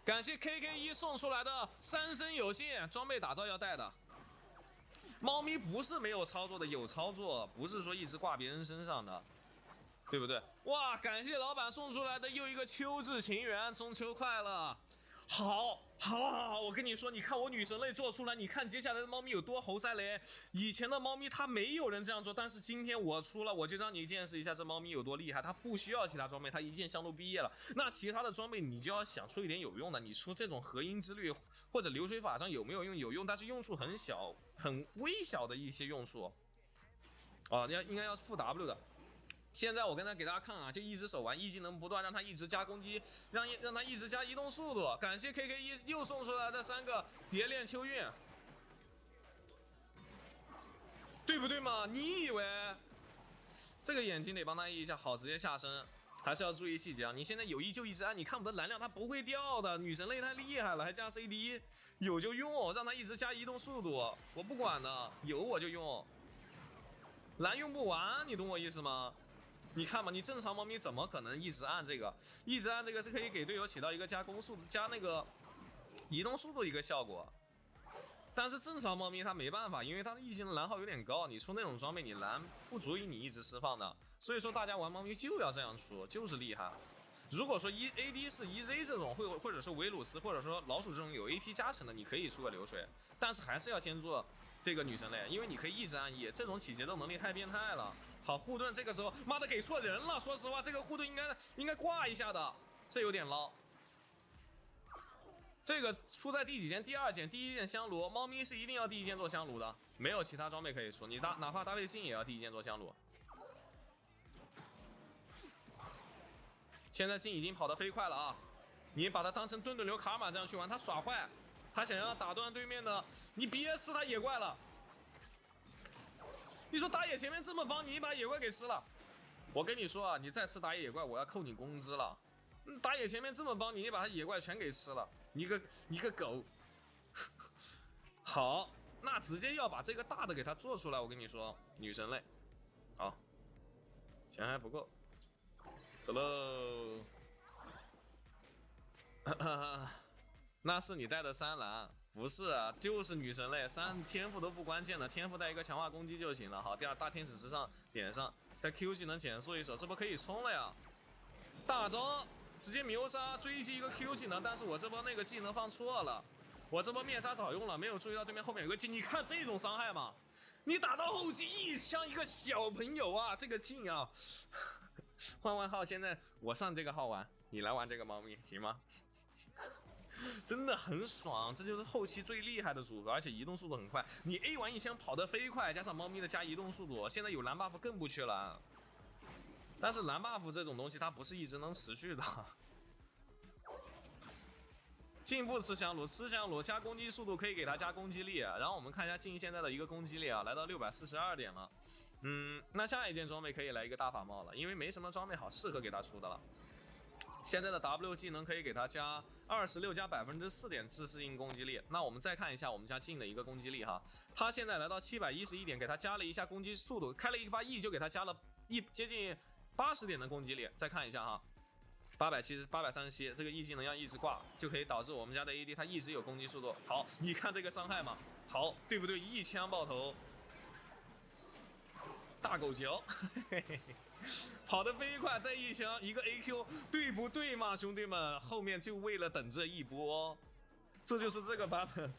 感谢 KK1 送出来的3生有幸装备打造要带的。猫咪不是没有操作的，有操作，不是说一直挂别人身上的。对不对？哇，感谢老板送出来的又一个秋至情缘，中秋快乐！好，我跟你说，你看我女神类做出来，你看接下来的猫咪有多猴塞雷。以前的猫咪它没有人这样做，但是今天我出了，我就让你见识一下这猫咪有多厉害。它不需要其他装备，它一键香炉毕业了。那其他的装备你就要想出一点有用的，你出这种合音之律或者流水法杖有没有用？有用，但是用处很小，很微小的一些用处。应该要负 W 的。现在我给大家看啊，就一只手玩 E 技能不断，让他一直加攻击，让他一直加移动速度。感谢 KK1 又送出来的3个蝶恋秋韵，对不对嘛？你以为这个眼睛得帮他 A 一下，好，直接下身，还是要注意细节啊！你现在有 E 就一直按，你看不得蓝量，它不会掉的。女神类太厉害了，还加 CD， 有就用，让他一直加移动速度，我不管的，有我就用，蓝用不完，你懂我意思吗？你看嘛，你正常猫咪怎么可能一直按这个？一直按这个是可以给队友起到一个加攻速、加那个移动速度的一个效果。但是正常猫咪它没办法，因为它的 E 技能蓝耗有点高，你出那种装备你蓝不足以你一直释放的。所以说大家玩猫咪就要这样出，就是厉害。如果说AD 是 EZ 这种，或者是维鲁斯，或者说老鼠这种有 AP 加成的，你可以出个流水，但是还是要先做这个女神类，因为你可以一直按 E， 这种起节奏能力太变态了。好，护盾这个时候，妈的给错人了。说实话，这个护盾应该挂一下的，这有点捞。这个出在第几件？第2件，第1件香炉。猫咪是一定要第1件做香炉的，没有其他装备可以出。你哪怕搭配镜也要第1件做香炉。现在镜已经跑得飞快了啊！你把它当成顿顿流卡尔玛这样去玩，他耍坏，他想要打断对面的，你别撕他野怪了。你说打野前面这么帮你，把野怪给吃了，我跟你说啊，你再吃打野怪，我要扣你工资了。打野前面这么帮你，你把他野怪全给吃了，你个狗！好，那直接要把这个大的给他做出来，我跟你说，女神类，好，钱还不够，走喽。那是你带的3蓝，不是啊，就是女神类，3天赋都不关键的，天赋带一个强化攻击就行了。好，第二大天使之上点上，在 Q 技能减速一手，这不可以冲了呀？大招直接秒杀追击一个 Q 技能，但是我这波那个技能放错了，我这波灭杀早用了，没有注意到对面后面有个镜。你看这种伤害嘛，你打到后期一枪一个小朋友啊，这个镜啊！换号，现在我上这个号玩，你来玩这个猫咪行吗？真的很爽，这就是后期最厉害的组合，而且移动速度很快。你 A 完一枪跑得飞快，加上猫咪的加移动速度，现在有蓝 buff 更不缺了。但是蓝 buff 这种东西它不是一直能持续的。进步吃香炉，吃香炉加攻击速度可以给它加攻击力，然后我们看一下镜现在的一个攻击力啊，来到642点了。那下一件装备可以来一个大法帽了，因为没什么装备好适合给它出的了。现在的 W 技能可以给它加26加4%点自适应攻击力。那我们再看一下我们家镜的一个攻击力哈，它现在来到711点，给它加了一下攻击速度，开了一发 E 就给它加了接近80点的攻击力。再看一下哈，837，这个 E 技能要一直挂，就可以导致我们家的 AD 它一直有攻击速度。好，你看这个伤害嘛，好，对不对？一枪爆头，大狗脚，嘿嘿嘿。跑得飞快，再一枪一个 AQ， 对不对嘛，兄弟们？后面就为了等这一波，这就是这个版本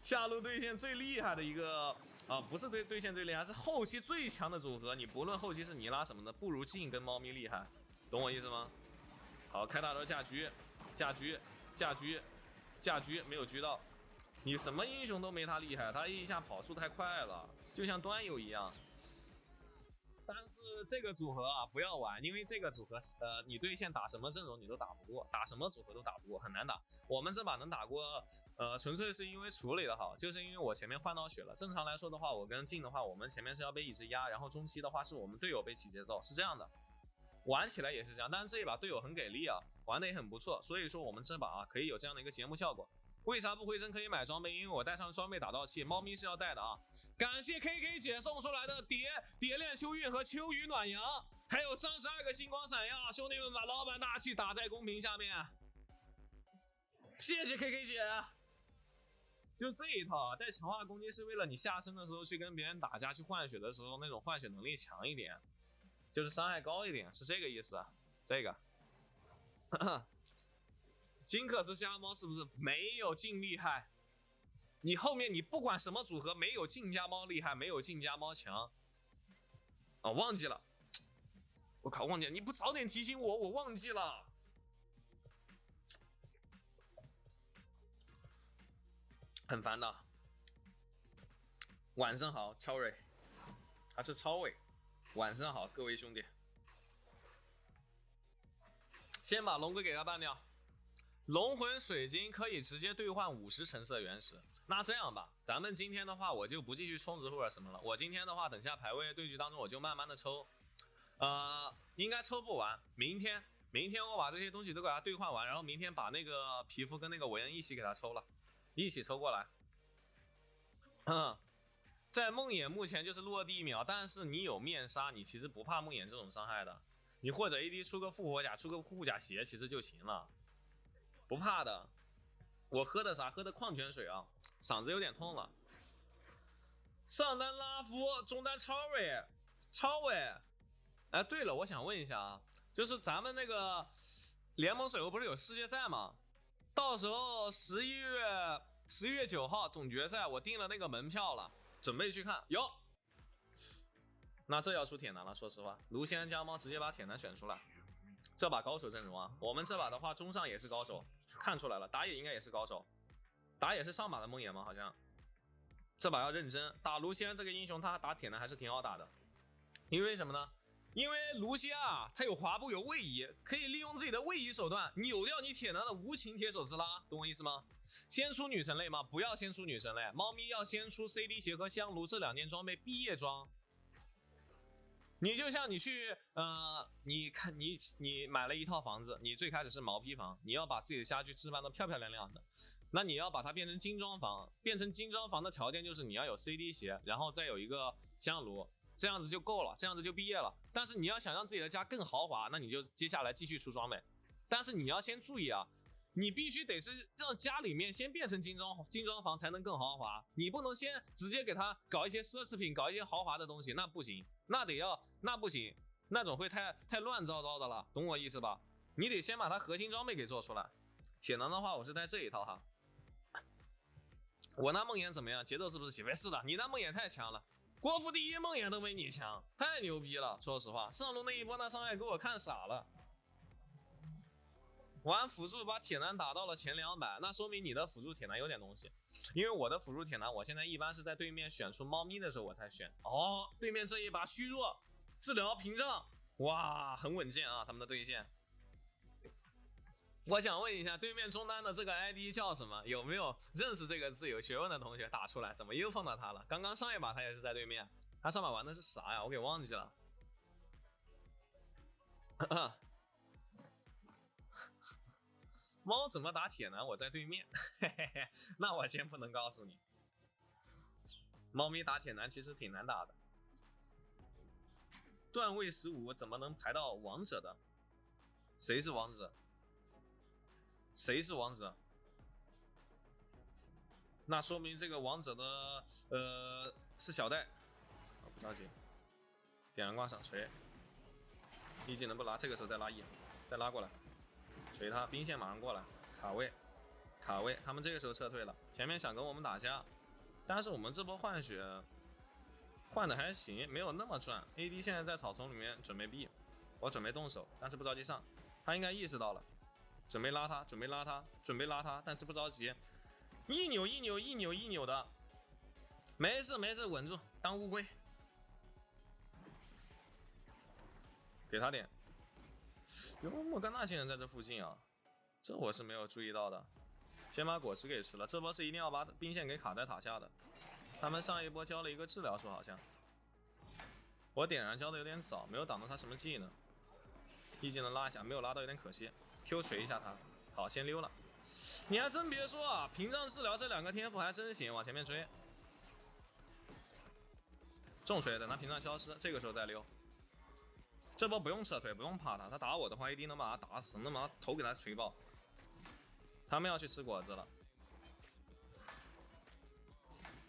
下路对线最厉害的一个啊，不是对线最厉害，是后期最强的组合。你不论后期是尼拉什么的，不如镜跟猫咪厉害，懂我意思吗？好，开大招架狙，没有狙到，你什么英雄都没他厉害，他一下跑速太快了，就像端游一样。但是这个组合啊，不要玩，因为这个组合，你对线打什么阵容你都打不过，打什么组合都打不过，很难打。我们这把能打过，纯粹是因为处理的好，就是因为我前面换到血了。正常来说的话，我跟镜的话，我们前面是要被一直压，然后中期的话是我们队友被起节奏，是这样的。玩起来也是这样，但是这一把队友很给力啊，玩的也很不错，所以说我们这把啊可以有这样的一个节目效果。为啥不回身可以买装备？因为我带上装备打到器，猫咪是要带的啊。感谢 KK 姐送出来的蝶恋秋韵和秋雨暖阳，还有32个星光闪耀，兄弟们把老板大气打在公屏下面，谢谢 KK 姐。就这一套带强化攻击是为了你下身的时候去跟别人打架去换血的时候那种换血能力强一点，就是伤害高一点，是这个意思啊。这个金克斯加猫是不是没有镜厉害？你后面你不管什么组合，没有镜加猫厉害，没有镜加猫强。啊，忘记了，我靠，忘记了！你不早点提醒我，我忘记了。很烦的。晚上好，超蕊，他是超伟。晚上好，各位兄弟。先把龙龟给他办掉。龙魂水晶可以直接兑换50橙色原石。那这样吧，咱们今天的话我就不继续充值或者什么了。我今天的话，等下排位对局当中我就慢慢的抽，应该抽不完。明天我把这些东西都给它兑换完，然后明天把那个皮肤跟那个韦恩一起给它抽了，一起抽过来。在梦魇目前就是落地秒，但是你有面纱，你其实不怕梦魇这种伤害的。你或者 AD 出个复活甲，出个护甲鞋，其实就行了，不怕的。我喝的啥？喝的矿泉水啊，嗓子有点痛了。上单拉夫，中单超伟。哎，对了，我想问一下啊，就是咱们那个联盟手游不是有世界赛吗？到时候11月9号总决赛，我订了那个门票了，准备去看。有。那这要出铁男了，说实话，卢锡安加猫直接把铁男选出来。这把高手阵容啊，我们这把的话中上也是高手，看出来了，打野应该也是高手，打野是上把的梦魇吗？好像这把要认真打卢锡安这个英雄，他打铁男还是挺好打的，因为什么呢？因为卢锡亚他有滑步有位移，可以利用自己的位移手段扭掉你铁男的无情铁手之拉，懂我意思吗？先出女神类吗？不要先出女神类，猫咪要先出 CD 鞋和香炉这2件装备毕业装。你就像你去你买了一套房子，你最开始是毛坯房，你要把自己的家具置办得漂漂亮亮的，那你要把它变成精装房，变成精装房的条件就是你要有 CD 鞋，然后再有一个香炉，这样子就够了，这样子就毕业了。但是你要想让自己的家更豪华，那你就接下来继续出装备，但是你要先注意啊，你必须得是让家里面先变成精装房才能更豪华，你不能先直接给它搞一些奢侈品，搞一些豪华的东西，那不行，那不行，那种会太乱糟糟的了，懂我意思吧？你得先把它核心装备给做出来。铁男的话，我是带这一套哈。我那梦魇怎么样？节奏是不是起飞？是的，你那梦魇太强了，国服第1梦魇都没你强，太牛逼了。说实话，上路那一波那伤害给我看傻了。玩辅助把铁男打到了前200，那说明你的辅助铁男有点东西。因为我的辅助铁男，我现在一般是在对面选出猫咪的时候我才选。哦，对面这一把虚弱治疗屏障，哇，很稳健啊，他们的对线。我想问一下，对面中单的这个 ID 叫什么？有没有认识这个字有学问的同学打出来？怎么又碰到他了？刚刚上一把他也是在对面，他上把玩的是啥呀？我给忘记了。猫怎么打铁男？我在对面，嘿嘿嘿，那我先不能告诉你。猫咪打铁男其实挺难打的。段位15怎么能排到王者的？谁是王者？谁是王者？那说明这个王者的是小戴，不着急，点燃挂上锤，一技能不拉，这个时候再拉 E， 再拉过来，锤他，兵线马上过来，卡位，他们这个时候撤退了，前面想跟我们打架，但是我们这波换血换的还行，没有那么赚。AD 现在在草丛里面准备 B， 我准备动手，但是不着急上，他应该意识到了。准备拉他，但是不着急，一扭的，没事，稳住，当乌龟，给他点。哟，莫甘娜竟然在这附近啊，这我是没有注意到的。先把果实给吃了，这波是一定要把兵线给卡在塔下的。他们上一波交了一个治疗术，好像我点燃交的有点早，没有挡到他什么技能，一技能拉一下，没有拉到有点可惜。Q 锤一下他，好，先溜了。你还真别说啊，屏障治疗这2个天赋还真行，往前面追，重锤，等他屏障消失，这个时候再溜。这波不用撤退，不用怕他，他打我的话一定能把他打死，能把他头给他锤爆。他们要去吃果子了，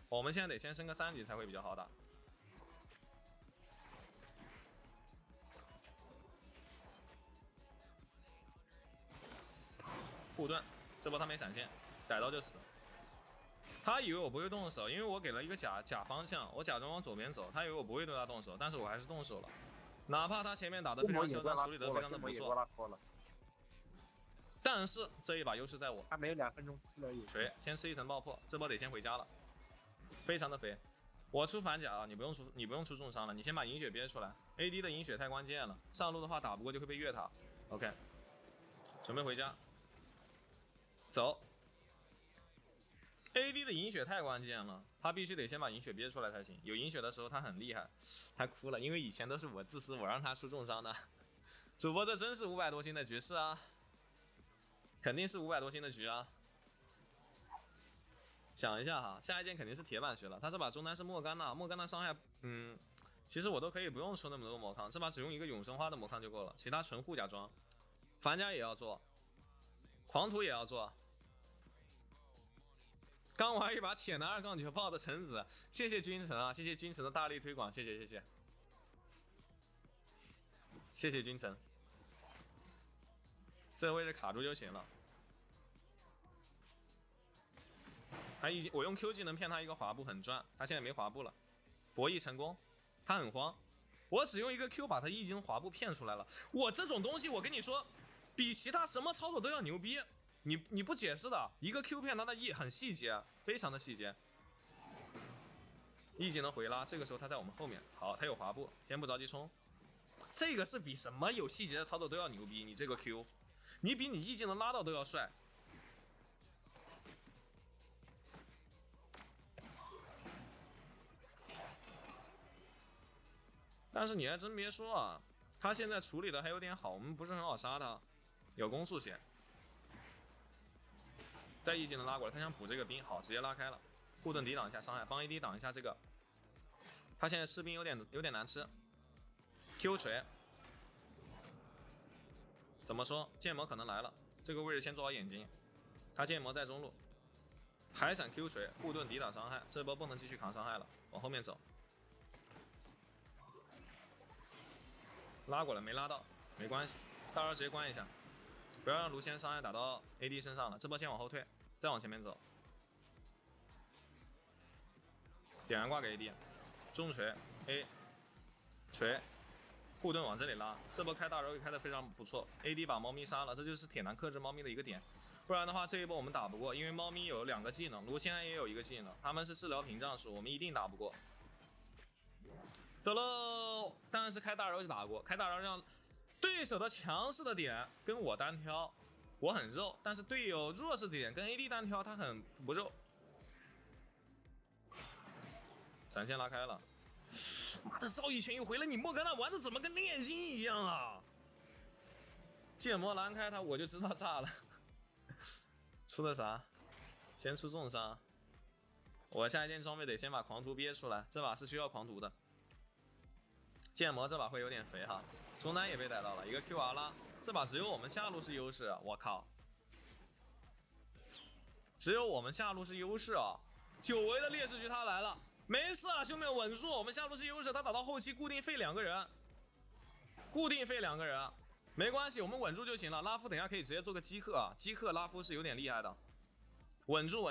我们现在得先升个3级才会比较好打。护盾，这波他没闪现，逮到就死。他以为我不会动手，因为我给了一个假方向，我假装往左边走，他以为我不会对他动手，但是我还是动手了。哪怕他前面打得非常嚣张，处理得非常的不错，但是这一把优势在我。还没有2分钟而已。锤，先吃一层爆破，这波得先回家了，非常的肥。我出反甲了，你不用出重伤了，你先把银血憋出来。AD 的银血太关键了，上路的话打不过就会被越塔。OK， 准备回家。走 ，AD 的银血太关键了，他必须得先把银血憋出来才行。有银血的时候他很厉害，他哭了，因为以前都是我自私，我让他出重伤的。主播这真是500多星的局势啊，肯定是500多星的局啊。想一下哈，下一件肯定是铁板血了。他这把中单是莫甘娜，莫甘娜伤害，其实我都可以不用出那么多魔抗，这把只用一个永生花的魔抗就够了，其他纯护甲装，反甲也要做，狂徒也要做。刚玩一把铁男2-9炮的橙子，谢谢君臣啊，谢谢君臣的大力推广，谢谢君臣。这个位置卡住就行了。我用 Q 技能骗他一个滑步很赚，他现在没滑步了，博弈成功，他很慌。我只用一个 Q 把他一技能滑步骗出来了。我这种东西我跟你说，比其他什么操作都要牛逼。你不解释的，一个 Q 骗他的 E 很细节，非常的细节。一技能回拉，这个时候他在我们后面，好，他有滑步，先不着急冲。这个是比什么有细节的操作都要牛逼。你这个 Q， 你比你 E 技能拉到都要帅。但是你还真别说啊，他现在处理的还有点好，我们不是很好杀他，有攻速线。再 E 技能拉过来，他想补这个兵，好，直接拉开了，护盾抵挡一下伤害，帮 AD 挡一下这个。他现在吃兵有点难吃。Q 锤，怎么说？剑魔可能来了，这个位置先做好眼睛。他剑魔在中路，海闪 Q 锤，护盾抵挡伤害，这波不能继续扛伤害了，往后面走。拉过来没拉到，没关系，大招直接关一下，不要让卢仙伤害打到 AD 身上了。这波先往后退，再往前面走。点燃挂给 AD， 重锤 A 锤，护盾往这里拉。这波开大招也开得非常不错 ，AD 把猫咪杀了，这就是铁男克制猫咪的一个点。不然的话，这一波我们打不过，因为猫咪有2个技能，卢仙也有1个技能，他们是治疗屏障术，我们一定打不过。走喽！当然是开大招就打过，开大招让对手的强势的点跟我单挑，我很肉，但是队友弱势的点跟 AD 单挑，他很不肉。闪现拉开了，妈的，赵一拳又回来，你莫甘娜玩的怎么跟炼金一样啊？剑魔拦开他，我就知道炸了。出的啥？先出重伤。我下一件装备得先把狂徒憋出来，这把是需要狂徒的。剑魔这把会有点肥哈，中单也被逮到了，一个 QR 拉，这把只有我们下路是优势，我靠，只有我们下路是优势啊！久违的劣势局他来了，没事啊，兄弟们稳住，我们下路是优势，他打到后期固定废2个人，没关系，我们稳住就行了。拉夫等一下可以直接做个击克啊，击克拉夫是有点厉害的，稳住，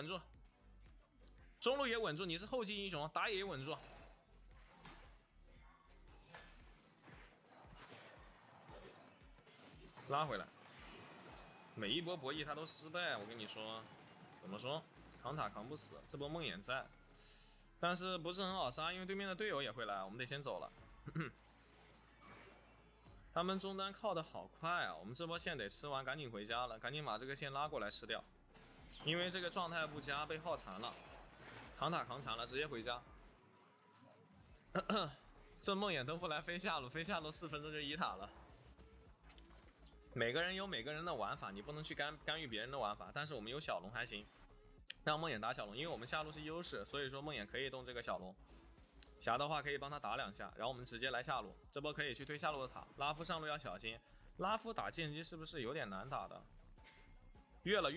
中路也稳住，你是后期英雄，打野也稳住。拉回来，每一波博弈他都失败，我跟你说，怎么说？扛塔扛不死，这波梦魇在，但是不是很好杀，因为对面的队友也会来，我们得先走了。他们中单靠的好快啊，我们这波线得吃完，赶紧回家了，赶紧把这个线拉过来吃掉，因为这个状态不佳，被耗残了，扛塔扛残了，直接回家。这梦魇都不来飞下路4分钟就1塔了。每个人有每个人的玩法，你不能去干预别人的玩法。但是我们有小龙还行，让梦魇打小龙，因为我们下路是优势，所以说梦魇可以动这个小龙。霞的话可以帮他打2下，然后我们直接来下路。这波可以去推下路的塔，拉夫上路要小心。拉夫打剑姬是不是有点难打的？越了，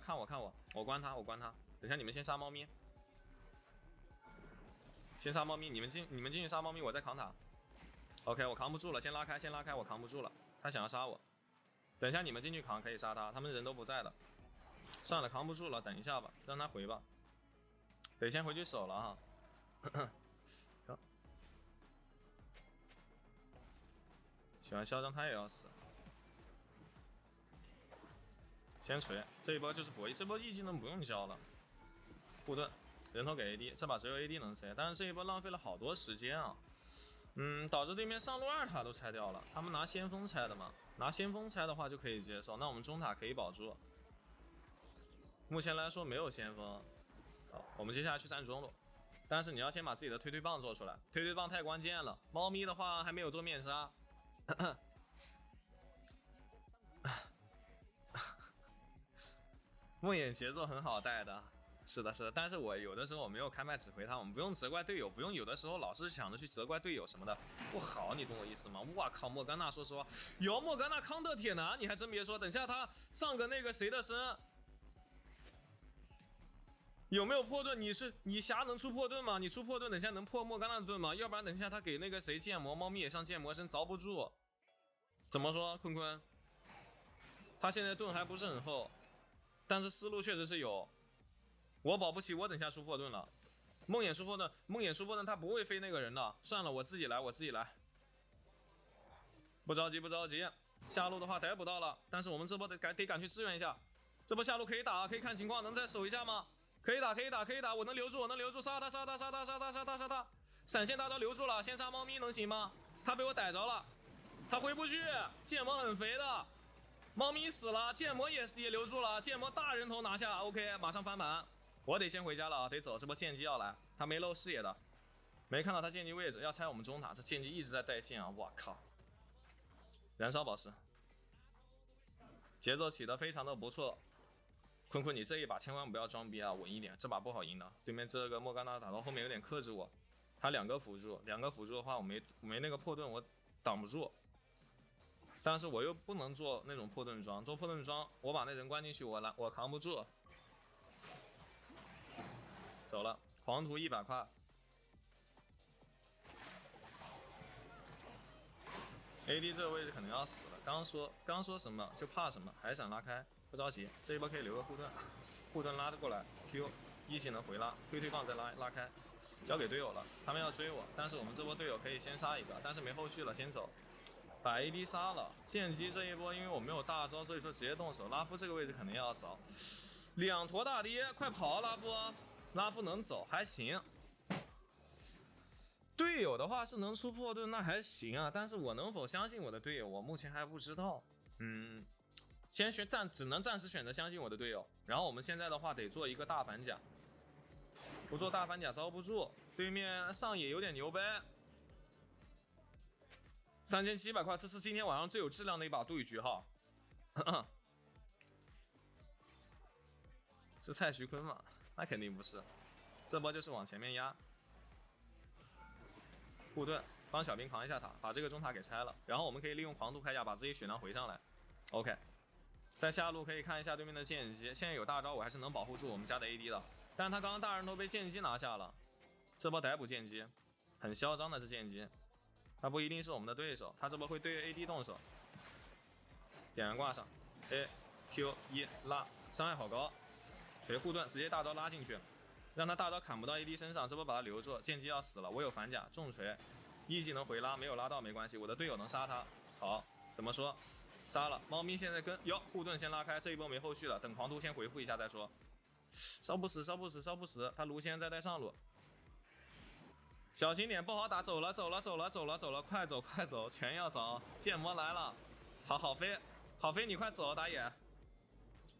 看我，我关他。等下你们先杀猫咪，先杀猫咪，你们进去杀猫咪，我再扛塔。OK， 我扛不住了，先拉开，我扛不住了。他想要杀我，等一下你们进去扛可以杀他，他们人都不在的。算了，扛不住了，等一下吧，让他回吧。得先回去守了哈。喜欢嚣张他也要死。先锤，这一波就是博弈，这波 E 技能不用交了。护盾，人头给 AD， 这把只有 AD 能 C， 但是这一波浪费了好多时间啊。导致对面上路2塔都拆掉了，他们拿先锋拆的嘛，拿先锋拆的话就可以接受，那我们中塔可以保住。目前来说没有先锋，好，我们接下来去站中路，但是你要先把自己的推棒做出来，推棒太关键了。猫咪的话还没有做面纱，梦魇节奏很好带的。是的，但是我有的时候我没有开麦指挥他，我们不用责怪队友，不用有的时候老是想着去责怪队友什么的，不好，你懂我意思吗？哇靠，莫甘娜，说实话，有莫甘娜康特铁男，你还真别说，等下他上个那个谁的身，有没有破盾？你霞能出破盾吗？你出破盾，等下能破莫甘娜的盾吗？要不然等下他给那个谁剑魔，猫咪也上剑魔身，遭不住。怎么说，坤坤？他现在盾还不是很厚，但是思路确实是有。我保不齐我等下出破盾了，梦魇出破盾他不会飞那个人的，算了，我自己来，不着急，下路的话逮捕到了，但是我们这波得赶去支援一下，这波下路可以打，可以看情况，能再守一下吗？可以打，我能留住，杀他，闪现大招留住了，先杀猫咪能行吗？他被我逮着了，他回不去，剑魔很肥的，猫咪死了，剑魔也留住了，剑魔大人头拿下 ，OK， 马上翻盘，我得先回家了啊，得走，这波剑姬要来，他没露视野的，没看到他剑姬位置，要拆我们中塔，这剑姬一直在带线啊，我靠，燃烧宝石，节奏起得非常的不错。坤坤，你这一把千万不要装逼啊，稳一点，这把不好赢的。对面这个莫甘娜打到后面有点克制我，他两个辅助的话，我没那个破盾，我挡不住。但是我又不能做那种破盾装，做破盾装，我把那人关进去，我扛不住。走了，黄图100块。AD 这个位置可能要死了，刚说什么就怕什么，还想拉开。不着急，这一波可以留个护盾，护盾拉着过来 ，Q 一技能回拉，推棒再拉开，交给队友了。他们要追我，但是我们这波队友可以先杀一个，但是没后续了，先走，把 AD 杀了。剑姬这一波，因为我没有大招，所以说直接动手。拉夫这个位置肯定要走，2坨大爹，快跑啊，拉夫能走还行。队友的话是能出破盾，那还行啊，但是我能否相信我的队友，我目前还不知道。只能暂时选择相信我的队友。然后我们现在的话得做一个大反甲，不做大反甲招不住。对面上野有点牛掰，3700块，这是今天晚上最有质量的一把对局哈。是蔡徐坤吗？那肯定不是，这波就是往前面压，护盾帮小兵扛一下塔，把这个中塔给拆了，然后我们可以利用狂徒铠甲把自己血量回上来。OK。在下路可以看一下对面的剑姬，现在有大招，我还是能保护住我们家的 AD 的。但是他刚刚大人头被剑姬拿下了，这波逮捕剑姬，很嚣张的是剑姬，他不一定是我们的对手，他这波会对 AD 动手。点燃挂上 ，AQ1 拉，伤害好高，锤护盾直接大招拉进去，让他大招砍不到 AD 身上，这波把他留住，剑姬要死了，我有反甲重锤，一技能回拉，没有拉到没关系，我的队友能杀他。好，怎么说？杀了，猫咪现在跟哟护盾先拉开，这一波没后续了，等狂徒先回复一下再说。烧不死，他卢仙在带上路，小心点，不好打，走了，快走，全要走，剑魔来了，好飞，你快走，打野。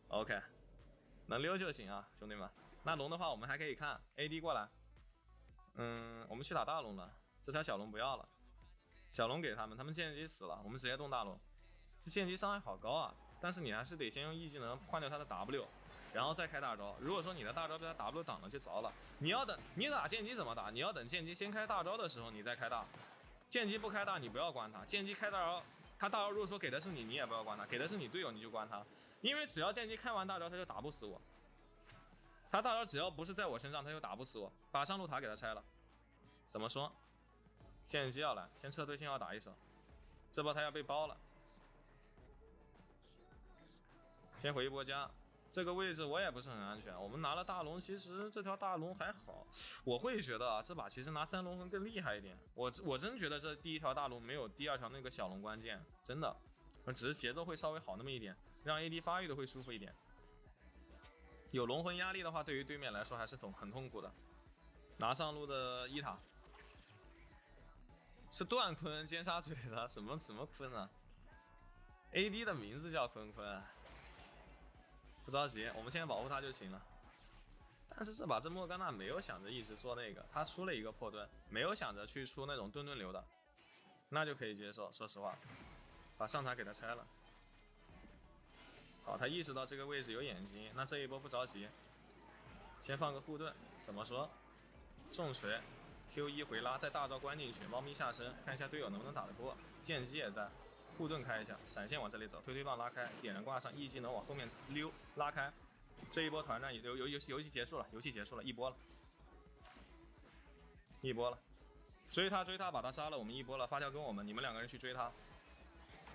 OK， 能溜就行啊，兄弟们。那龙的话，我们还可以看 AD 过来，我们去打大龙了，这条小龙不要了，小龙给他们剑姬死了，我们直接动大龙。这剑姬伤害好高啊，但是你还是得先用 E 技能换掉他的 W， 然后再开大招。如果说你的大招被他 W 挡了就着了，你打剑姬怎么打？你要等剑姬先开大招的时候你再开大，剑姬不开大你不要关他，剑姬开大招，他大招如果说给的是你也不要关他，给的是你队友你就关他，因为只要剑姬开完大招他就打不死我，他大招只要不是在我身上他就打不死我，把上路塔给他拆了。怎么说？剑姬要来，先撤退信号打一手，这波他要被包了。先回一波家，这个位置我也不是很安全。我们拿了大龙，其实这条大龙还好，我会觉得啊，这把其实拿3龙魂更厉害一点。我真觉得这第一条大龙没有第2条那个小龙关键，真的，只是节奏会稍微好那么一点，让 AD 发育的会舒服一点。有龙魂压力的话，对于对面来说还是很痛苦的。拿上路的1塔是段坤尖沙咀的，什么坤啊 ？AD 的名字叫坤坤。不着急，我们先保护他就行了。但是这把这莫甘娜没有想着一直做那个，他出了一个破盾，没有想着去出那种盾流的，那就可以接受。说实话，把上塔给他拆了。好，他意识到这个位置有眼睛，那这一波不着急，先放个护盾。怎么说？重锤 ，Q1 回拉，再大招关进去，猫咪下身，看一下队友能不能打得过。剑姬也在。护盾开一下，闪现往这里走，推棒拉开，点燃挂上， E 技能往后面溜拉开。这一波团战游戏结束了，一波了，追他，把他杀了，我们一波了，发条跟我们，你们2个人去追他，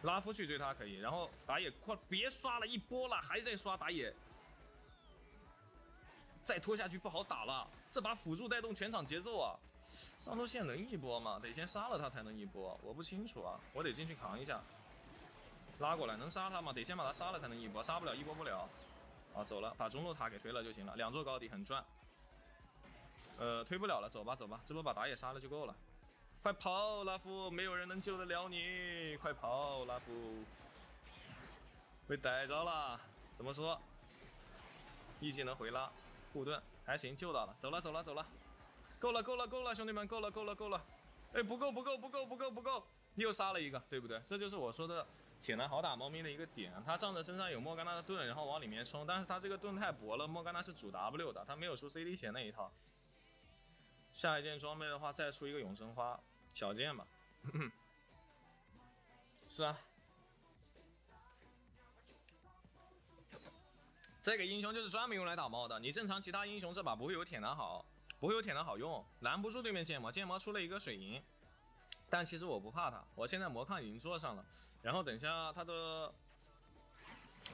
拉夫去追他可以，然后打野快别刷了，一波了还在刷打野，再拖下去不好打了，这把辅助带动全场节奏啊。上路线能一波吗？得先杀了他才能一波，我不清楚啊，我得进去扛一下。拉过来能杀他吗？得先把他杀了才能一波，杀不了一波不了。啊，走了，把中路塔给推了就行了，2座高地很赚。推不了了，走吧，这波把打野杀了就够了。快跑，拉夫，没有人能救得了你！快跑，拉夫，被逮着了。怎么说？一技能回拉，护盾还行，救到了。走了，走了，走了。够了，够了，够了，兄弟们，够了，够了，够了。哎，不够，不够，不够，不够，不够。又杀了一个，对不对？这就是我说的铁男好打猫咪的一个点。他仗着身上有莫甘娜的盾，然后往里面冲，但是他这个盾太薄了，莫甘娜是主 W 的，他没有出 CD 前那一套。下一件装备的话，再出一个永生花小剑吧。是啊，这个英雄就是专门用来打猫的。你正常其他英雄这把不会有铁男好，不会有铁男好用，拦不住对面剑魔。剑魔出了一个水银。但其实我不怕他，我现在魔抗已经做上了，然后等下他的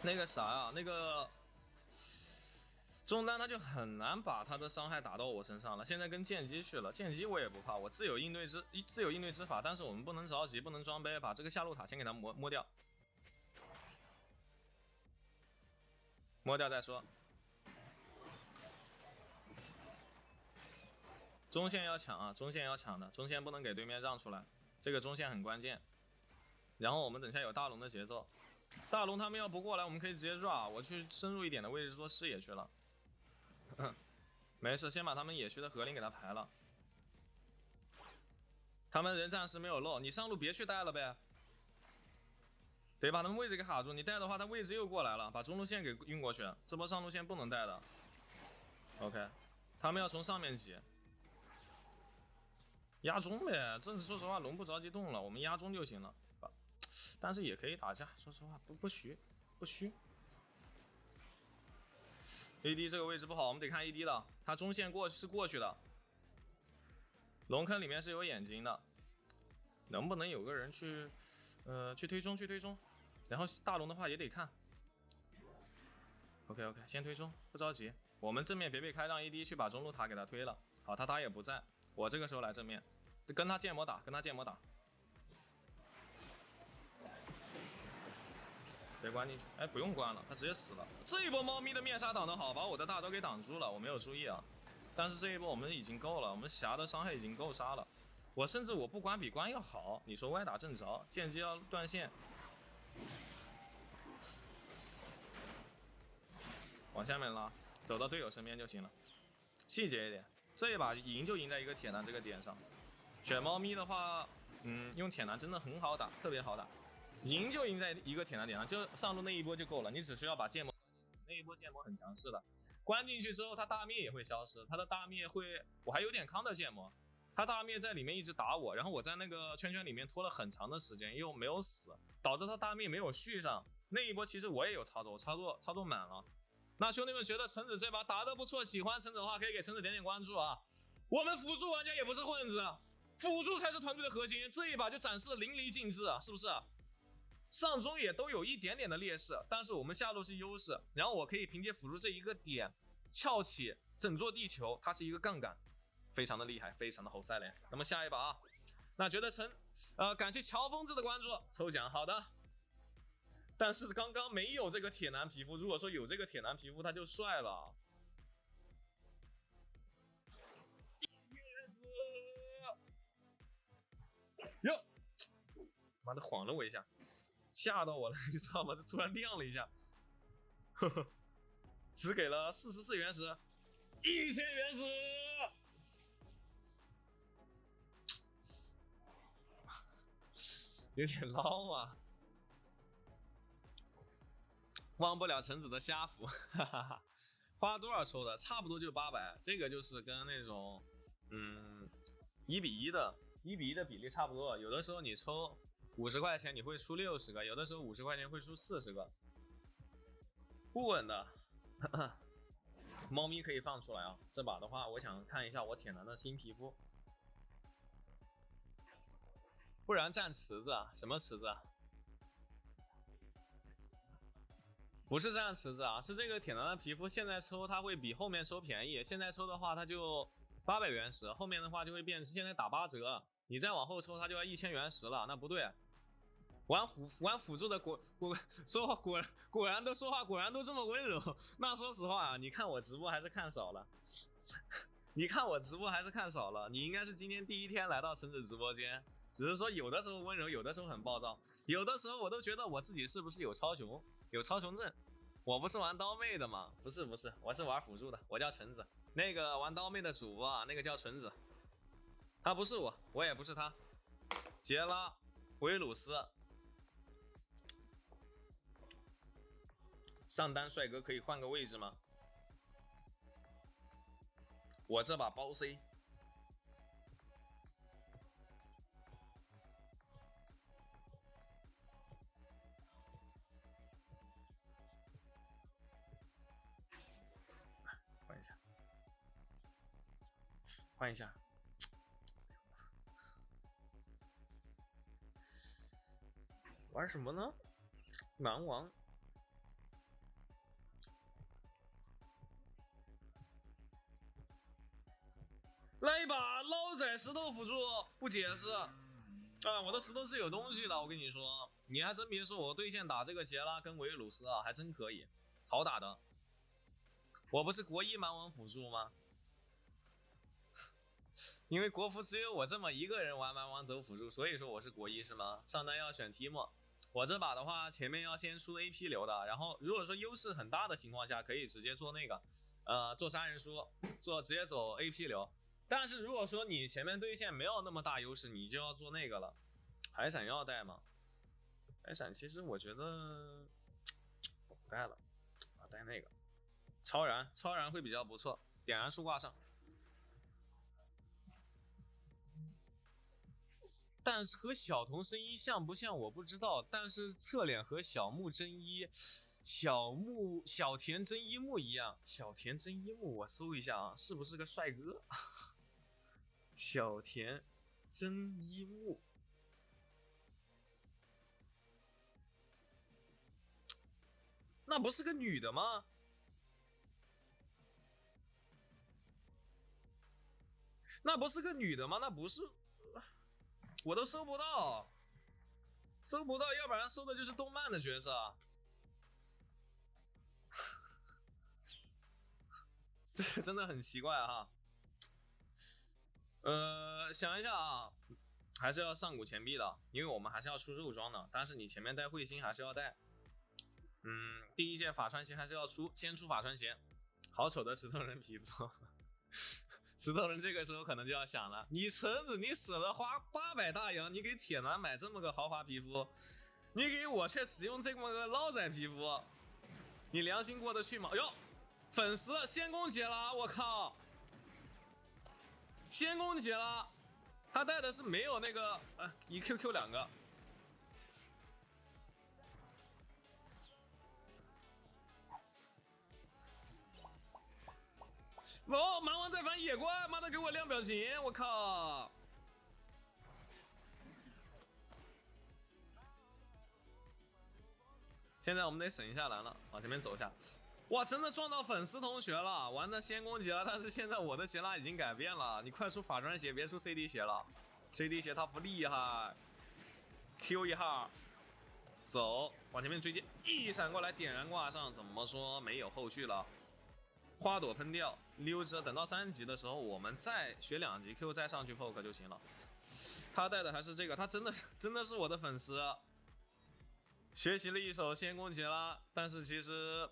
那个啥啊，那个中单他就很难把他的伤害打到我身上了。现在跟剑姬去了，剑姬我也不怕，我自有应对之法，但是我们不能着急，不能装杯，把这个下路塔先给他摸掉，摸掉再说。中线要抢啊，中线要抢的，中线不能给对面让出来，这个中线很关键。然后我们等下有大龙的节奏，大龙他们要不过来，我们可以直接 run， 我去深入一点的位置做视野去了。没事，先把他们野区的河灵给他排了。他们人暂时没有漏，你上路别去带了呗，得把他们位置给卡住。你带的话，他位置又过来了，把中路线给运过去。这波上路线不能带的。OK， 他们要从上面挤。压中呗，这说实话龙不着急动了，我们压中就行了，但是也可以打架，说实话不虚。AD 这个位置不好，我们得看 AD 的，他中线过去的，龙坑里面是有眼睛的，能不能有个人去推中，然后大龙的话也得看。OK， 先推中，不着急，我们正面别被开，让 AD 去把中路塔给他推了。好，他也不在。我这个时候来正面，跟他剑魔打，谁关进去？哎，不用关了，他直接死了。这一波猫咪的面纱挡得好，把我的大招给挡住了，我没有注意啊。但是这一波我们已经够了，我们霞的伤害已经够杀了。我甚至我不关比关要好，你说歪打正着，剑姬要断线，往下面拉，走到队友身边就行了，细节一点。这一把赢就赢在一个铁男这个点上，选猫咪的话，用铁男真的很好打，特别好打，赢就赢在一个铁男点上，就上路那一波就够了，你只需要把剑魔，那一波剑魔很强势的，关进去之后他大灭也会消失，他的大灭会，我还有点康的剑魔，他大灭在里面一直打我，然后我在那个圈圈里面拖了很长的时间又没有死，导致他大灭没有续上，那一波其实我也有操作，我操作满了。那兄弟们觉得橙子这把打得不错，喜欢橙子的话可以给橙子点点关注啊！我们辅助玩家也不是混子，辅助才是团队的核心。这一把就展示的淋漓尽致啊，是不是？上中野都有一点点的劣势，但是我们下路是优势，然后我可以凭借辅助这一个点撬起整座地球，它是一个杠杆，非常的厉害，非常的好赛雷。那么下一把啊，那觉得感谢乔疯子的关注，抽奖好的。但是刚刚没有这个铁男皮肤，如果说有这个铁男皮肤，他就帅了。哟，妈的晃了我一下，吓到我了，你知道吗？这突然亮了一下，呵呵，只给了44原石，1000原石，有点捞啊。忘不了橙子的虾服，哈哈哈。花多少抽的？差不多就800，这个就是跟那种1比1的比例差不多。有的时候你抽50块钱，你会出60个；有的时候50块钱会出40个，不稳的。猫咪可以放出来啊！这把的话，我想看一下我铁男的新皮肤，不然占池子啊？什么池子啊？不是这样池子啊，是这个铁男的皮肤现在抽它会比后面抽便宜，现在抽的话它就800原石，后面的话就会变成现在打8折，你再往后抽它就要1000原石了，那不对。玩辅助的说话果然都这么温柔。那说实话啊，你看我直播还是看少了。你看我直播还是看少了，你应该是今天第一天来到橙子直播间，只是说有的时候温柔，有的时候很暴躁，有的时候我都觉得我自己是不是有超雄症。我不是玩刀妹的吗？不是，我是玩辅助的，我叫橙子。那个玩刀妹的主播啊，那个叫纯子，他不是我，我也不是他。杰拉、维鲁斯，上单帅哥可以换个位置吗？我这把包 C。换一下，玩什么呢？蛮王。来一把捞仔石头辅助，不解释啊！我的石头是有东西的，我跟你说，你还真别说，我对线打这个杰拉跟维鲁斯啊，还真可以，好打的。我不是国一蛮王辅助吗？因为国服只有我这么一个人玩蛮王走辅助，所以说我是国一是吗？上单要选提莫，我这把的话前面要先出 AP 流的，然后如果说优势很大的情况下，可以直接做那个，做杀人书，直接走 AP 流。但是如果说你前面对线没有那么大优势，你就要做那个了。海闪要带吗？海闪其实我觉得我不带了，带那个超然会比较不错，点燃树挂上。但是和小童真一像不像我不知道，但是侧脸和小木真一、小田真一木一样。小田真一木，我搜一下啊，是不是个帅哥？小田真一木，那不是个女的吗？那不是个女的吗？那不是。我都搜不到，要不然搜的就是动漫的角色。这个真的很奇怪哈。想一下啊，还是要上古钱币的，因为我们还是要出肉装的。但是你前面带彗星还是要带。第一件法穿鞋还是要出，先出法穿鞋。好丑的石头人皮肤。石头人这个时候可能就要想了，你橙子你舍得花800大洋，你给铁男买这么个豪华皮肤，你给我却使用这么个捞仔皮肤，你良心过得去吗？哟，粉丝先攻杰拉，我靠，先攻杰拉，他带的是没有那个一 QQ 2个。哦，蛮王在反野怪，妈的给我亮表情，我靠！现在我们得省一下蓝了，往前面走一下。哇，真的撞到粉丝同学了，玩的先攻杰拉，但是现在我的杰拉已经改变了，你快出法穿鞋，别出 CD 鞋了 ，CD 鞋它不厉害。Q 一号，走，往前面追击，一闪过来点燃挂上，怎么说没有后续了？花朵喷掉，溜着等到3级的时候，我们再学2级 Q 再上去 poke 就行了。他带的还是这个，他真的是我的粉丝。学习了一手先攻杰拉，但是其实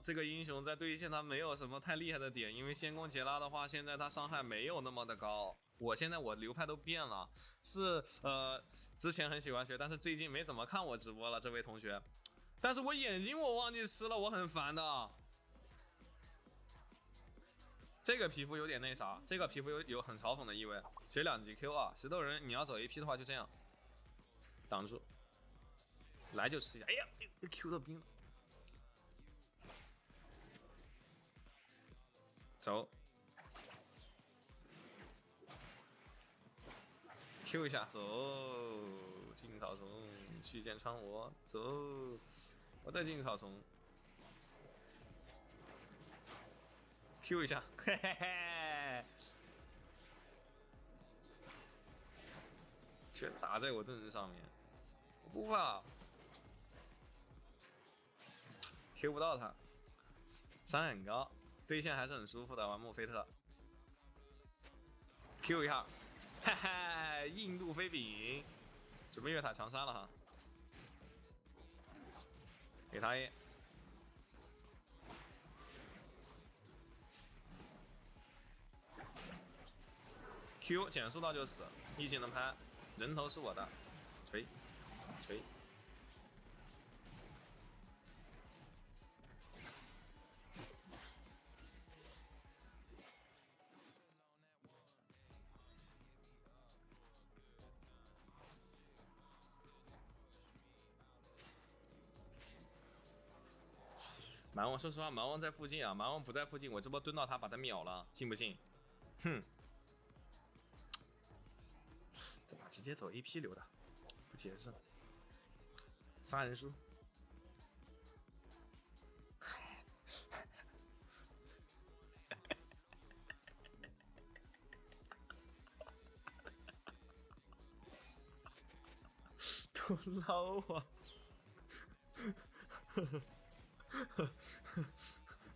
这个英雄在对线他没有什么太厉害的点，因为先攻杰拉的话，现在他伤害没有那么的高。现在我流派都变了，是之前很喜欢学，但是最近没怎么看我直播了，这位同学。但是我眼睛我忘记吃了，我很烦的。这个皮肤有点那啥，这个皮肤有很嘲讽的意味。学2级 Q 啊，石头人你要走 AP 的话就这样，挡住，来就吃一下。哎呀 ，Q 到冰了，走 ，Q 一下，走，进草丛，续剑穿我，走，我再进草丛。Q 一下，嘿嘿嘿，全打在我盾子上面，我不怕 ，Q 不到他，伤害很高，对线还是很舒服的。玩墨菲特， ，Q 一下，哈哈，印度飞饼，准备越塔强杀了哈，给他 A。Q 减速到就死，一技能拍，人头是我的，锤，锤。蛮王，说实话，蛮王在附近啊，蛮王不在附近，我这波蹲到他，把他秒了，信不信？哼。这把直接走 AP 流的，不解释。杀人书，多捞啊！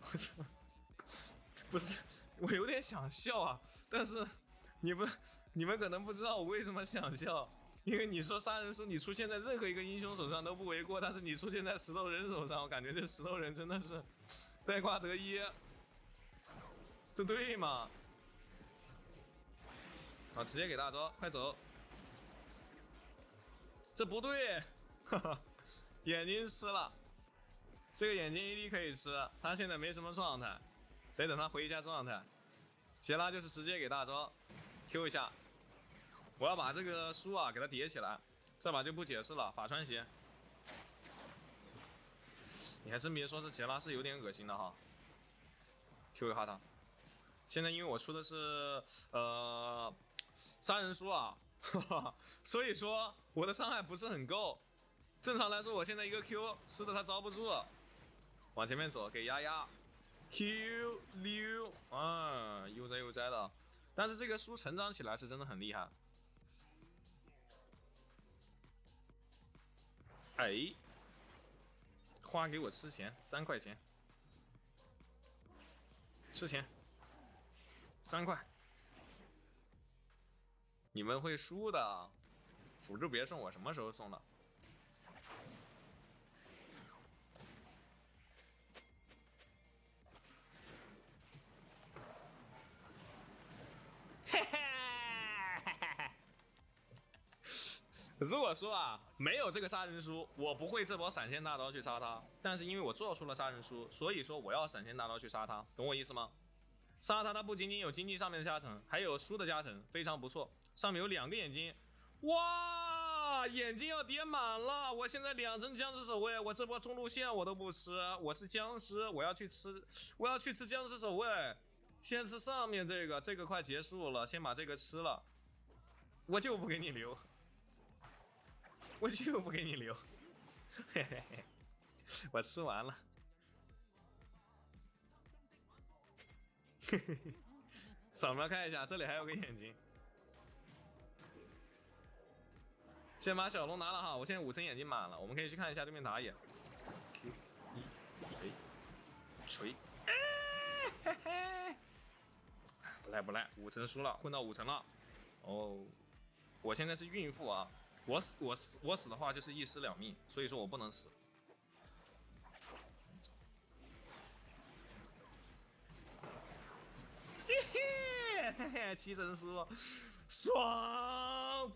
我操！不是，我有点想笑啊，但是你们可能不知道我为什么想笑，因为你说杀人书你出现在任何一个英雄手上都不为过，但是你出现在石头人手上，我感觉这石头人真的是带挂得一，这对吗？啊，直接给大招，快走！这不对，哈哈，眼睛吃了，这个眼睛 AD 可以吃，他现在没什么状态，得等他回一下状态。杰拉就是直接给大招 ，Q 一下。我要把这个书啊给它叠起来，这把就不解释了。法穿鞋，你还真别说，这杰拉是有点恶心的哈。Q 一下他，现在因为我出的是杀人书啊，所以说我的伤害不是很够。正常来说，我现在一个 Q 吃的他招不住，往前面走给丫丫 Q 溜啊，悠哉悠哉的。但是这个书成长起来是真的很厉害。哎，花给我吃钱，3块钱，吃钱，3块。你们会输的，辅助别送我什么时候送了？如果说啊没有这个杀人书，我不会这波闪现大刀去杀他。但是因为我做出了杀人书，所以说我要闪现大刀去杀他，懂我意思吗？杀他，他不仅仅有经济上面的加成，还有书的加成，非常不错。上面有2个眼睛，哇，眼睛要叠满了！我现在2层僵尸守卫，我这波中路线我都不吃，我是僵尸，我要去吃僵尸守卫。先吃上面这个快结束了，先把这个吃了，我就不给你留。我就不给你留，嘿嘿嘿，我吃完了，嘿嘿嘿，扫描看一下，这里还有个眼睛。先把小龙拿了哈，我现在5层眼睛满了，我们可以去看一下对面打野。锤，嘿嘿，不赖，5层输了，混到5层了。哦，我现在是孕妇啊。我死的话就是1尸2命，所以说我不能死。嘿嘿，7层输，爽！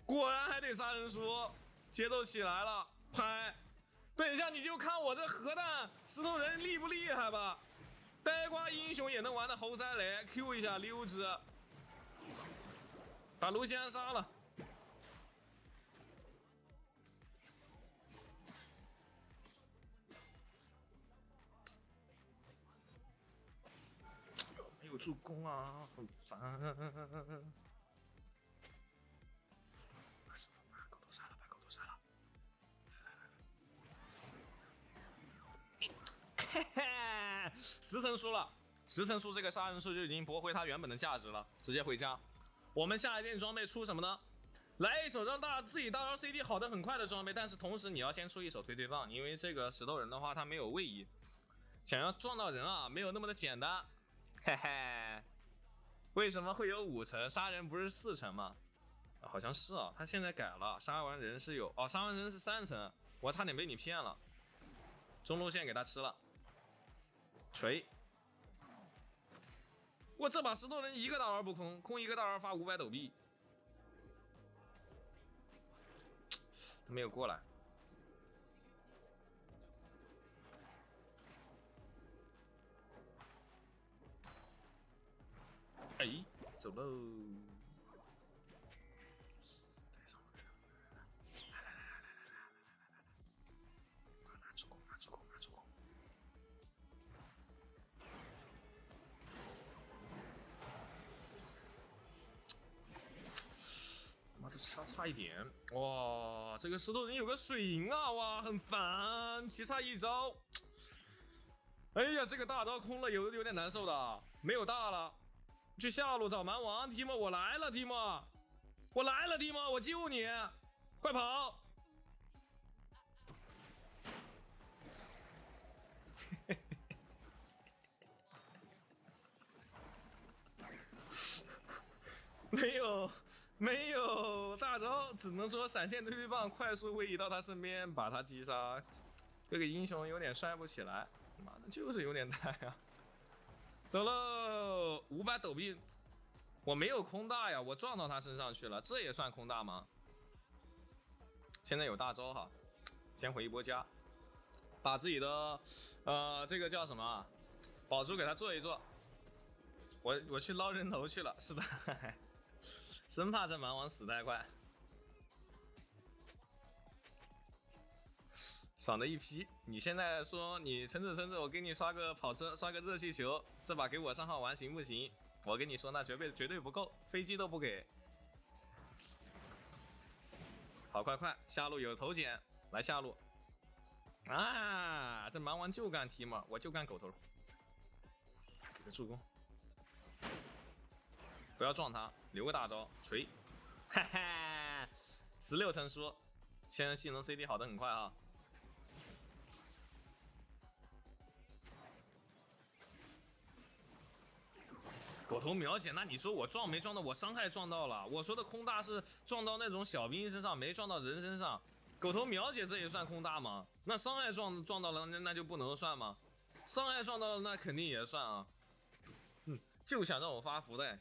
果然还得杀人书，节奏起来了，拍！等一下你就看我这核弹石头人厉不厉害吧？呆瓜英雄也能玩的猴塞雷 ，Q 一下溜之，把卢锡安杀了。没有助攻啊，很烦。把狗头杀了，把狗头杀了。嘿嘿，10层输了，10层输这个杀人术就已经驳回它原本的价值了，直接回家。我们下一件装备出什么呢？来一手让自己大招 CD 好的很快的装备，但是同时你要先出一手推推放，因为这个石头人的话他没有位移，想要撞到人啊没有那么的简单。嘿嘿，为什么会有5层？杀人不是4层吗？啊，好像是啊，他现在改了，杀完人是有哦，杀完人是3层，我差点被你骗了。中路线给他吃了，锤！我这把石头人1个大招不空，空1个大招发500斗币，他没有过来。哎，走喽！拿助攻，拿助攻，拿助攻！妈的，差一点！哇，这个石头人有个水银啊！哇，很烦，chỉ差1招。哎呀，这个大招空了，有点难受的，没有大了。去下路找蛮王，提莫，我来了，提莫，我来了，提莫，我救你，快跑！没有大招，只能说闪现推推棒快速位移到他身边，把他击杀。这个英雄有点摔不起来，妈的，就是有点带啊！走喽，500斗币，我没有空大呀，我撞到他身上去了，这也算空大吗？现在有大招哈，先回一波家，把自己的这个叫什么宝珠给他做一做。我去捞人头去了，是的，生怕这蛮王死太快，爽的一批。你现在说你撑着，我给你刷个跑车，刷个热气球，这把给我上号玩行不行？我跟你说，那绝对不够，飞机都不给。跑快，下路有头捡，来下路。啊，这蛮王就干提嘛，我就干狗头。给个助攻。不要撞他，留个大招锤，哈哈，16层输，现在技能 CD 好的很快啊。狗头秒减，那你说我撞没撞到？我伤害撞到了。我说的空大是撞到那种小兵身上，没撞到人身上。狗头秒解这也算空大吗？那伤害撞到了，那就不能算吗？伤害撞到了，那肯定也算啊。就想让我发福袋。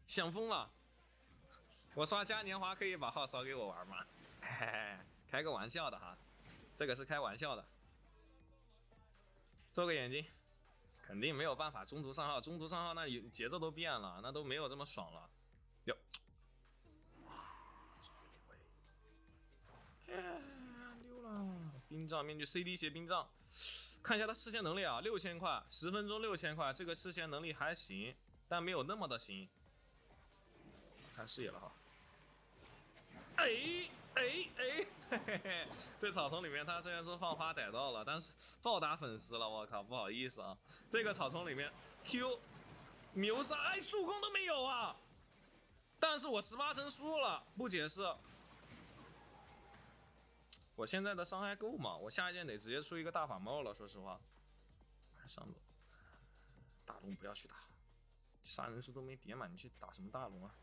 想疯了！我刷嘉年华可以把号扫给我玩吗？嘿嘿，开个玩笑的哈，这个是开玩笑的。做个眼睛，肯定没有办法中途上号，中途上号那节奏都变了，那都没有这么爽了。哟，溜了！冰杖面具 CD 鞋冰杖，看一下他吃血能力啊，6000块，10分钟6000块，这个吃血能力还行，但没有那么的行。看视野了哈，嘿嘿，这草丛里面他虽然说放花逮到了，但是暴打粉丝了，我靠，不好意思啊。这个草丛里面 Q 秒杀，哎，助攻都没有啊！但是我18层输了，不解释。我现在的伤害够吗？我下一件得直接出一个大法帽了，说实话。上路，大龙不要去打，杀人数都没叠满，你去打什么大龙啊？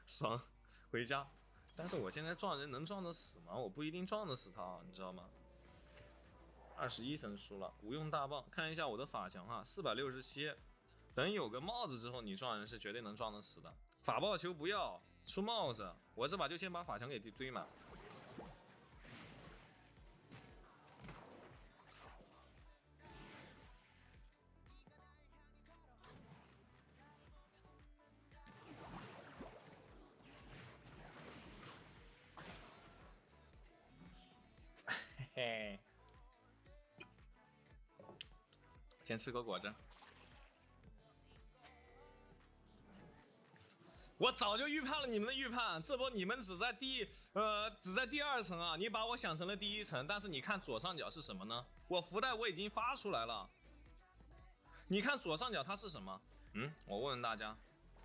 爽，回家。但是我现在撞人能撞得死吗？我不一定撞得死他，你知道吗？21层输了，无用大棒。看一下我的法强哈，467。等有个帽子之后，你撞人是绝对能撞得死的。法爆球不要出帽子，我这把就先把法强给堆满。嘿，先吃个果汁。我早就预判了你们的预判，这波你们只在第2层啊！你把我想成了第1层，但是你看左上角是什么呢？我福袋我已经发出来了，你看左上角它是什么？我问问大家，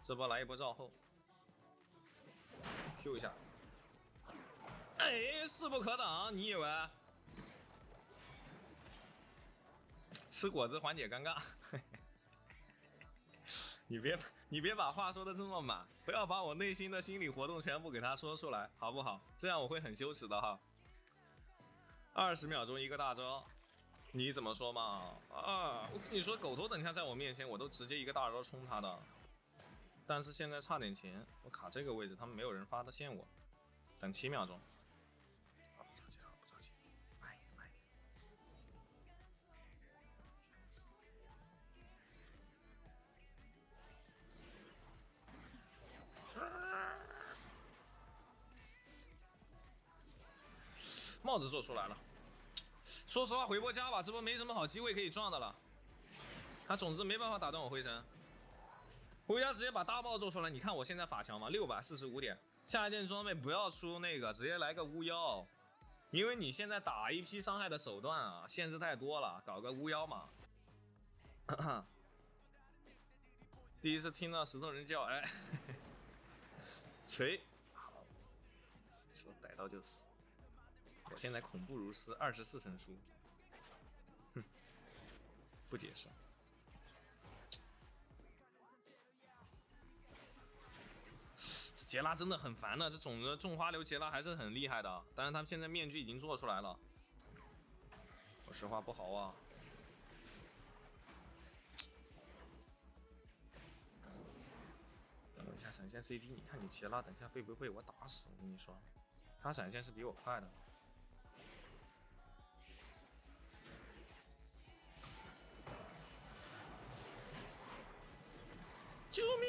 这波来一波绕后 ，Q 一下，哎，势不可挡，你以为？吃果子缓解尴尬。你别把话说的这么满，不要把我内心的心理活动全部给他说出来，好不好？这样我会很羞耻的哈。20秒钟一个大招，你怎么说嘛？啊，我跟你说，狗头等下在我面前，我都直接一个大招冲他的。但是现在差点钱，我卡这个位置，他们没有人发得现我。等7秒钟。不着急，不着急，慢一点，慢一点。帽子做出来了。说实话，回波加吧，这波没什么好机会可以撞的了。他种子没办法打断我回神。回家直接把大炮做出来，你看我现在法强吗？645点。下一件装备不要出那个，直接来个巫妖，因为你现在打一批伤害的手段啊，限制太多了，搞个巫妖嘛。第一次听到石头人叫，哎，锤，说逮到就死。我现在恐怖如斯，24成输，哼，不解释。杰拉真的很烦的，这种的种花流杰拉还是很厉害的，但是他们现在面具已经做出来了，说实话不好啊。等我一下闪现 CD， 你看你杰拉等下被不被我打死？我跟你说，他闪现是比我快的。救命！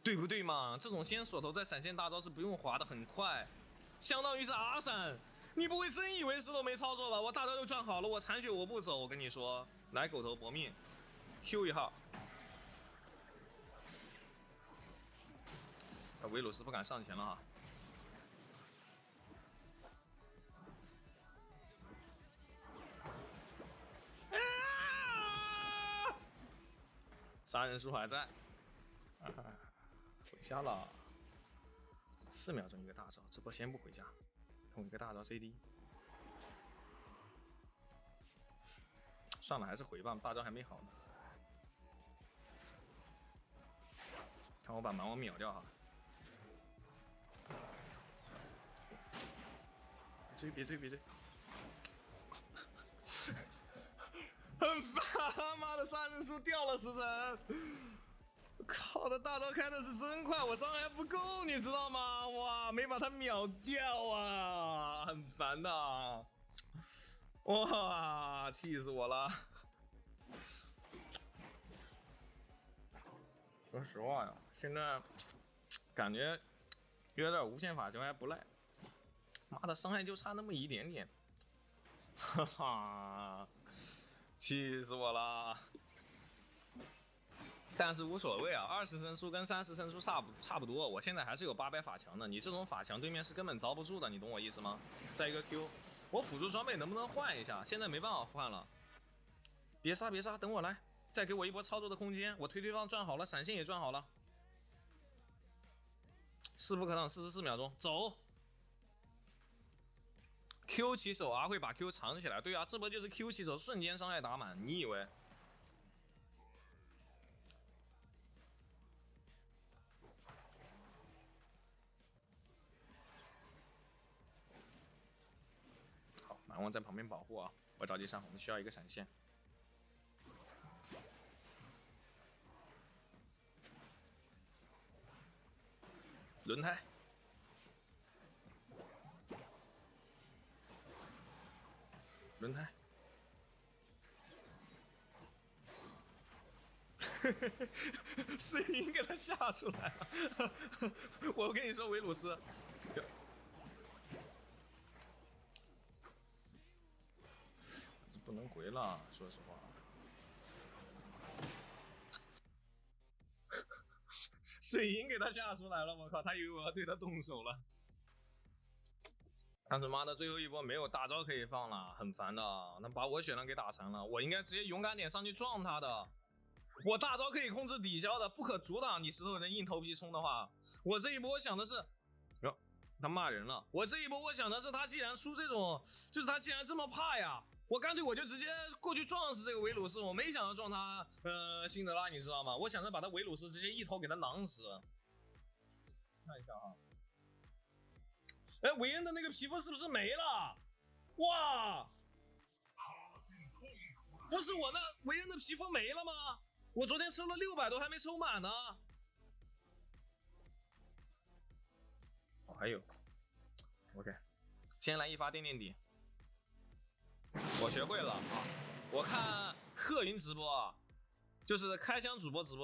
对不对嘛？这种先锁头再闪现大招是不用滑的，很快，相当于是 R 闪。你不会真以为石头没操作吧？我大招就赚好了，我残血我不走。我跟你说，来狗头搏命 ，Q 一号。维鲁斯不敢上前了哈。杀人书还在。回家了，4秒钟一个大招，这波先不回家，等我一个大招 CD。算了，还是回吧，大招还没好呢。看我把蛮王秒掉哈。别追！很烦，妈的，杀人书掉了时辰。靠的大招开的是真快，我伤害不够，你知道吗？哇，没把他秒掉啊，很烦的。哇，气死我了！说实话呀，现在感觉有点无限法球还不赖。妈的，伤害就差那么一点点，哈哈，气死我了！但是无所谓啊，20胜数跟30胜数差不多，我现在还是有800法强的。你这种法强对面是根本遭不住的，你懂我意思吗？再一个 Q， 我辅助装备能不能换一下？现在没办法换了。别杀，等我来，再给我一波操作的空间。我推放赚好了，闪现也赚好了，势不可挡，44秒钟，走。Q 起手 R 会把 Q 藏起来，对啊，这波就是 Q 起手瞬间伤害打满，你以为？好，蛮王在旁边保护啊，不着急上，我们需要一个闪现。轮胎。轮胎，水银给他吓出来了。我跟你说，维鲁斯，不能回了，说实话。水银给他吓出来了，我靠，他以为我要对他动手了。但是妈的，最后一波没有大招可以放了，很烦的。那把我血量给打残了，我应该直接勇敢点上去撞他的。我大招可以控制抵消的，不可阻挡。你石头人硬头皮冲的话，我这一波想的是，他骂人了。我这一波我想的是，他既然出这种，就是他既然这么怕呀，我干脆我就直接过去撞死这个维鲁斯。我没想到撞他辛德拉，你知道吗？我想着把他维鲁斯直接一头给他囊死。看一下啊，哎，韦恩的那个皮肤是不是没了？哇！不是我那韦恩的皮肤没了吗？我昨天抽了600多还没抽满呢。哦，还有 ，OK， 先来一发垫底。我学会了啊！我看贺云直播啊，就是开箱主播直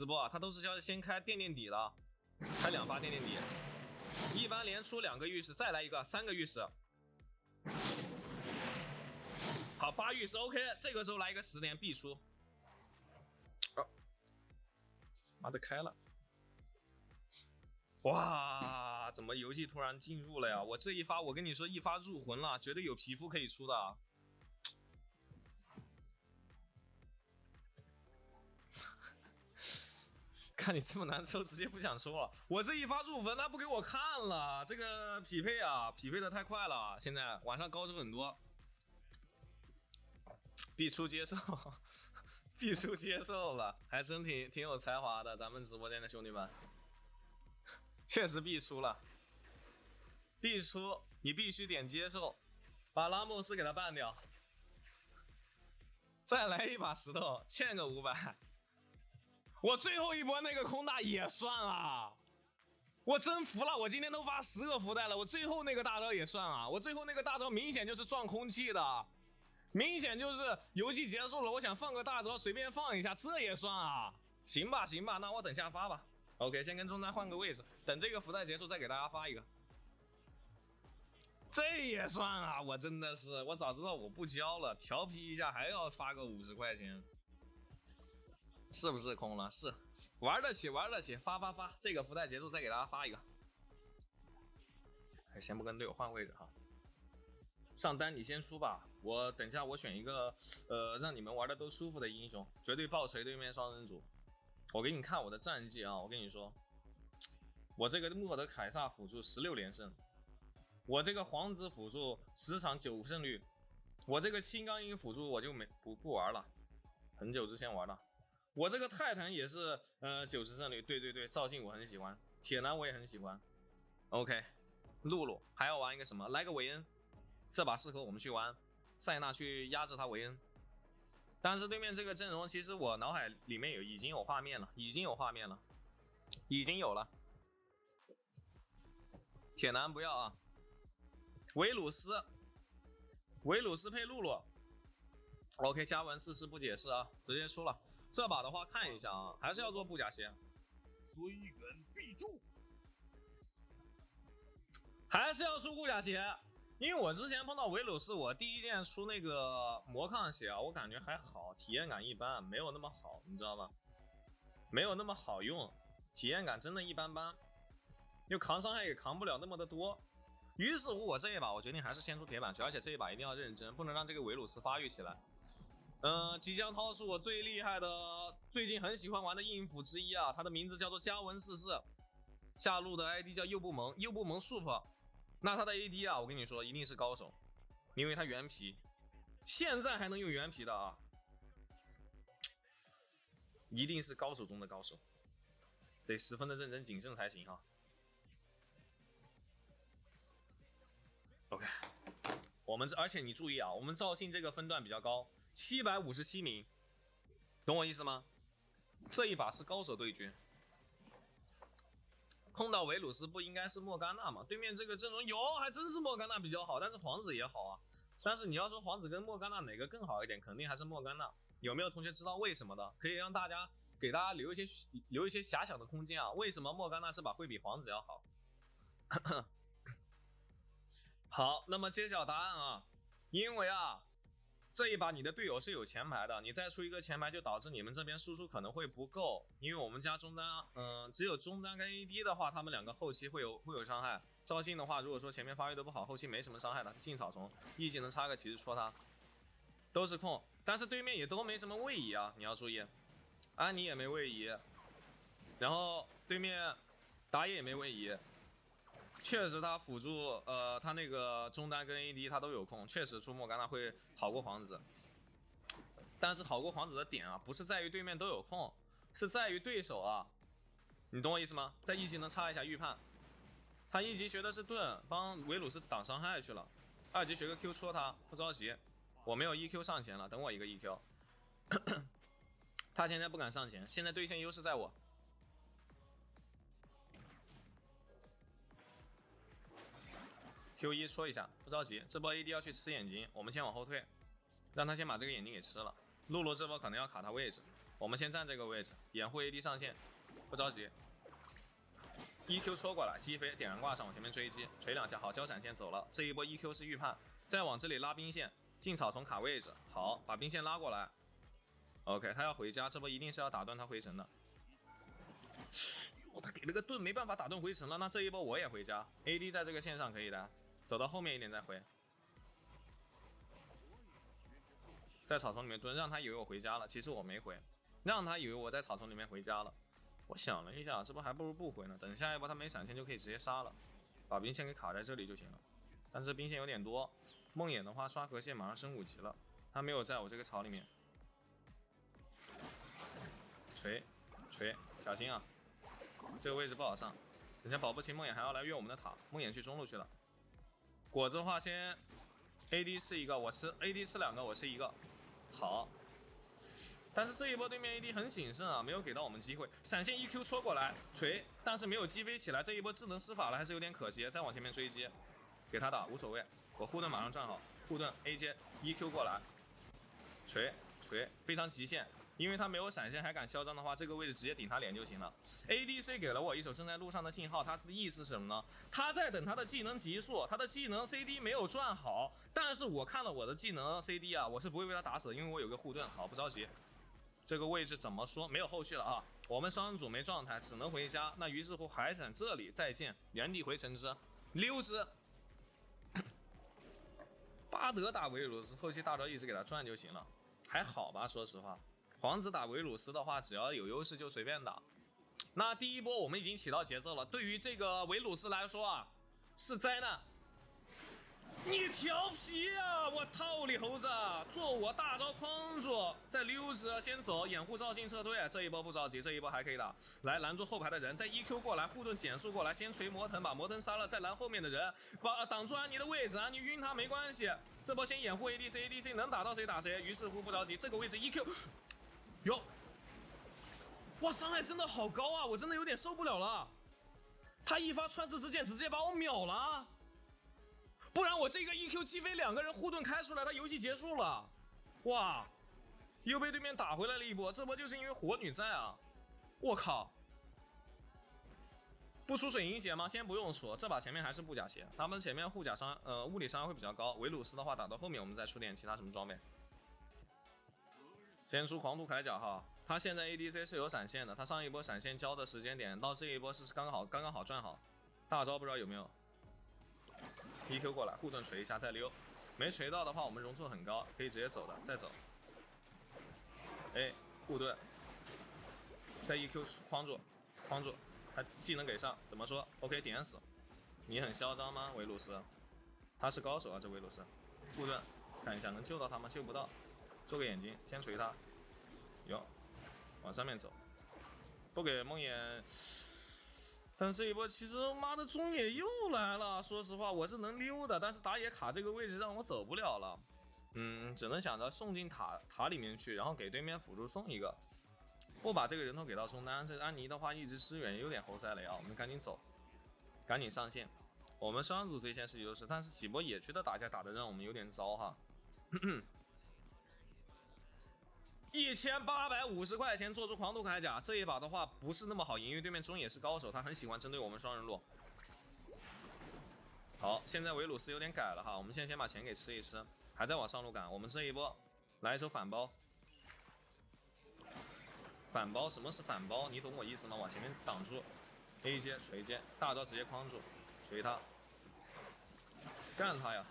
播啊，他都是要先开垫底的，开2发垫底，一般连出2个浴室，再来一个3个浴室。好，8浴室 OK， 这个时候来一个10连必出。哦，妈的开了！哇，怎么游戏突然进入了呀？我这一发，我跟你说，一发入魂了，绝对有皮肤可以出的。看你这么难抽，直接不想抽了。我这一发入魂，他不给我看了，这个匹配啊，匹配的太快了。现在晚上高手很多，必出接受，必出接受了，还真挺有才华的，咱们直播间的兄弟们，确实必出了，必出，你必须点接受，把拉莫斯给他办掉，再来一把石头，欠个500。我最后一波那个空大也算啊，我真服了，我今天都发10个福袋了，我最后那个大招也算啊，我最后那个大招明显就是撞空气的，明显就是游戏结束了，我想放个大招随便放一下，这也算啊？行吧，行吧，那我等下发吧。OK， 先跟中单换个位置，等这个福袋结束再给大家发一个。这也算啊？我真的是，我早知道我不交了，调皮一下还要发个50块钱。是不是空了？是，玩得起，玩得起，发，这个福袋结束再给大家发一个。先不跟队友换位置哈，上单你先出吧，我等下我选一个让你们玩的都舒服的英雄，绝对爆锤对面双人组。我给你看我的战绩啊，我跟你说，我这个莫德凯撒辅助16连胜，我这个皇子辅助10场9胜率，我这个青钢鹰辅助我就不玩了，很久之前玩了。我这个泰坦也是90胜率，对，赵信我很喜欢，铁男我也很喜欢。OK， 露露还要玩一个什么？来个韦恩，这把适合我们去玩塞纳去压制他韦恩。但是对面这个阵容，其实我脑海里面已经有画面了，已经有了。铁男不要啊，维鲁斯配露露。OK， 加文4世不解释啊，直接出了。这把的话看一下啊，还是要做布甲鞋，虽远必诛，还是要出布甲鞋。因为我之前碰到维鲁斯，我第一件出那个魔抗鞋啊，我感觉还好，体验感一般，没有那么好，你知道吗？没有那么好用，体验感真的一般般，又扛伤害也扛不了那么的多。于是乎，我这一把我决定还是先出铁板锤，而且这一把一定要认真，不能让这个维鲁斯发育起来。即将掏出我最厉害的，最近很喜欢玩的硬辅之一啊，他的名字叫做加文4世，下路的 ID 叫右部盟 Super， 那他的 AD 啊，我跟你说一定是高手，因为他原皮，现在还能用原皮的啊，一定是高手中的高手，得十分的认真谨慎才行哈。OK， 而且你注意啊，我们赵信这个分段比较高。757名，懂我意思吗？这一把是高手对决，碰到维鲁斯不应该是莫甘娜吗？对面这个阵容还真是莫甘娜比较好，但是皇子也好啊。但是你要说皇子跟莫甘娜哪个更好一点，肯定还是莫甘娜。有没有同学知道为什么的？可以让给大家留一些遐想的空间啊。为什么莫甘娜这把会比皇子要好？好，那么揭晓答案啊，因为啊。这一把你的队友是有前排的，你再出一个前排就导致你们这边输出可能会不够，因为我们家中单，只有中单跟 AD 的话，他们2个后期会有伤害。赵信的话，如果说前面发育的不好，后期没什么伤害的，性草丛一技能插个旗子戳他，都是控，但是对面也都没什么位移啊，你要注意，安妮也没位移，然后对面打野也没位移，确实他辅助他那个中单跟 AD 他都有控，确实出莫甘娜会好过皇子。但是好过皇子的点啊，不是在于对面都有控，是在于对手啊，你懂我意思吗？在一级能插一下预判，他一级学的是盾，帮维鲁斯挡伤害去了，二级学个 Q 戳他，不着急，我没有 EQ 上前了，等我一个 EQ。他现在不敢上前，现在对线优势在我。Q1 戳一下，不着急，这波 AD 要去吃眼睛，我们先往后退，让他先把这个眼睛给吃了。露露这波可能要卡他位置，我们先站这个位置，掩护 AD 上线，不着急。EQ 戳过来，击飞，点燃挂上往前面追击，锤两下，好，交闪现走了。这一波 EQ 是预判，再往这里拉兵线，进草丛卡位置，好，把兵线拉过来。OK， 他要回家，这波一定是要打断他回城的。他给了个盾，没办法打断回城了，那这一波我也回家。AD 在这个线上可以的，走到后面一点再回。在草丛里面蹲，让他以为我回家了，其实我没回，让他以为我在草丛里面回家了。我想了一下，这波还不如不回呢，等下一波他没闪现就可以直接杀了，把兵线给卡在这里就行了。但是兵线有点多，梦魇的话刷河蟹马上升5级了，他没有在我这个草里面。锤，小心啊！这个位置不好上，等下保不齐梦魇还要来越我们的塔，梦魇去中路去了。果子的话先 AD 是一个，我吃 AD 是2个，我吃1个，好。但是这一波对面 AD 很谨慎啊，没有给到我们机会。闪现 EQ 戳过来，锤，但是没有击飞起来。这一波智能施法了，还是有点可惜。再往前面追击，给他打无所谓。我护盾马上转好，护盾 A 接 EQ 过来，锤，非常极限。因为他没有闪现还敢嚣张的话，这个位置直接顶他脸就行了。ADC 给了我一手正在路上的信号，他的意思是什么呢？他在等他的技能急速，他的技能 CD 没有转好，但是我看了我的技能 CD 啊，我是不会被他打死的，因为我有个护盾。好，不着急。这个位置怎么说？没有后续了啊！我们双人组没状态，只能回家。那于是乎海闪这里再见，原地回城之溜之。巴德打维鲁斯，后期大招一直给他转就行了，还好吧？说实话，皇子打维鲁斯的话，只要有优势就随便打。那第一波我们已经起到节奏了，对于这个维鲁斯来说啊，是灾难。你调皮啊！我套你猴子，做我大招框住，再溜之，先走，掩护赵信撤退。这一波不着急，这一波还可以打。来拦住后排的人，再 EQ 过来，护盾减速过来，先锤魔腾，把魔腾杀了，再拦后面的人，把挡住安妮的位置，安妮晕他没关系。这波先掩护 ADC 能打到谁打谁。于是乎不着急，这个位置 EQ 有，哇，伤害真的好高啊！我真的有点受不了了。他一发穿刺之剑直接把我秒了。不然我这个 EQ 击飞2个人护盾开出来，他游戏结束了。哇，又被对面打回来了一波，这波就是因为火女在啊！我靠，不出水银鞋吗？先不用说，这把前面还是布甲鞋，他们前面护甲伤物理伤害会比较高。维鲁斯的话打到后面我们再出点其他什么装备。先出狂徒铠甲哈，他现在 ADC 是有闪现的，他上一波闪现交的时间点到这一波是刚刚好转好，大招不知道有没有。EQ 过来，护盾锤一下再溜，没锤到的话我们容错很高，可以直接走的，再走。哎，护盾，再 EQ 框住，他技能给上，怎么说 ？OK 点死，你很嚣张吗，维鲁斯？他是高手啊，这维鲁斯。护盾，看一下能救到他吗？救不到，做个眼睛，先锤他，有，往上面走，不给梦魇。但是这一波其实妈的中野又来了，说实话我是能溜的，但是打野卡这个位置让我走不了了，只能想着送进塔里面去，然后给对面辅助送一个，不把这个人头给到中单。这安妮的话一直支援有点猴塞雷啊，我们赶紧走，赶紧上线。我们双组对线是优势，但是几波野区的打架打得让我们有点糟哈。1850块钱做出狂徒铠甲，这一把的话不是那么好赢，因为对面中野是高手，他很喜欢针对我们双人路。好，现在维鲁斯有点改了哈，我们现在先把钱给吃一吃，还在往上路赶。我们这一波来一手反包，反包什么是反包？你懂我意思吗？往前面挡住 ，A 接锤接，大招直接框住，锤他，干他呀！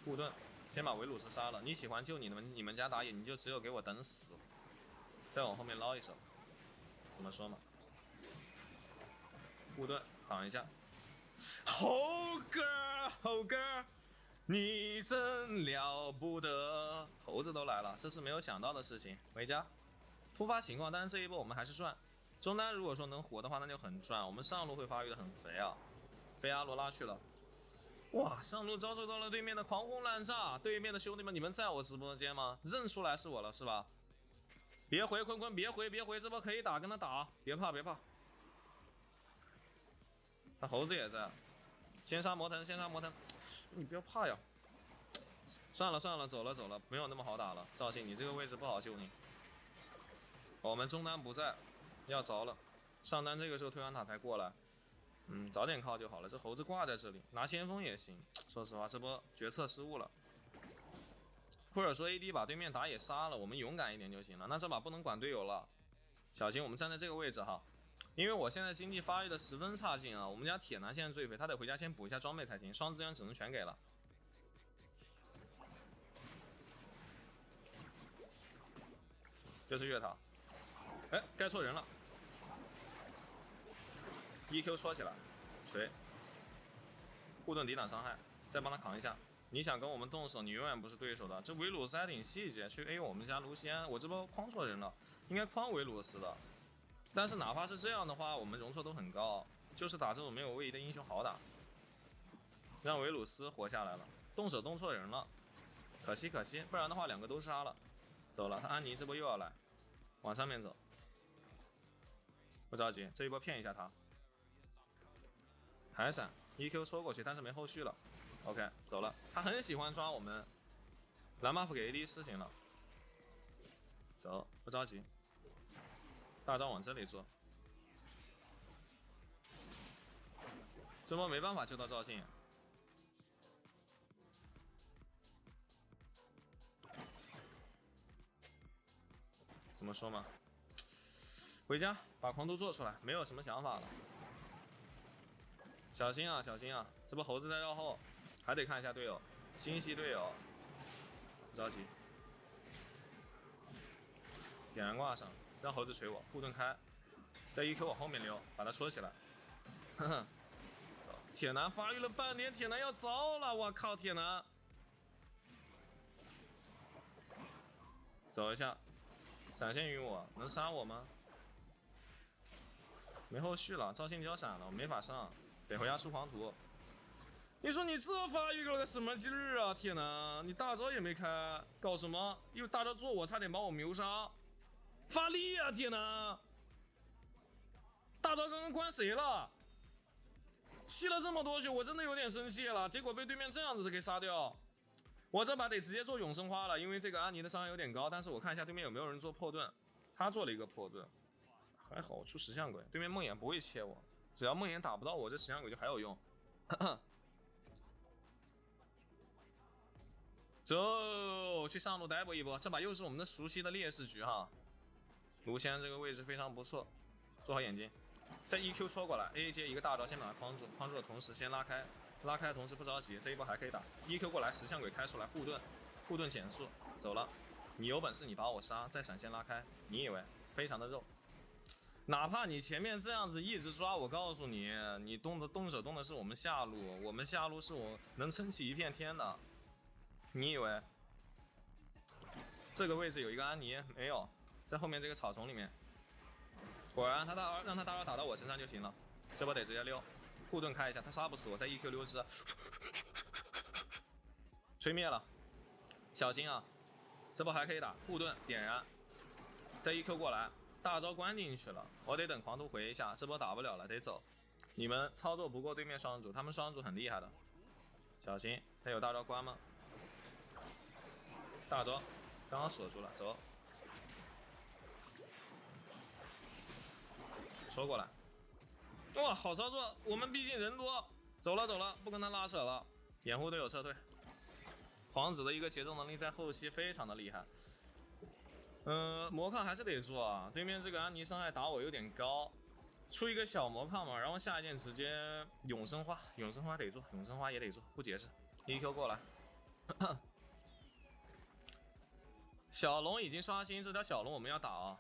护盾，先把维鲁斯杀了。你喜欢救你们家打野，你就只有给我等死。再往后面捞一手，怎么说嘛？护盾挡一下，猴你真了不得，猴子都来了，这是没有想到的事情。回家，突发情况，但是这一波我们还是赚。中单如果说能活的话，那就很赚。我们上路会发育的很肥啊，飞阿罗拉去了。哇，上路遭受到了对面的狂轰滥炸，对面的兄弟们，你们在我直播间吗？认出来是我了是吧？别回坤坤，别回，这波可以打，跟他打，别怕。他猴子也在，先杀魔腾，你不要怕呀。算了，走了，没有那么好打了。赵信，你这个位置不好救你。我们中单不在，要着了。上单这个时候推完塔才过来，早点靠就好了。这猴子挂在这里，拿先锋也行。说实话，这波决策失误了。或者说 AD 把对面打野杀了，我们勇敢一点就行了。那这把不能管队友了，小心我们站在这个位置哈。因为我现在经济发育的十分差劲啊，我们家铁男现在最肥，他得回家先补一下装备才行，双资源只能全给了。这是月塔，哎，该错人了。EQ 戳起来，锤，护盾抵挡伤害，再帮他扛一下。你想跟我们动手，你永远不是对手的。这维鲁斯还挺细节，去 A 我们家卢锡安，我这波框错人了，应该框维鲁斯的。但是哪怕是这样的话，我们容错都很高，就是打这种没有位移的英雄好打。让维鲁斯活下来了，动手动错人了，可惜，不然的话两个都杀了。走了，他安妮这波又要来，往上面走，不着急，这一波骗一下他。还闪 EQ 戳过去，但是没后续了。OK， 走了。他很喜欢抓我们，蓝 buff 给 AD 施行了。走，不着急。大招往这里做，这波没办法救到赵信。怎么说嘛？回家把狂徒做出来，没有什么想法了。小心啊，这波猴子在绕后，还得看一下队友，心系队友，不着急。点燃挂上，让猴子锤我，护盾开，在 EQ 往后面溜，把他戳起来。呵呵，走，铁男发育了半天，铁男要糟了，我靠，铁男，走一下，闪现于我，能杀我吗？没后续了，赵信交闪了，我没法上，得回家出狂徒。你说你这发育了个什么劲儿啊，铁男，你大招也没开，搞什么？又大招做我，差点把我秒杀。发力啊，铁男！大招刚刚关谁了？吸了这么多血，我真的有点生气了。结果被对面这样子给杀掉，我这把得直接做永生花了，因为这个安妮的伤害有点高。但是我看一下对面有没有人做破盾，他做了一个破盾，还好我出石像鬼，对面梦魇不会切我，只要梦魇打不到我，这石像鬼就还有用。走，去上路逮捕一波，这把又是我们的熟悉的劣势局哈。卢锡安这个位置非常不错，做好眼睛，再 EQ 戳过来 ，A 接一个大招，先把它框住，框住的同时先拉开的同时不着急，这一波还可以打 ，EQ 过来，石像鬼开出来护盾减速，走了，你有本事你把我杀，再闪现拉开，你以为非常的肉，哪怕你前面这样子一直抓，我告诉你，你动手动的是我们下路，我们下路是我能撑起一片天的，你以为？这个位置有一个安妮没有？在后面这个草丛里面，果然让他大招打到我身上就行了。这波得直接溜，护盾开一下，他杀不死我，再 EQ 溜之，吹灭了，小心啊！这波还可以打，护盾点燃，再 EQ 过来，大招关进去了，我得等狂徒回一下，这波打不了了，得走。你们操作不过对面双主，他们双主很厉害的，小心，他有大招关吗？大招刚刚锁住了，走。收过来，哇，好操作！我们毕竟人多，走了，不跟他拉扯了，掩护队友撤退。皇子的一个节奏能力在后期非常的厉害。魔抗还是得做啊，对面这个安妮伤害打我有点高，出一个小魔抗嘛，然后下一件直接永生花得做，永生花也得做，不解释。EQ 过来，小龙已经刷新，这条小龙我们要打啊，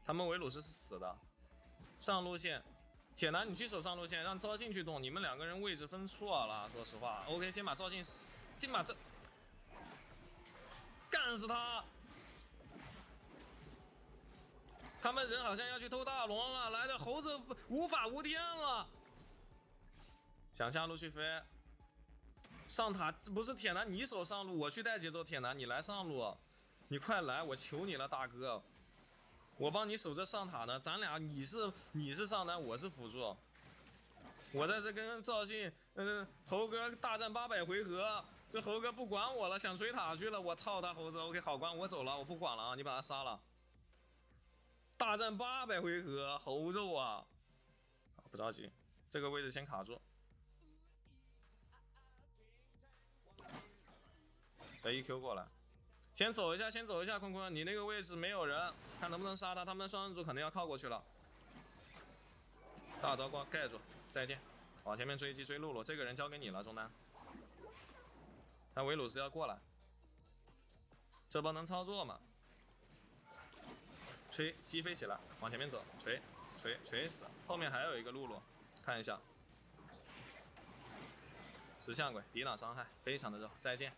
他们维鲁斯是死的。上路线铁男，你去守上路线，让赵信去动，你们两个人位置分错了。说实话 ，OK， 先把赵信，先把这干死他。他们人好像要去偷大龙了，来的猴子无法无天了，想下路去飞。上塔不是铁男，你守上路，我去带节奏。铁男，你来上路，你快来，我求你了，大哥，我帮你守着上塔呢。咱俩你是上单，我是辅助。我在这跟赵信，猴哥大战800回合，这猴哥不管我了，想锤塔去了，我套他猴子。OK， 好关，我走了，我不管了啊，你把他杀了。大战800回合，猴肉啊！不着急，这个位置先卡住。AQ 过来，先走一下，先走一下，坤坤，你那个位置没有人，看能不能杀他。他们双人组可能要靠过去了。大招光盖住，再见。往前面追击追露露，这个人交给你了，中单。他维鲁斯要过来，这波能操作吗？锤击飞起来，往前面走，锤死。后面还有一个露露，看一下。石像鬼抵挡伤害，非常的肉。再见。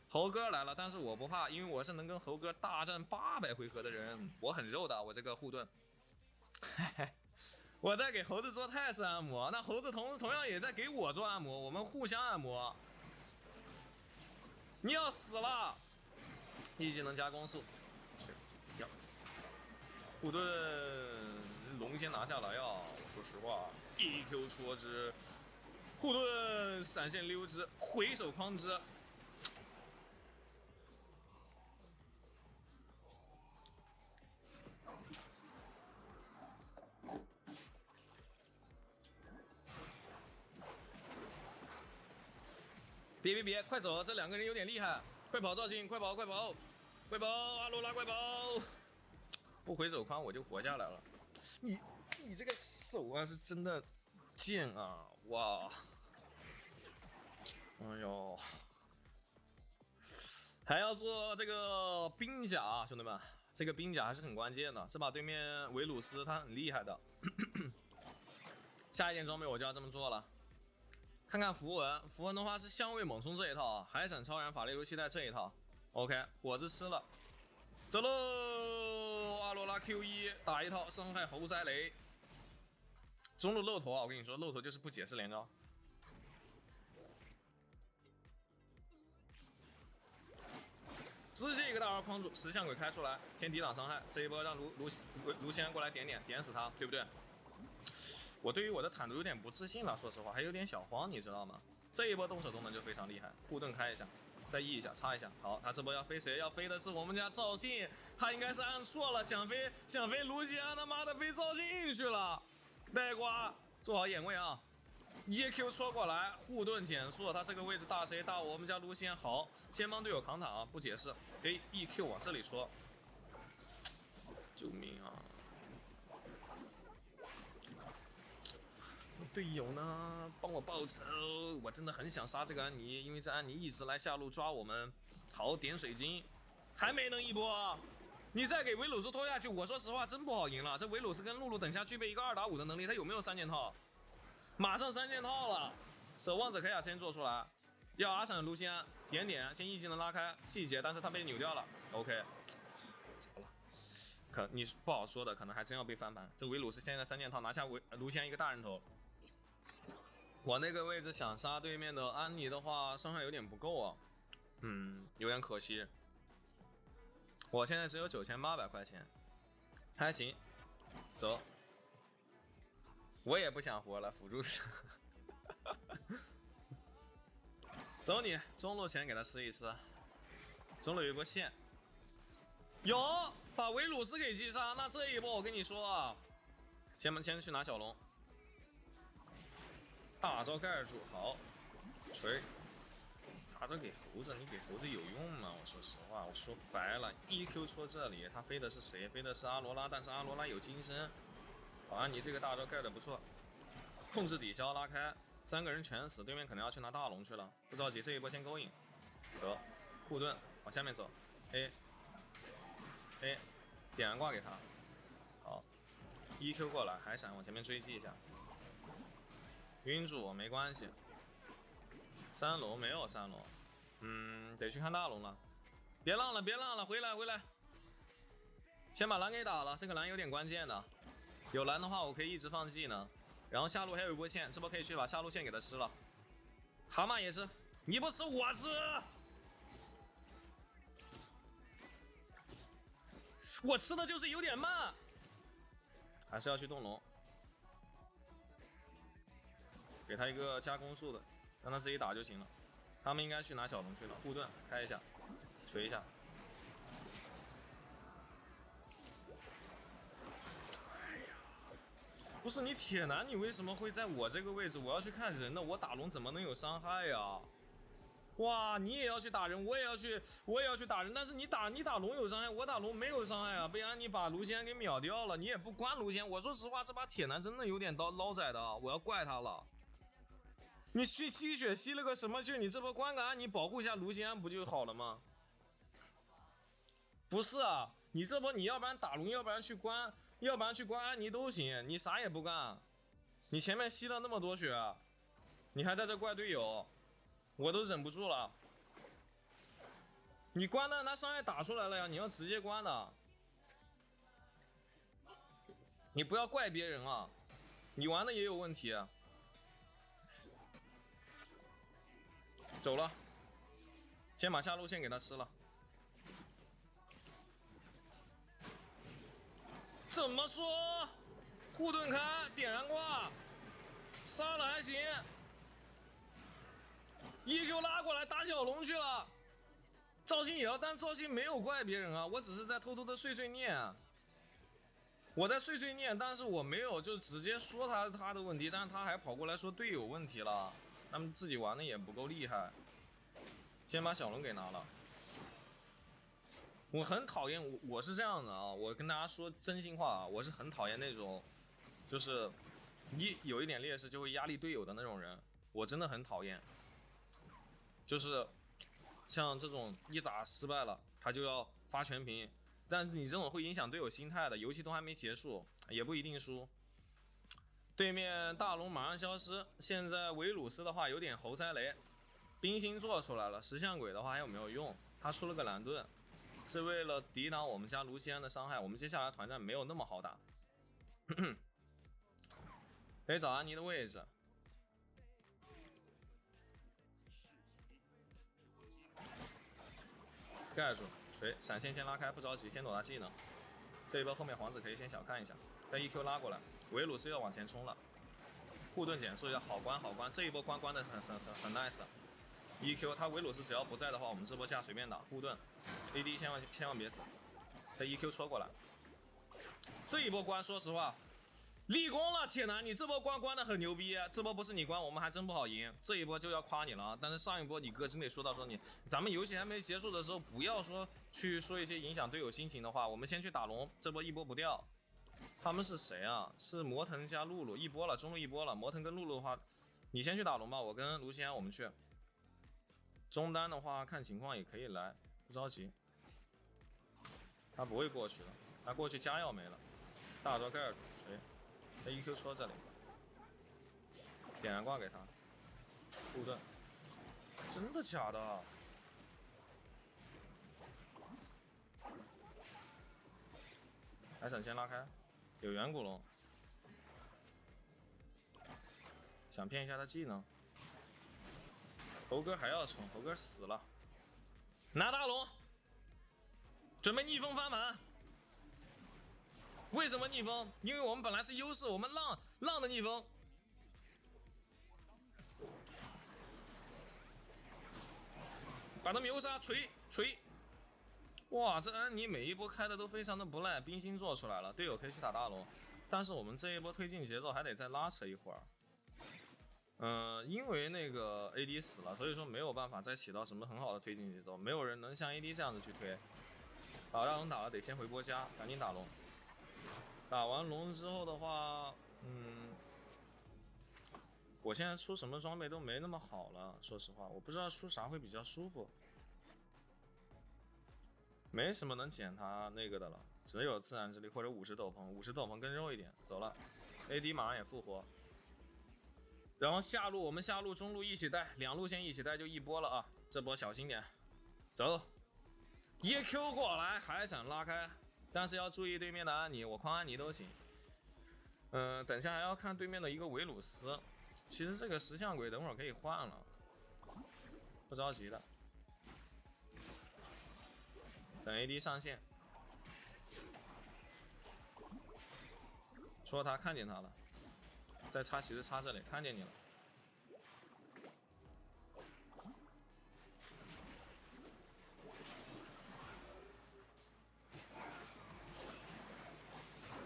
猴哥来了，但是我不怕，因为我是能跟猴哥大战800回合的人，我很肉的，我这个护盾。我在给猴子做泰式按摩，那猴子同样也在给我做按摩，我们互相按摩。你要死了！一技能加攻速，是，护盾龙先拿下来呀！我说实话，EQ 戳之，护盾闪现溜之，回手框之。别，快走！这两个人有点厉害，快跑，赵信，快跑，阿罗拉，快跑！不回手框我就活下来了。你这个手啊是真的贱啊！哇！哎呦，还要做这个兵甲，兄弟们，这个兵甲还是很关键的。这把对面维鲁斯他很厉害的，下一件装备我就要这么做了。看看符文的话是香味猛冲这一套啊，海闪超燃法力流系带这一套。OK， 果子吃了，走喽！阿罗拉 Q1 打一套伤害猴塞雷，中路露头啊！我跟你说，露头就是不解释连招。直接一个大招框住，石像鬼开出来，先抵挡伤害。这一波让卢仙过来点死他，对不对？我对于我的坦度有点不自信了，说实话还有点小慌，你知道吗？这一波动手动能就非常厉害，护盾开一下，再 E 一下，插一下。好，他这波要飞谁？要飞的是我们家赵信，他应该是按错了，想飞卢锡安，他妈的飞赵信去了。呆瓜，做好眼位啊 ！EQ 戳过来，护盾减速，他这个位置大谁大我们家卢锡安。好，先帮队友扛塔啊，不解释。EQ 往这里戳，救命啊！队友呢，帮我报仇！我真的很想杀这个安妮，因为这安妮一直来下路抓我们。好，点水晶，还没能一波。你再给维鲁斯拖下去，我说实话真不好赢了。这维鲁斯跟露露等下具备一个2打5的能力，他有没有3件套？马上3件套了。守望者可以先做出来，要阿闪卢锡安点先一技能拉开细节，但是他被扭掉了。OK， 糟了，你不好说的，可能还真要被翻盘。这维鲁斯现在3件套拿下卢锡安一个大人头。我那个位置想杀对面的安妮的话，伤害有点不够啊，有点可惜。我现在只有9800块钱，还行，走。我也不想活了，辅助走你，中路前给他吃一吃，中路有一波线，有把维鲁斯给击杀，那这一波我跟你说啊，先去拿小龙。大招盖住，好，锤。大招给猴子，你给猴子有用吗？我说实话，我说白了 ，EQ 戳这里，他飞的是谁？飞的是阿罗拉，但是阿罗拉有金身。好啊，你这个大招盖的不错，控制抵消拉开，3个人全死，对面可能要去拿大龙去了，不着急，这一波先勾引，走，护盾往下面走 ，A， 点燃挂给他，好，EQ 过来，海闪往前面追击一下，晕住没关系。3龙没有3龙，得去看大龙了。别浪了，别浪了，回来回来。先把蓝给打了，这个蓝有点关键的。有蓝的话，我可以一直放技能。然后下路还有一波线，这波可以去把下路线给他吃了。蛤蟆也吃，你不吃我吃。我吃的就是有点慢，还是要去动龙，给他一个加攻速的，让他自己打就行了。他们应该去拿小龙去了，护盾开一下，锤一下。哎呀，不是你铁男，你为什么会在我这个位置？我要去看人呢，我打龙怎么能有伤害呀？哇，你也要去打人，我也要去打人，但是你打龙有伤害，我打龙没有伤害啊！被安妮把卢锡安给秒掉了，你也不关卢锡安。我说实话，这把铁男真的有点捞仔的，我要怪他了。你去吸血吸了个什么劲？你这波关个安妮保护一下卢锡安不就好了吗？不是啊，你这波你要不然打龙，要不然去关安妮都行，你啥也不干，你前面吸了那么多血，你还在这怪队友。我都忍不住了，你关的他伤害打出来了呀，你要直接关的，你不要怪别人啊，你玩的也有问题啊。走了，先把下路线给他吃了。怎么说？护盾开，点燃挂，杀了还行。EQ 拉过来打小龙去了，赵鑫也要，但赵鑫没有怪别人啊，我只是在偷偷的碎念，我在碎念，但是我没有就直接说他的问题，但是他还跑过来说队友问题了，他们自己玩的也不够厉害，先把小龙给拿了。我很讨厌，我是这样的啊，我跟大家说真心话啊，我是很讨厌那种，就是有一点劣势就会压力队友的那种人，我真的很讨厌。就是像这种一打失败了，他就要发全屏，但你这种会影响队友心态的，游戏都还没结束，也不一定输。对面大龙马上消失，现在维鲁斯的话有点猴塞雷，冰心做出来了，石像鬼的话还有没有用？他出了个蓝盾，是为了抵挡我们家卢锡安的伤害，我们接下来团战没有那么好打。可以找安妮的位置。盖住，锤，闪现先拉开，不着急，先躲他技能。这一波后面皇子可以先小看一下，再 EQ 拉过来，维鲁斯要往前冲了，护盾减速要好关好关，这一波关的很 nice。EQ 他维鲁斯只要不在的话，我们这波架随便打，护盾 ，AD 千万别死，再 EQ 戳过来，这一波关说实话。立功了，铁男，你这波关的很牛逼，这波不是你关，我们还真不好赢，这一波就要夸你了啊！但是上一波你哥真得说到说你，咱们游戏还没结束的时候，不要去说一些影响队友心情的话，我们先去打龙，这波一波不掉。他们是谁啊？是魔腾加露露，一波了，中路一波了。魔腾跟露露的话，你先去打龙吧，我跟卢锡安我们去。中单的话看情况也可以来，不着急。他不会过去了，他过去加药没了，大耳朵盖尔谁？在 EQ 戳这里，点燃挂给他，护盾，真的假的？海闪先拉开，有远古龙，想骗一下他技能。猴哥还要冲，猴哥死了，拿大龙，准备逆风翻盘。为什么逆风？因为我们本来是优势，我们浪的逆风。把他秒杀，锤！哇，这安妮每一波开的都非常的不赖，冰心做出来了，队友可以去打大龙，但是我们这一波推进节奏还得再拉扯一会儿。因为那个 AD 死了，所以说没有办法再起到什么很好的推进节奏，没有人能像 AD 这样子去推。把大龙打了，得先回波加，赶紧打龙。打完龙之后的话，我现在出什么装备都没那么好了，说实话，我不知道出啥会比较舒服，没什么能减他那个的了。只有自然之力或者50斗篷，50斗篷更肉一点，走了。AD 马上也复活，然后下路我们下路中路一起带，2路线一起带就一波了啊！这波小心点，走。EQ 过来，海闪拉开，但是要注意对面的安妮，我框安妮都行。等下还要看对面的一个维鲁斯。其实这个石像鬼等会儿可以换了，不着急的。等 AD 上线，戳他看见他了，再插旗子插这里，看见你了。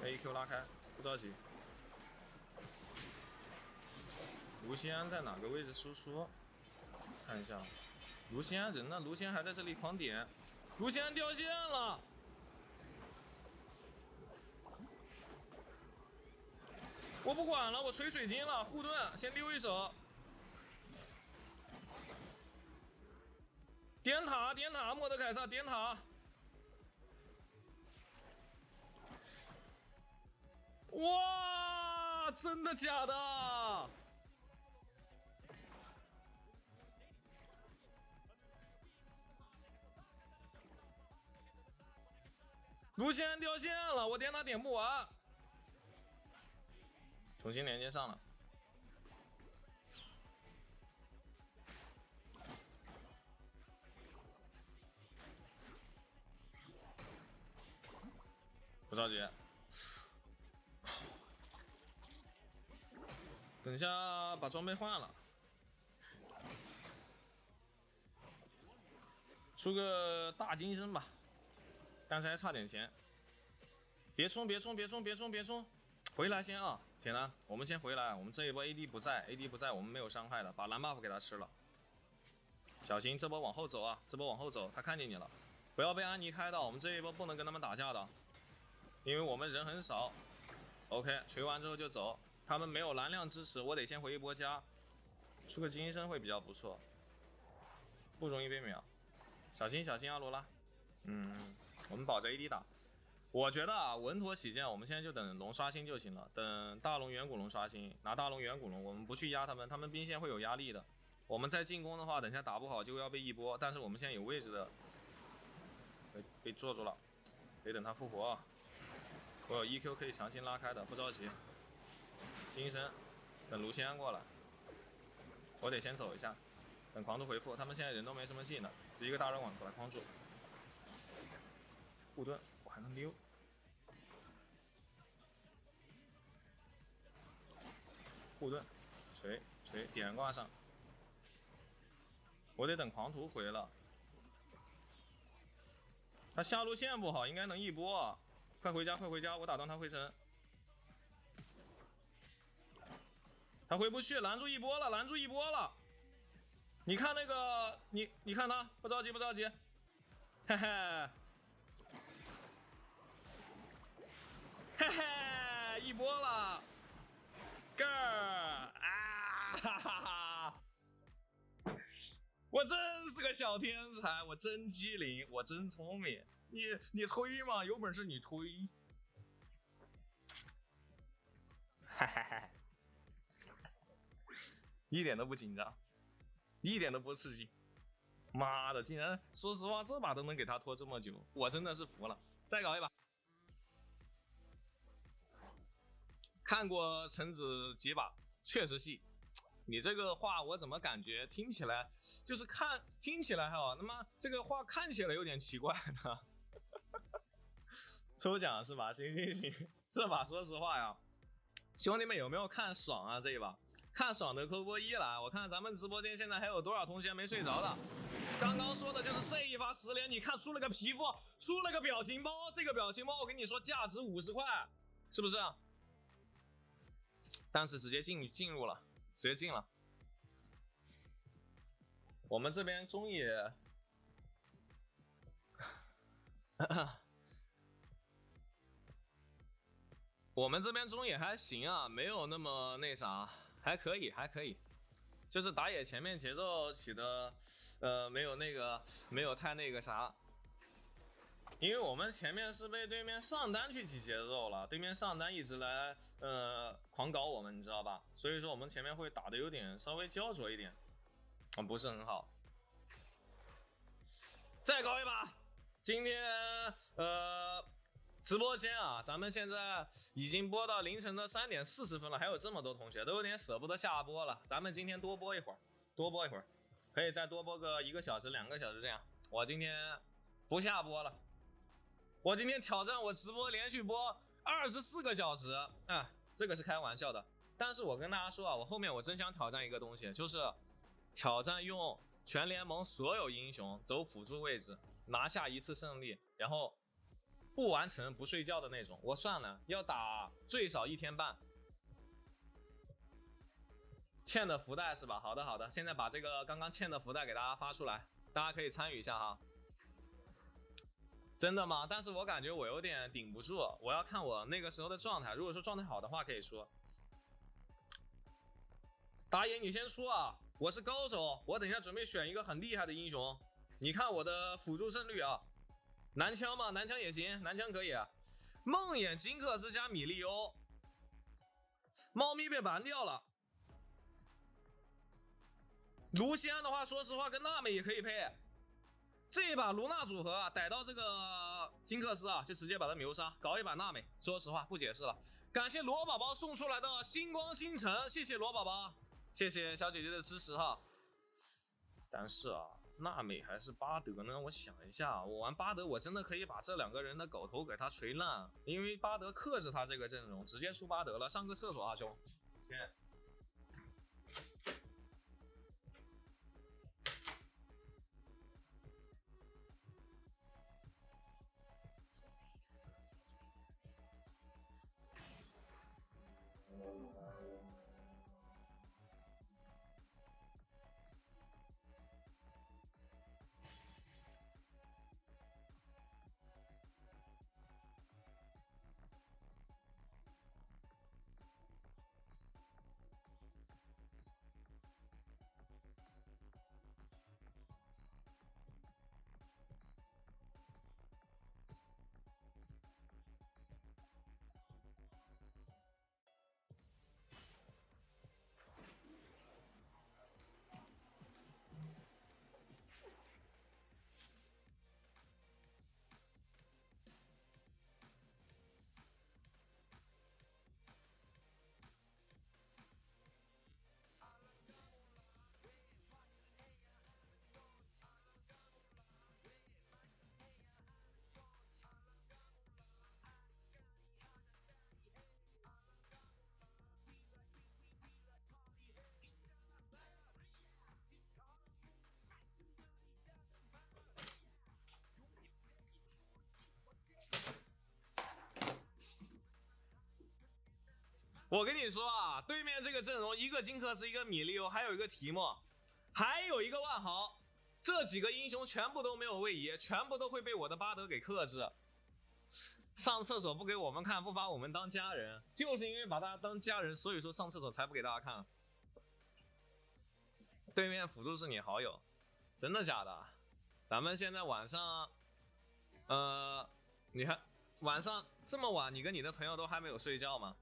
AQ 拉开，不着急。卢锡安在哪个位置输出？看一下，卢锡安人呢？卢锡安还在这里狂点，卢锡安掉线了。我不管了，我锤水晶了，护盾先溜一手。点塔，点塔，莫德凯撒点塔。哇，真的假的？卢锡安掉线了，我点塔点不完，重新连接上了。不着急，等一下把装备换了，出个大金身吧。但是还差点钱，别冲，别冲，别冲，别冲，别冲，回来先啊！铁男，我们先回来，我们这一波 AD 不在 ，AD 不在，我们没有伤害的，把蓝 buff 给他吃了。小心这波往后走啊，这波往后走，他看见你了，不要被安妮开到，我们这一波不能跟他们打架的，因为我们人很少。OK， 锤完之后就走，他们没有蓝量支持，我得先回一波家，出个金身会比较不错，不容易被秒。小心小心阿罗拉，我们保着 AD 打。我觉得啊，稳妥起见，我们现在就等龙刷新就行了。等大龙远古龙刷新，拿大龙远古龙，我们不去压他们，他们兵线会有压力的。我们再进攻的话，等下打不好就要被一波。但是我们现在有位置的，被坐住了，得等他复活啊。我有 EQ 可以强行拉开的，不着急。金身，等卢锡安过来，我得先走一下，等狂徒回复。他们现在人都没什么技能，只一个大人网把他框住。护盾，我还能溜。护盾，锤点挂上。我得等狂徒回了。他下路线不好，应该能一波啊！快回家，快回家！我打断他回城。他回不去，拦住一波了，拦住一波了。你看那个，你看他，不着急，不着急。嘿嘿。嘿嘿，一波了 ，girl 啊，哈哈哈！我真是个小天才，我真机灵，我真聪明。你推嘛，有本事你推。哈哈哈，一点都不紧张，一点都不刺激。妈的，竟然说实话，这把都能给他拖这么久，我真的是服了。再搞一把。看过橙子几把，确实细。你这个话我怎么感觉听起来就是听起来还好，那么这个话看起来有点奇怪呢？抽奖是吧？行，这把说实话呀，兄弟们有没有看爽啊？这一把看爽的扣波1来，我看咱们直播间现在还有多少同学没睡着的？刚刚说的就是这一发10连，你看出了个皮肤，出了个表情包，这个表情包我跟你说价值50块，是不是？但是直接进入了，直接进了。我们这边中野，我们这边中野还行啊，没有那么那啥，还可以。就是打野前面节奏起的，没有太那个啥。因为我们前面是被对面上单去挤节奏了，对面上单一直来狂搞我们，你知道吧？所以说我们前面会打的有点稍微焦灼一点，不是很好。再搞一把，今天直播间啊，咱们现在已经播到凌晨的3点40分了，还有这么多同学都有点舍不得下播了。咱们今天多播一会儿，可以再多播个1个小时、2个小时这样。我今天不下播了，我今天挑战我直播连续播24个小时啊，这个是开玩笑的。但是我跟大家说啊，我后面我真想挑战一个东西，就是挑战用全联盟所有英雄走辅助位置拿下1次胜利，然后不完成不睡觉的那种。我算了，要打最少1天半。欠的福袋是吧？好的，现在把这个刚刚欠的福袋给大家发出来，大家可以参与一下哈。真的吗？但是我感觉我有点顶不住，我要看我那个时候的状态。如果说状态好的话，可以说。打野你先出啊！我是高手，我等一下准备选一个很厉害的英雄。你看我的辅助胜率啊，男枪嘛，男枪也行，男枪可以。梦魇、金克斯加米利欧，猫咪被ban掉了。卢锡安的话，说实话跟娜美也可以配。这一把卢娜组合啊，逮到这个金克斯啊，就直接把他秒杀，搞一把娜美。说实话不解释了。感谢罗宝宝送出来的星光星辰，谢谢罗宝宝，谢谢小姐姐的支持哈。但是啊，娜美还是巴德呢？我想一下，我玩巴德我真的可以把这2个人的狗头给他锤烂，因为巴德克制他这个阵容，直接出巴德了。上个厕所啊，兄，先。我跟你说啊，对面这个阵容，一个金克斯，一个米利欧，还有一个提莫，还有一个万豪，这几个英雄全部都没有位移，全部都会被我的巴德给克制。上厕所不给我们看，不把我们当家人，就是因为把大家当家人，所以说上厕所才不给大家看。对面辅助是你好友，真的假的？咱们现在晚上，你看晚上这么晚，你跟你的朋友都还没有睡觉吗？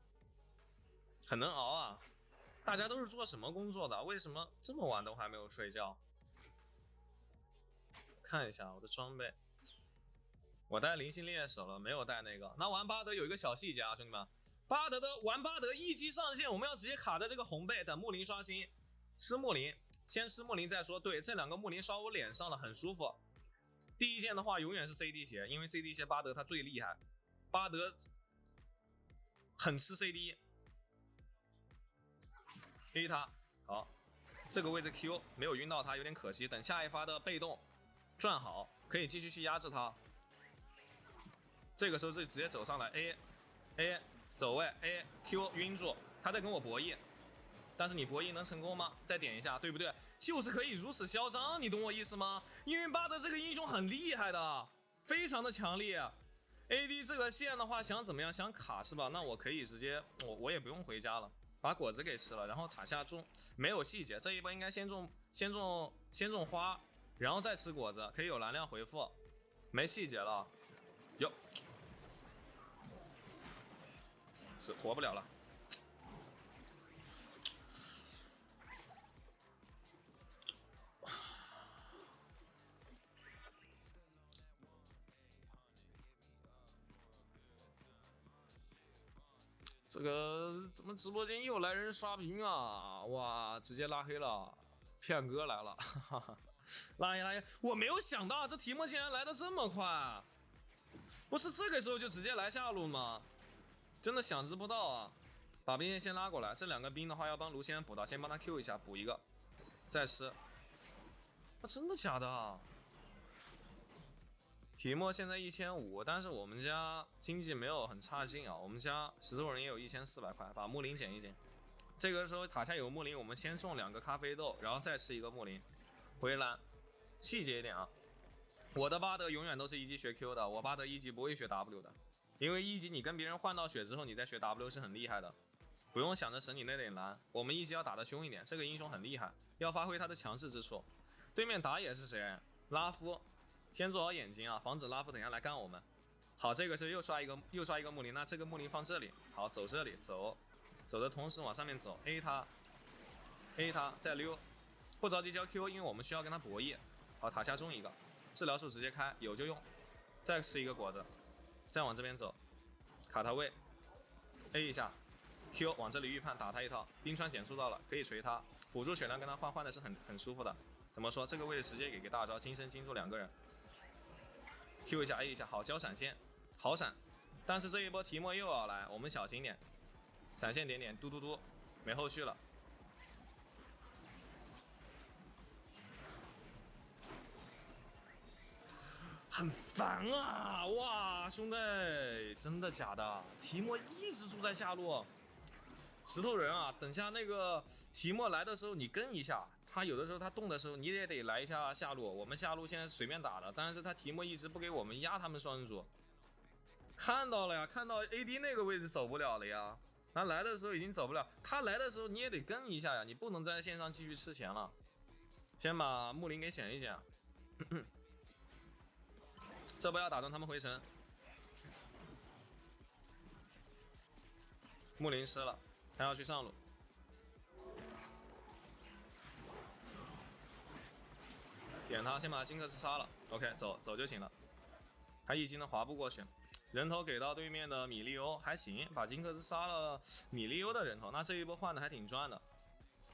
很能熬啊！大家都是做什么工作的？为什么这么晚都还没有睡觉？看一下我的装备，我带灵性猎手了，没有带那个。那玩巴德有一个小细节啊，兄弟们，玩巴德一击上线，我们要直接卡在这个红贝，等木林刷新，吃木林，先吃木林再说。对，这2个木林刷我脸上了，很舒服。第一件的话永远是 CD 鞋，因为 CD 鞋巴德他最厉害，巴德很吃 CD。A 他好，这个位置 Q 没有晕到他，有点可惜。等下一发的被动转好，可以继续去压制他。这个时候就直接走上来 A 走位 A Q 晕住，他在跟我博弈，但是你博弈能成功吗？再点一下，对不对？就是可以如此嚣张，你懂我意思吗？因为巴德这个英雄很厉害的，非常的强烈。AD 这个线的话，想怎么样？想卡是吧？那我可以直接我也不用回家了。把果子给吃了，然后塔下种没有细节，这一波应该先种花，然后再吃果子，可以有蓝量回复，没细节了。哟，是活不了了。这个怎么直播间又来人刷屏啊？哇，直接拉黑了，骗哥来了，哈哈，拉黑拉黑！我没有想到这提莫竟然来的这么快，不是这个时候就直接来下路吗？真的想之不到啊！把兵线先拉过来，这2个兵的话要帮卢先补到，先帮他 Q 一下，补一个，再吃。真的假的啊？提莫现在1500，但是我们家经济没有很差劲啊，我们家石头人也有1400块，把木林减一减。这个时候塔下有木林，我们先种2个咖啡豆，然后再吃1个木林。回蓝，细节一点啊，我的巴德永远都是1级学 Q 的，我巴德1级不会学 W 的，因为1级你跟别人换到血之后，你再学 W 是很厉害的，不用想着省你那点蓝。我们1级要打得凶一点，这个英雄很厉害，要发挥他的强势之处。对面打野是谁？拉夫。先做好眼睛啊，防止拉夫等下来干我们。好，这个是又刷一个木林，那这个木林放这里，好，走这里，走的同时往上面走 ，A 他再溜，不着急交 Q， 因为我们需要跟他博弈。好，塔下中一个，治疗术直接开，有就用，再吃一个果子，再往这边走，卡他位 ，A 一下 ，Q 往这里预判打他一套，冰川减速到了，可以锤他，辅助血量跟他换的是很舒服的。怎么说？这个位置直接给个大招，金身金柱2个人。Q 一下 A 一下，好交闪现，好闪，但是这一波提莫又要来，我们小心点，闪现点点，嘟嘟嘟，没后续了。很烦啊！哇，兄弟，真的假的？提莫一直住在下路，石头人啊，等下那个提莫来的时候你跟一下。他有的时候他动的时候，你也得来一下下路。我们下路现在随便打的，但是他提莫一直不给我们压他们双人组。看到了呀，看到 AD 那个位置走不了了呀。他来的时候已经走不了，他来的时候你也得跟一下呀，你不能在线上继续吃钱了。先把木林给显一显，这波要打断他们回神。木林吃了，他要去上路。点他，先把金克斯杀了 ，OK， 走就行了。他一击能划不过去，人头给到对面的米利欧还行，把金克斯杀了米利欧的人头，那这一波换的还挺赚的。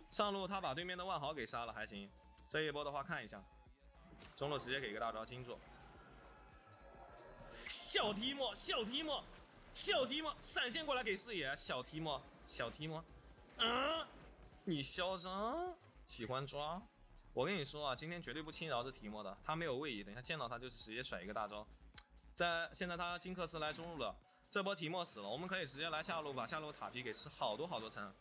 上路他把对面的万豪给杀了还行，这一波的话看一下，中路直接给一个大招金柱。小提莫，闪现过来给视野，小提莫，你嚣张，喜欢抓。我跟你说啊，今天绝对不轻饶这提莫的，他没有位移，等一下见到他就直接甩一个大招。现在他金克斯来中路了，这波提莫死了，我们可以直接来下路，把下路塔皮给吃好多层。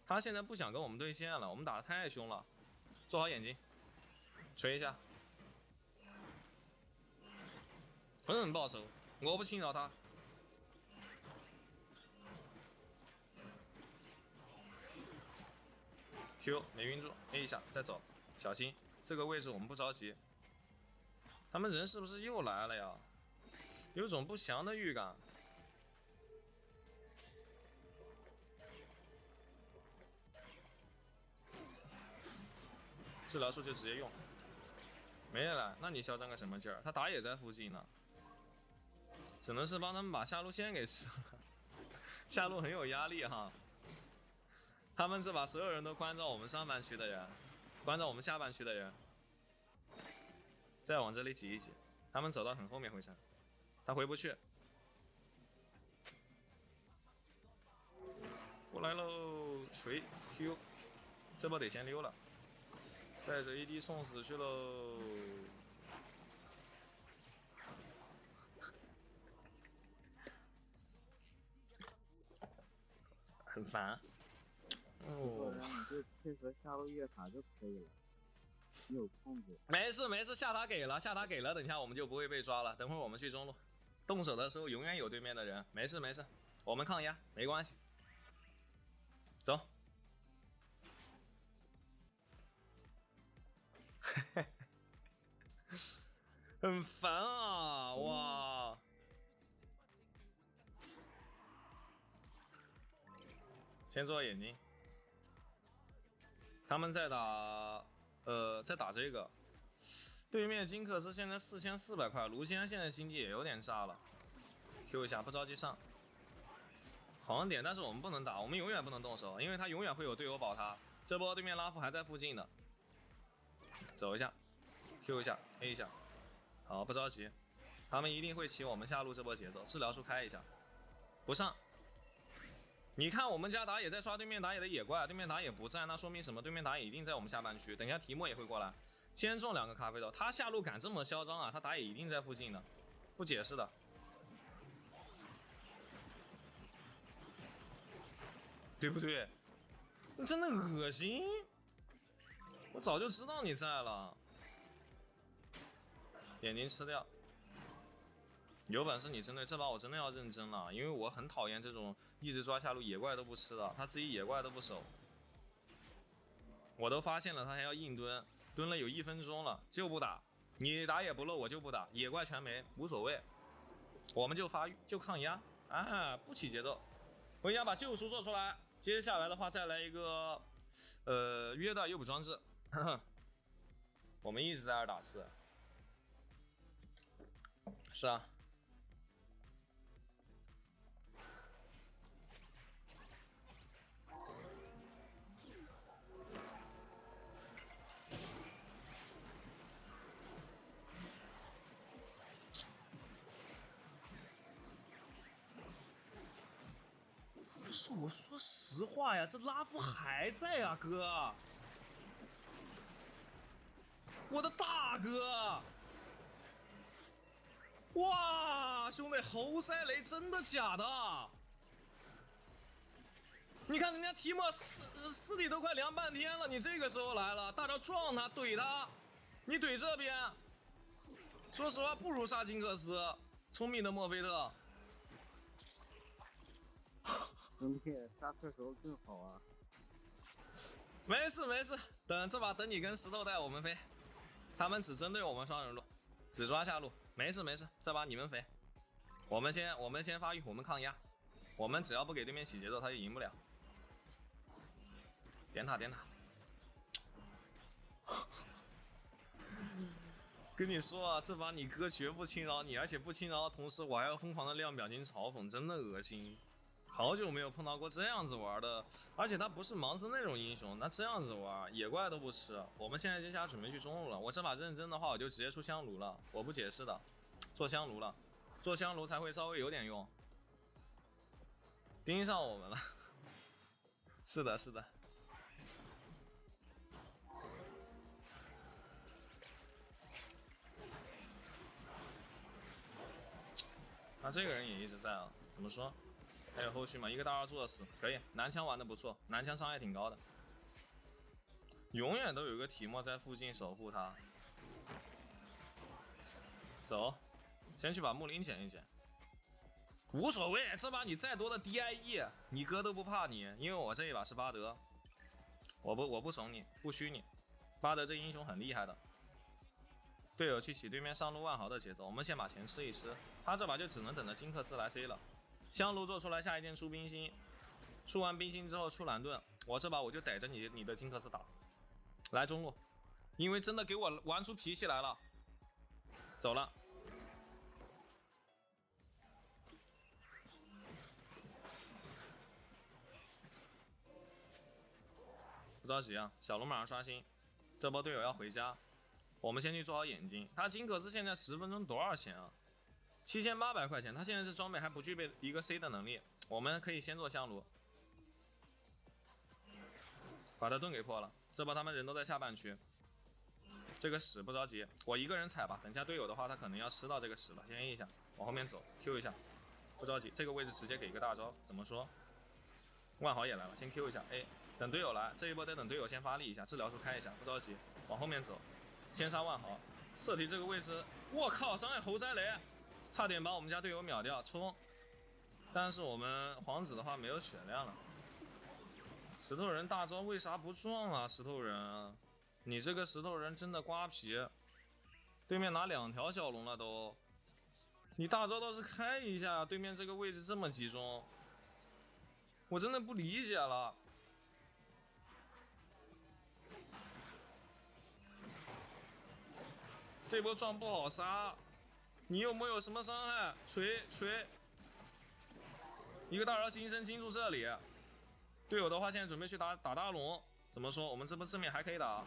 他现在不想跟我们对线了，我们打得太凶了，做好眼睛，锤一下，狠狠报仇，我不轻饶他。Q 没晕住 ，A 一下再走。小心，这个位置我们不着急。他们人是不是又来了呀？有种不祥的预感。治疗术就直接用。没人来，那你嚣张个什么劲儿？他打野在附近呢，只能是帮他们把下路线给吃了。下路很有压力哈。他们是把所有人都关到我们上半区的人。关到我们下半区的人，再往这里挤一挤，他们走到很后面回城，他回不去，过来喽，锤 Q， 这波得先溜了，带着 AD 送死去喽。很烦。哦，你就配合下路越塔就可以了，你有控制。没事，下塔给了，等一下我们就不会被抓了。等会儿我们去中路，动手的时候永远有对面的人，没事，我们抗压，没关系。走。很烦啊，哇！先做眼睛。他们在打这个。对面金克斯现在4400块，卢锡安现在经济也有点炸了。Q 一下，不着急上。狂点，但是我们不能打，我们永远不能动手，因为他永远会有队友保他。这波对面拉夫还在附近的，走一下 ，Q 一下 ，A 一下。好，不着急，他们一定会骑我们下路这波节奏。治疗术开一下，不上。你看我们家打野在刷对面打野的野怪，对面打野不在，那说明什么？对面打野一定在我们下半区。等一下提莫也会过来，先中2个咖啡豆。他下路敢这么嚣张啊？他打野一定在附近的，不解释的，对不对？你真的恶心！我早就知道你在了。眼睛吃掉。有本事你针对这把我真的要认真了，因为我很讨厌这种一直抓下路野怪都不吃的，他自己野怪都不守。我都发现了他还要硬蹲，蹲了有1分钟了就不打，你打野不漏我就不打，野怪全没无所谓，我们就发育就抗压啊，不起节奏。我要把救赎做出来，接下来的话再来一个约的诱捕装置，呵呵，我们一直在2打4。是啊。不是，我说实话呀，这拉夫还在啊，哥，我的大哥！哇，兄弟，猴塞雷真的假的？你看人家提莫尸体都快凉半天了，你这个时候来了，大招撞他怼他，你怼这边，说实话不如杀金克斯，聪明的墨菲特。兄弟，杀射手更好啊！没事没事，等你跟石头带我们飞，他们只针对我们双人路，只抓下路，没事没事，这把你们飞，我们先发育，我们抗压，我们只要不给对面洗节奏，他就赢不了。点塔点塔，跟你说啊，这把你哥绝不轻饶你，而且不轻饶的同时，我还要疯狂的亮表情嘲讽，真的恶心。好久没有碰到过这样子玩的，而且他不是盲僧那种英雄，那这样子玩野怪都不吃。我们现在接下来准备去中路了，我这把认真的话，我就直接出香炉了，我不解释的，做香炉了，做香炉才会稍微有点用。盯上我们了，是的，是的。那这个人也一直在啊，怎么说？还有后续嘛，一个大2做死，可以。男枪玩的不错，男枪伤害挺高的，永远都有一个提莫在附近守护他。走，先去把木林捡一捡，无所谓。这把你再多的 DIE， 你哥都不怕你，因为我这一把是巴德，我不怂你，不虚你。巴德这英雄很厉害的，队友去起对面上路万豪的节奏，我们先把钱吃一吃，他这把就只能等着金克斯来 C 了。香炉做出来，下一件出冰心，出完冰心之后出蓝盾，我这把我就逮着你的金克斯打，来中路，因为真的给我玩出脾气来了，走了。不着急啊，小龙马上刷新，这波队友要回家，我们先去做好眼睛。他金克斯现在10分钟多少钱啊？7800块钱，他现在这装备还不具备一个 C 的能力，我们可以先做香炉，把他盾给破了。这波他们人都在下半区，这个屎不着急，我一个人踩吧。等下队友的话，他可能要吃到这个屎了，先 A 一下，往后面走 ，Q 一下，不着急。这个位置直接给一个大招，怎么说？万豪也来了，先 Q 一下 A， 等队友来，这一波得等队友先发力一下，治疗术开一下，不着急，往后面走，先杀万豪。色提这个位置，我靠，伤害猴塞雷。差点把我们家队友秒掉，冲！但是我们皇子的话没有血量了。石头人大招为啥不撞啊？石头人，你这个石头人真的瓜皮！对面拿2条小龙了都，你大招倒是开一下，对面这个位置这么集中，我真的不理解了。这波撞不好杀，你有没有什么伤害？锤，一个大招金身盯住这里。队友的话现在准备去打大龙，怎么说？我们这波正面还可以打。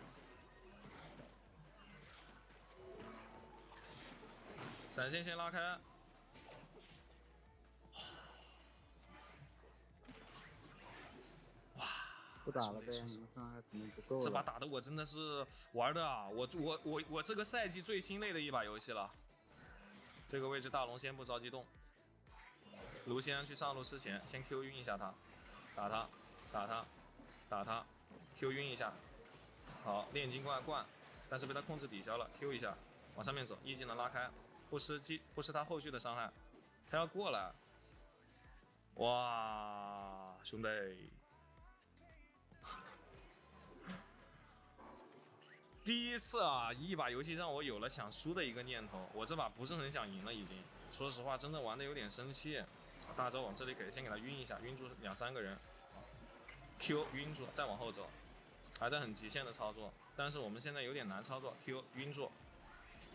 闪现先拉开。不打了呗，你们伤害可能不够了。这把打的我真的是玩的啊，我这个赛季最心累的一把游戏了。这个位置大龙先不着急动，卢锡安去上路之前先 Q 晕一下他，打他 ，Q 晕一下，好，炼金灌，但是被他控制抵消了 ，Q 一下，往上面走，E技能拉开，不吃他后续的伤害，他要过来，哇，兄弟！第一次啊，一把游戏让我有了想输的一个念头。我这把不是很想赢了，已经。说实话，真的玩的有点生气。大招往这里给，先给他晕一下，晕住2-3个人。Q 晕住，再往后走，还在很极限的操作。但是我们现在有点难操作。Q 晕住，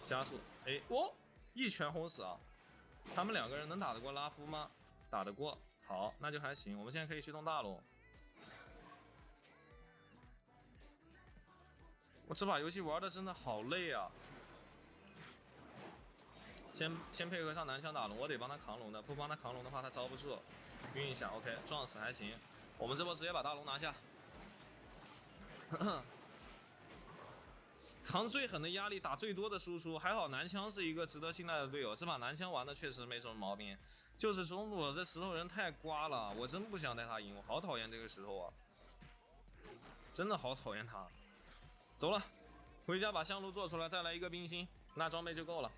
加速。哎，哦，一拳轰死啊！他们2个人能打得过拉夫吗？打得过，好，那就还行。我们现在可以去动大龙。我这把游戏玩的真的好累啊！先配合上南枪打龙，我得帮他扛龙的，不帮他扛龙的话他招不住。晕一下 ，OK， 撞死还行。我们这波直接把大龙拿下。扛最狠的压力，打最多的输出，还好南枪是一个值得信赖的队友。这把南枪玩的确实没什么毛病，就是中路这石头人太瓜了，我真不想带他赢，我好讨厌这个石头啊，真的好讨厌他。走了，回家把香炉做出来，再来一个冰心，那装备就够了。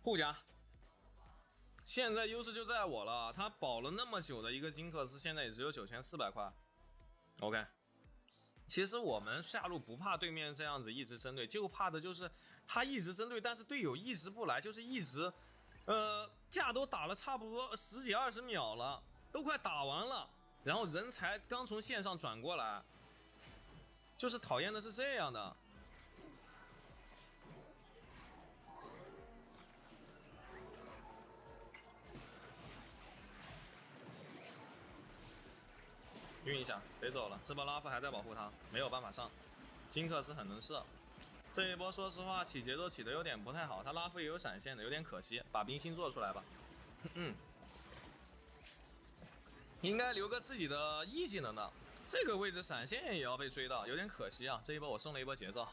护甲，现在优势就在我了。他保了那么久的一个金克斯，现在也只有9400块。OK， 其实我们下路不怕对面这样子一直针对，就怕的就是他一直针对，但是队友一直不来，就是一直，架都打了差不多10几20秒了，都快打完了。然后人才刚从线上转过来，就是讨厌的是这样的。晕一下，得走了。这波拉夫还在保护他，没有办法上。金克斯很能射，这一波说实话起节奏起的有点不太好，他拉夫也有闪现的，有点可惜。把冰心做出来吧。应该留个自己的一技能的，这个位置闪现也要被追到，有点可惜啊！这一波我送了一波节奏，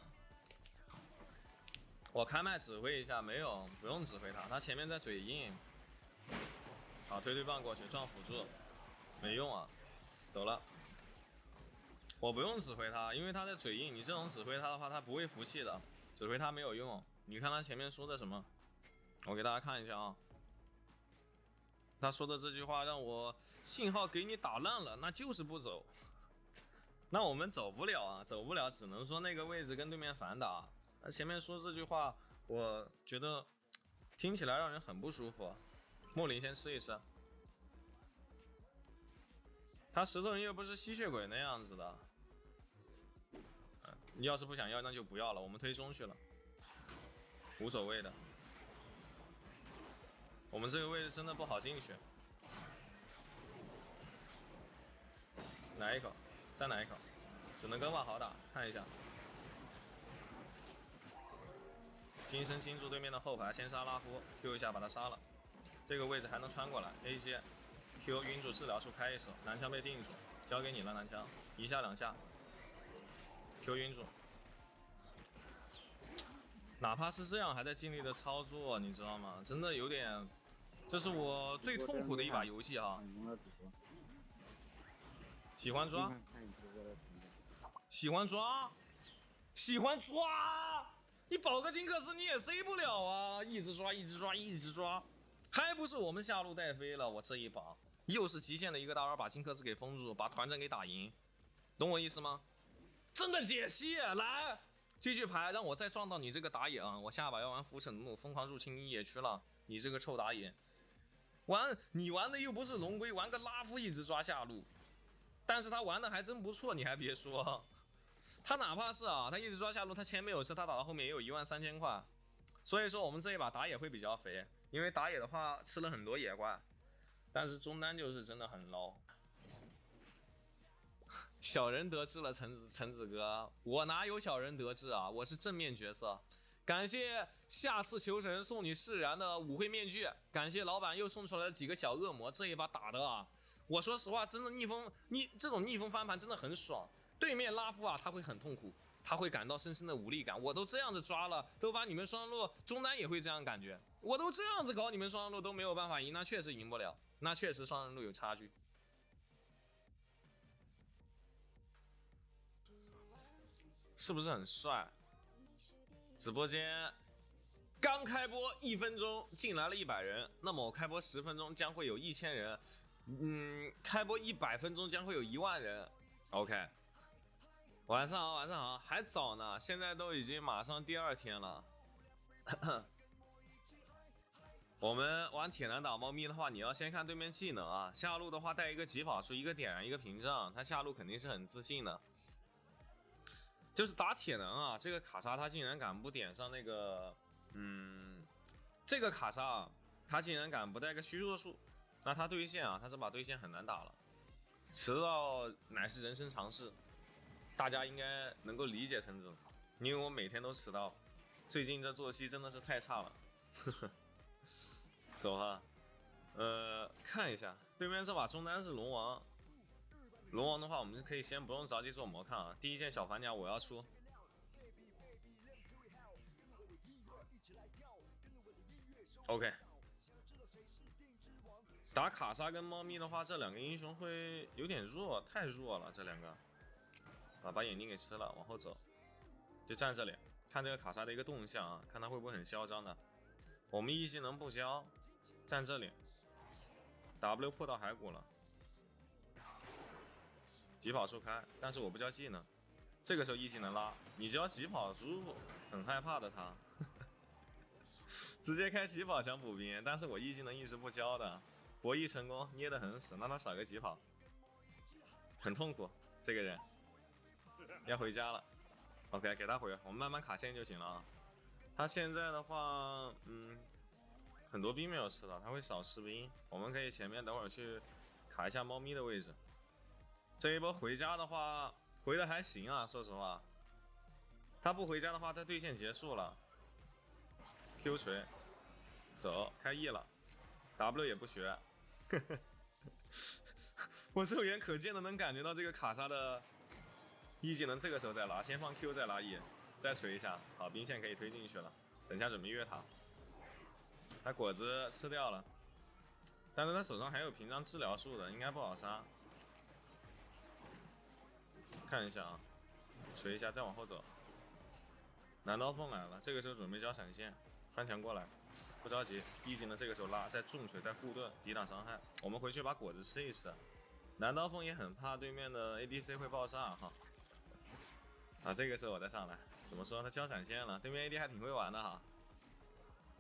我开麦指挥一下，没有，不用指挥他，他前面在嘴硬。好，推棒过去撞辅助，没用啊，走了。我不用指挥他，因为他在嘴硬，你这种指挥他的话，他不会服气的，指挥他没有用。你看他前面说的什么？我给大家看一下啊。他说的这句话让我信号给你打烂了，那就是不走。那我们走不了啊，走不了，只能说那个位置跟对面反打。那前面说这句话，我觉得听起来让人很不舒服。莫林先吃一吃，他石头人又不是吸血鬼那样子的。你要是不想要，那就不要了，我们推中去了，无所谓的。我们这个位置真的不好进去，来一口，再来一口，只能跟瓦豪打，看一下。金身盯住对面的后排，先杀拉夫 ，Q 一下把他杀了。这个位置还能穿过来 ，A 接 ，Q 晕住治疗术开一手，男枪被定住，交给你了，男枪，一下2下 ，Q 晕住。哪怕是这样，还在尽力的操作，你知道吗？真的有点。这是我最痛苦的一把游戏哈。喜欢抓，喜欢抓，喜欢抓！你保个金克斯你也 C 不了啊！一直抓，一直抓，一直抓，还不是我们下路带飞了？我这一把又是极限的一个大招，把金克斯给封住，把团战给打赢，懂我意思吗？真的解析，来继续排，让我再撞到你这个打野啊！我下把要玩浮沉怒，疯狂入侵野区了。你这个臭打野，你玩的又不是龙龟，玩个拉夫一直抓下路，但是他玩的还真不错，你还别说，他哪怕是他一直抓下路，他钱没有吃，他打到后面也有13000块，所以说我们这一把打野会比较肥，因为打野的话吃了很多野怪，但是中单就是真的很 low。小人得志了，橙子哥，我哪有小人得志啊？我是正面角色。感谢下次求神送你释然的舞会面具，感谢老板又送出来了几个小恶魔，这一把打的我说实话，真的这种逆风翻盘真的很爽。对面拉夫他会很痛苦，他会感到深深的无力感。我都这样子抓了，都把你们双路中单也会这样感觉。我都这样子搞，你们双路都没有办法赢，那确实赢不了，那确实双人路有差距。是不是很帅？直播间刚开播1分钟进来了100人，那么我开播10分钟将会有1000人，开播100分钟将会有1万人。OK， 晚上好，晚上好，还早呢，现在都已经马上第2天了。我们玩铁男打猫咪的话，你要先看对面技能下路的话带一个疾跑术，一个点燃，一个屏障，他下路肯定是很自信的。就是打铁能这个卡莎他竟然敢不点上那个，这个卡莎他竟然敢不带个虚弱术，那他对线他这把对线很难打了，迟到乃是人生常事，大家应该能够理解橙子，因为我每天都迟到，最近这作息真的是太差了。走看一下对面这把中单是龙王。龙王的话，我们可以先不用着急做魔抗第一件小凡鸟我要出。OK， 打卡莎跟猫咪的话，这2个英雄会有点弱，太弱了这2个。把眼睛给吃了，往后走，就站这里，看这个卡莎的一个动向看他会不会很嚣张的。我们 E 技能不交，站这里 ，W 破到骸骨了。疾跑术开，但是我不交技能，这个时候E技能拉，你交疾跑术，很害怕的他，直接开疾跑想补兵，但是我E技能一直不交的，博弈成功捏得很死，那他少个疾跑，很痛苦，这个人要回家了。OK， 给他回，我们慢慢卡线就行了他现在的话，很多兵没有吃到，他会少吃兵，我们可以前面等会儿去卡一下猫咪的位置。这一波回家的话，回的还行说实话。他不回家的话，他对线结束了。Q 锤，走，开 E 了 ，W 也不学。我肉眼可见的能感觉到这个卡莎的E技能这个时候再拉，先放 Q 再拉 E， 再锤一下，好，兵线可以推进去了。等一下准备越塔，他果子吃掉了，但是他手上还有屏障治疗术的，应该不好杀。看一下锤一下，再往后走。南刀锋来了，这个时候准备交闪现，翻墙过来，不着急。E技能这个时候拉，再重锤，再护盾，抵挡伤害。我们回去把果子吃一吃。南刀锋也很怕对面的 ADC 会爆炸这个时候我再上来，怎么说？他交闪现了，对面 AD 还挺会玩的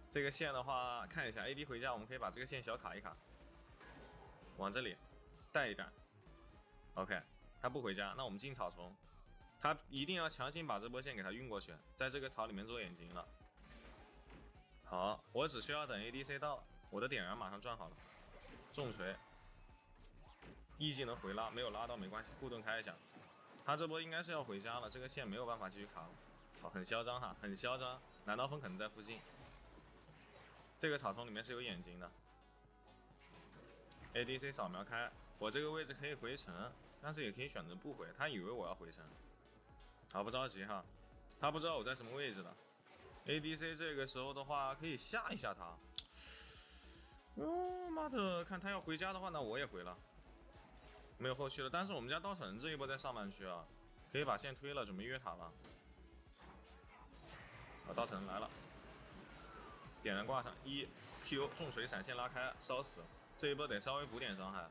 这个线的话，看一下 AD 回家，我们可以把这个线小卡一卡，往这里带一带。OK。他不回家，那我们进草丛，他一定要强行把这波线给他运过去，在这个草里面做眼睛了。好，我只需要等 ADC 到，我的点燃马上转好了，重锤 ，E 技能回拉，没有拉到没关系，护盾开一下。他这波应该是要回家了，这个线没有办法继续卡了。好，很嚣张很嚣张，南刀锋可能在附近。这个草丛里面是有眼睛的 ，ADC 扫描开，我这个位置可以回城。但是也可以选择不回，他以为我要回城，不着急他不知道我在什么位置的。ADC 这个时候的话可以吓一下他。妈的，看他要回家的话，那我也回了，没有后续了。但是我们家稻草人这一波在上半区可以把线推了，准备越塔了。稻草人来了，点燃挂上1Q 重锤闪现拉开，烧死。这一波得稍微补点伤害，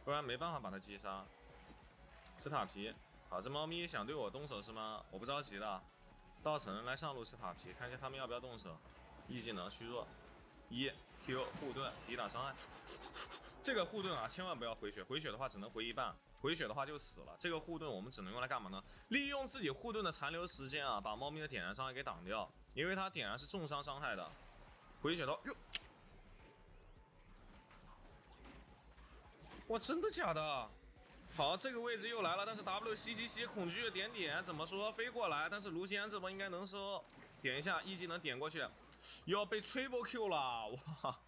不然没办法把他击杀。吃塔皮，好，这猫咪想对我动手是吗？我不着急的，稻草人来上路吃塔皮，看一下他们要不要动手。E技能虚弱， Q 护盾抵挡伤害。这个护盾啊，千万不要回血，回血的话只能回一半，回血的话就死了。这个护盾我们只能用来干嘛呢？利用自己护盾的残留时间啊，把猫咪的点燃伤害给挡掉，因为它点燃是重伤伤害的。回血刀，哟，哇，真的假的？好，这个位置又来了，但是 W 777恐惧的点怎么说？飞过来，但是卢锡安这波应该能收，点一下 E 技能点过去，又要被 Triple Q 了，哇，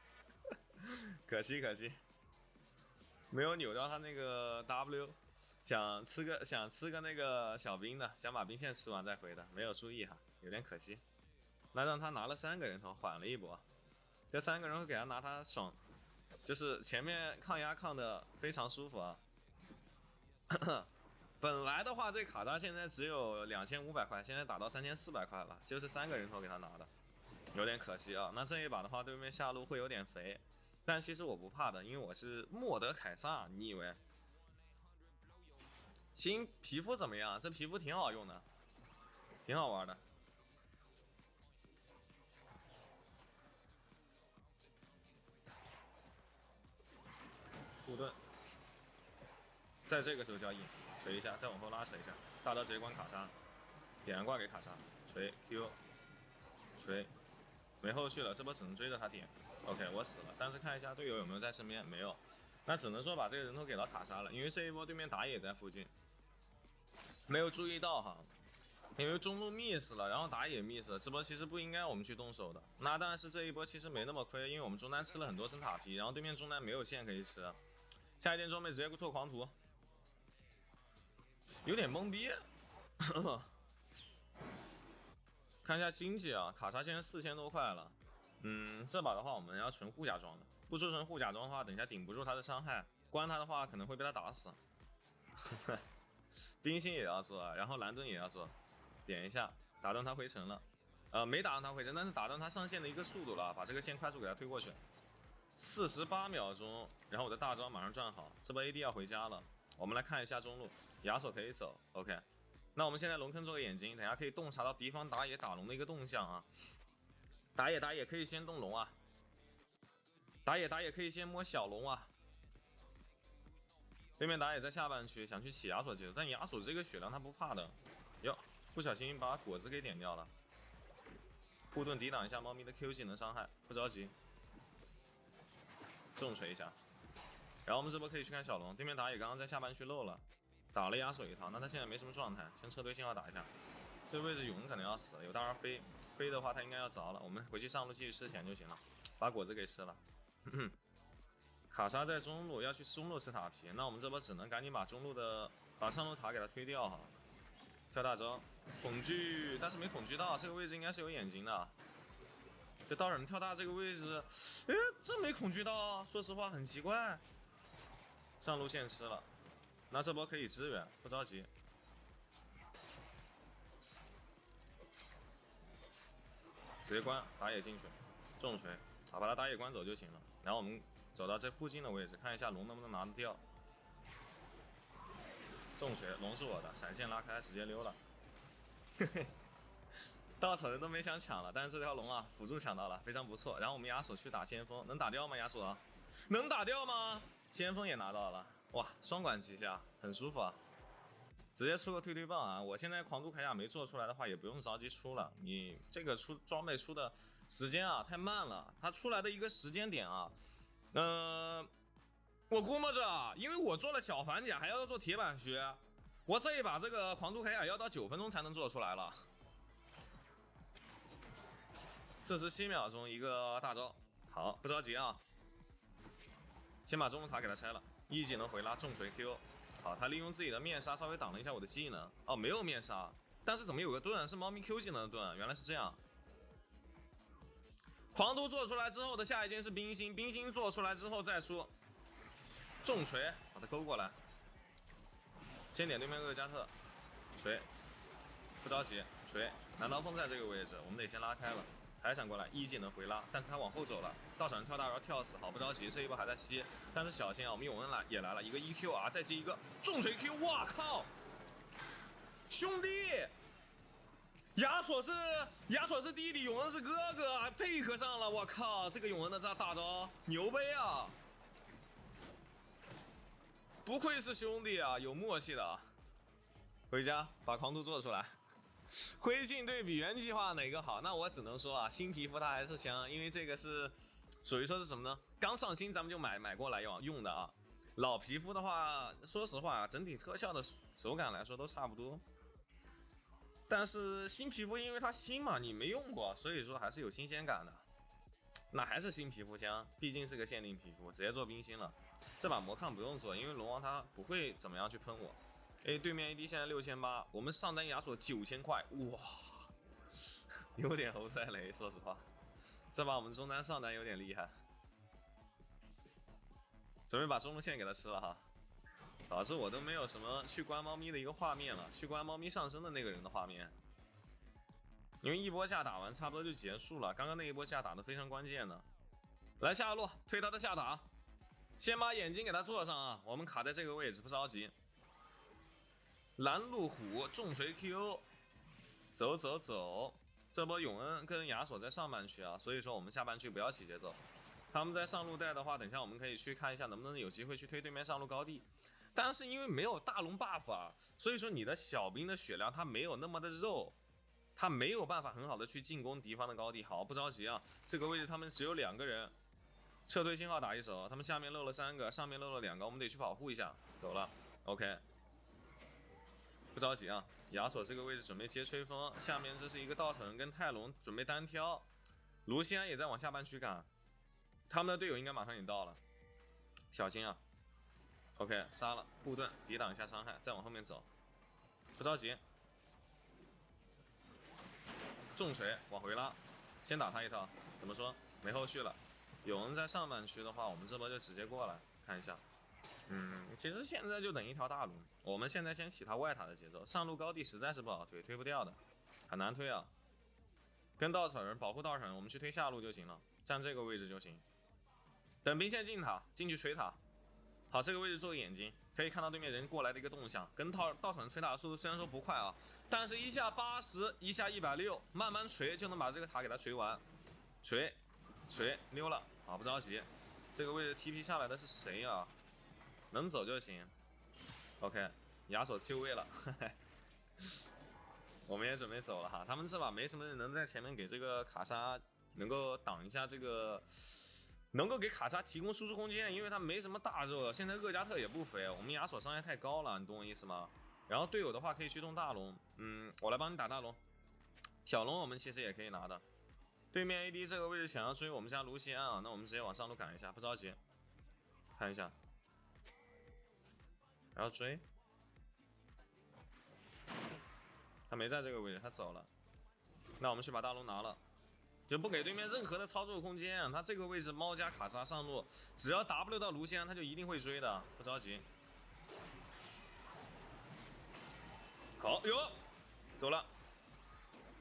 可惜，没有扭掉他那个 W， 想吃个那个小兵的，想把兵线吃完再回的，没有注意哈，有点可惜。那让他拿了3个人头，缓了一波，这3个人头给他拿他爽，就是前面抗压抗的非常舒服啊。本来的话，这卡扎现在只有2500块，现在打到3400块了，就是3个人头给他拿的，有点可惜啊。那这一把的话，对面下路会有点肥，但其实我不怕的，因为我是莫德凯撒，你以为？新皮肤怎么样？这皮肤挺好用的，挺好玩的。护盾，在这个时候交易，锤一下，再往后拉扯一下，大招直接关卡莎，点燃挂给卡莎，锤 Q， 锤，没后续了，这波只能追着他点。OK， 我死了，但是看一下队友有没有在身边，没有，那只能说把这个人头给到卡莎了，因为这一波对面打野在附近，没有注意到哈。因为中路 miss 了，然后打野 miss 了，这波其实不应该我们去动手的。那但是这一波其实没那么亏，因为我们中单吃了很多层塔皮，然后对面中单没有线可以吃。下一件装备直接做狂徒，有点懵逼。看一下经济啊，卡莎现在4000多块了。这把的话我们要纯护甲装的，不做成护甲装的话，等一下顶不住他的伤害，关他的话可能会被他打死。冰心也要做，然后蓝盾也要做。点一下，打断他回城了，没打断他回城，但是打断他上线的一个速度了，把这个线快速给他推过去。48秒钟，然后我的大招马上转好，这波 AD 要回家了。我们来看一下中路，亚索可以走 ，OK。那我们现在龙坑做个眼睛，等下可以洞察到敌方打野打龙的一个动向啊。打野可以先动龙啊，打野可以先摸小龙啊。对面打野在下半区，想去起亚索节奏，但亚索这个血量他不怕的，哟。不小心把果子给点掉了，护盾抵挡一下猫咪的 Q 技能伤害，不着急，重锤一下。然后我们这波可以去看小龙，对面打野刚刚在下半区漏了，打了亚索一套，那他现在没什么状态，先撤退信号打一下。这个位置勇可能要死了，有大招飞的话他应该要着了，我们回去上路继续吃钱就行了，把果子给吃了。卡莎在中路要去中路吃塔皮，那我们这波只能赶紧把上路塔给他推掉哈。跳大招，恐惧，但是没恐惧到，这个位置应该是有眼睛的。这刀人跳大这个位置，这没恐惧到，说实话很奇怪。上路线吃了，那这波可以支援，不着急。直接关，打野进去，重锤，把他打野关走就行了。然后我们走到这附近的位置，看一下龙能不能拿得掉。重锤，龙是我的，闪现拉开，直接溜了。嘿嘿，稻草人都没想抢了，但是这条龙啊，辅助抢到了，非常不错。然后我们亚索去打先锋，能打掉吗？亚索能打掉吗？先锋也拿到了，哇，双管齐下，很舒服啊。直接出个推棒啊！我现在狂毒铠甲没做出来的话，也不用着急出了。你这个出装备出的时间啊太慢了，它出来的一个时间点啊，我估摸着，因为我做了小反甲，还要做铁板靴，我这一把这个狂毒铠甲要到9分钟才能做出来了。47秒钟一个大招，好，不着急啊，先把中路塔给他拆了，E技能回拉重锤 Q， 好，他利用自己的面纱稍微挡了一下我的技能，哦，没有面纱，但是怎么有个盾是猫咪 Q 技能的盾？原来是这样。狂毒做出来之后的下一件是冰心，冰心做出来之后再出。重锤，把他勾过来，先点对面厄加特，锤，不着急，锤，南刀锋在这个位置，我们得先拉开了，还闪过来，E技能回拉，但是他往后走了，稻草人跳大招跳死，好不着急，这一波还在吸，但是小心啊，我们永恩也来了，一个 EQ 啊，再接一个重锤 Q， 哇靠，兄弟，亚索是弟弟，永恩是哥哥，还配合上了，我靠，这个永恩的这大招牛杯啊！不愧是兄弟啊，有默契的啊！回家把狂徒做出来。灰烬对比原计划哪个好？那我只能说啊，新皮肤它还是香，因为这个是属于说是什么呢？刚上新咱们就买过来用的啊。老皮肤的话，说实话，整体特效的手感来说都差不多。但是新皮肤因为它新嘛，你没用过，所以说还是有新鲜感的。那还是新皮肤香，毕竟是个限定皮肤，直接做冰心了。这把魔抗不用做，因为龙王他不会怎么样去喷我。对面 AD 现在6800，我们上单亚索9000块，哇，有点猴赛雷，说实话。这把我们中单上单有点厉害，准备把中路线给他吃了哈。导致我都没有什么去关猫咪的一个画面了，去关猫咪上身的那个人的画面，因为一波下打完差不多就结束了。刚刚那一波下打的非常关键的，来下路推他的下塔，先把眼睛给他做上啊！我们卡在这个位置，不着急。拦路虎重锤 Q， 走，这波永恩跟亚索在上半区啊，所以说我们下半区不要起节奏。他们在上路带的话，等一下我们可以去看一下能不能有机会去推对面上路高地。但是因为没有大龙 buff 啊，所以说你的小兵的血量它没有那么的肉，它没有办法很好的去进攻敌方的高地。好，不着急啊，这个位置他们只有2个人，撤退信号打一手，他们下面漏了3个，上面漏了2个，我们得去保护一下。走了 ，OK， 不着急啊。亚索这个位置准备接吹风，下面这是一个稻城跟泰隆准备单挑，卢锡安也在往下半区赶，他们的队友应该马上也到了，小心啊。OK， 杀了护盾，抵挡一下伤害，再往后面走，不着急。重锤往回拉，先打他一套。怎么说？没后续了。有人在上半区的话，我们这波就直接过来看一下。其实现在就等一条大龙，我们现在先起他外塔的节奏，上路高地实在是不好推，推不掉的，很难推啊。跟稻草人保护稻草人，我们去推下路就行了，站这个位置就行。等兵线进塔，进去锤塔。好，这个位置做个眼睛，可以看到对面人过来的一个动向。跟稻草人锤塔的速度虽然说不快啊，但是一下80，一下160，慢慢锤就能把这个塔给他锤完。锤溜了，好，不着急。这个位置 TP 下来的是谁啊？能走就行。OK， 亚索就位了，我们也准备走了哈。他们这把没什么人能在前面给这个卡莎能够挡一下这个。能够给卡莎提供输出空间，因为他没什么大肉，现在厄加特也不肥，我们亚索伤害太高了，你懂我意思吗？然后队友的话可以去动大龙，我来帮你打大龙，小龙我们其实也可以拿的。对面 AD 这个位置想要追我们家卢锡安啊，那我们直接往上路赶一下，不着急，看一下，然后追，他没在这个位置，他走了，那我们去把大龙拿了。就不给对面任何的操作空间，他这个位置猫加卡莎上路，只要 W 到卢锡安，他就一定会追的，不着急。好，走了。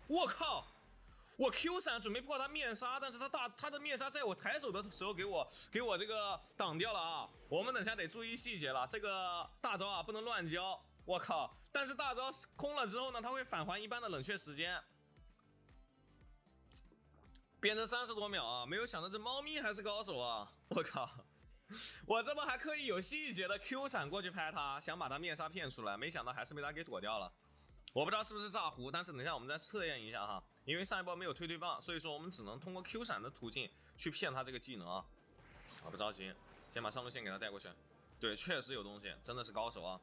我靠！我 Q 闪准备破他面纱，但是他的面纱在我抬手的时候给我这个挡掉了啊！我们等下得注意细节了，这个大招啊不能乱交。我靠！但是大招空了之后呢，它会返还一般的冷却时间。变成30多秒啊！没有想到这猫咪还是高手啊！我靠，我这波还刻意有细节的 Q 闪过去拍他，想把他面纱骗出来，没想到还是被他给躲掉了。我不知道是不是炸糊，但是等一下我们再测验一下哈，因为上一波没有推棒，所以说我们只能通过 Q 闪的途径去骗他这个技能啊。不着急，先把上路线给他带过去。对，确实有东西，真的是高手啊。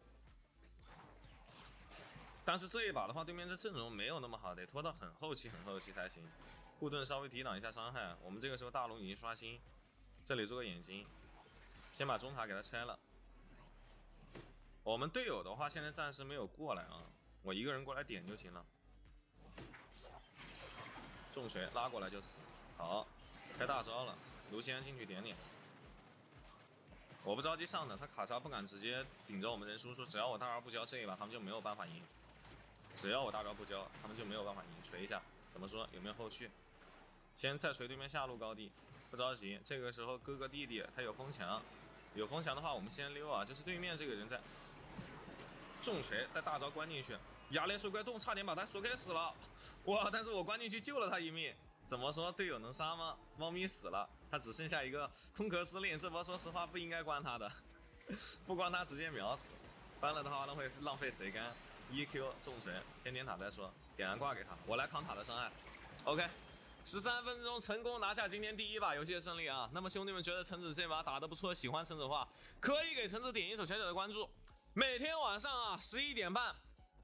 但是这一把的话，对面这阵容没有那么好，得拖到很后期才行。护盾稍微抵挡一下伤害，我们这个时候大龙已经刷新，这里做个眼睛，先把中塔给他拆了。我们队友的话现在暂时没有过来啊，我一个人过来点就行了。重锤拉过来就死，好，开大招了，卢锡安进去点点。我不着急上的，他卡莎不敢直接顶着我们人输出，只要我大招不交这一把他们就没有办法赢，只要我大招不交他们就没有办法赢。锤一下，怎么说？有没有后续？先再锤对面下路高地，不着急。这个时候哥哥弟弟他有风墙，有风墙的话我们先溜啊。就是对面这个人在重锤再大招关进去，亚雷水怪洞差点把他锁给死了，哇！但是我关进去救了他一命。怎么说队友能杀吗？猫咪死了，他只剩下一个空壳司令，这波说实话不应该关他的，不关他直接秒死，关了的话那会浪费谁干 ？EQ 重锤先点塔再说，点完挂给他，我来扛塔的伤害。OK。13分钟成功拿下今天第1把游戏的胜利啊！那么兄弟们觉得橙子这把打得不错，喜欢橙子的话，可以给橙子点一手小小的关注。每天晚上啊11点半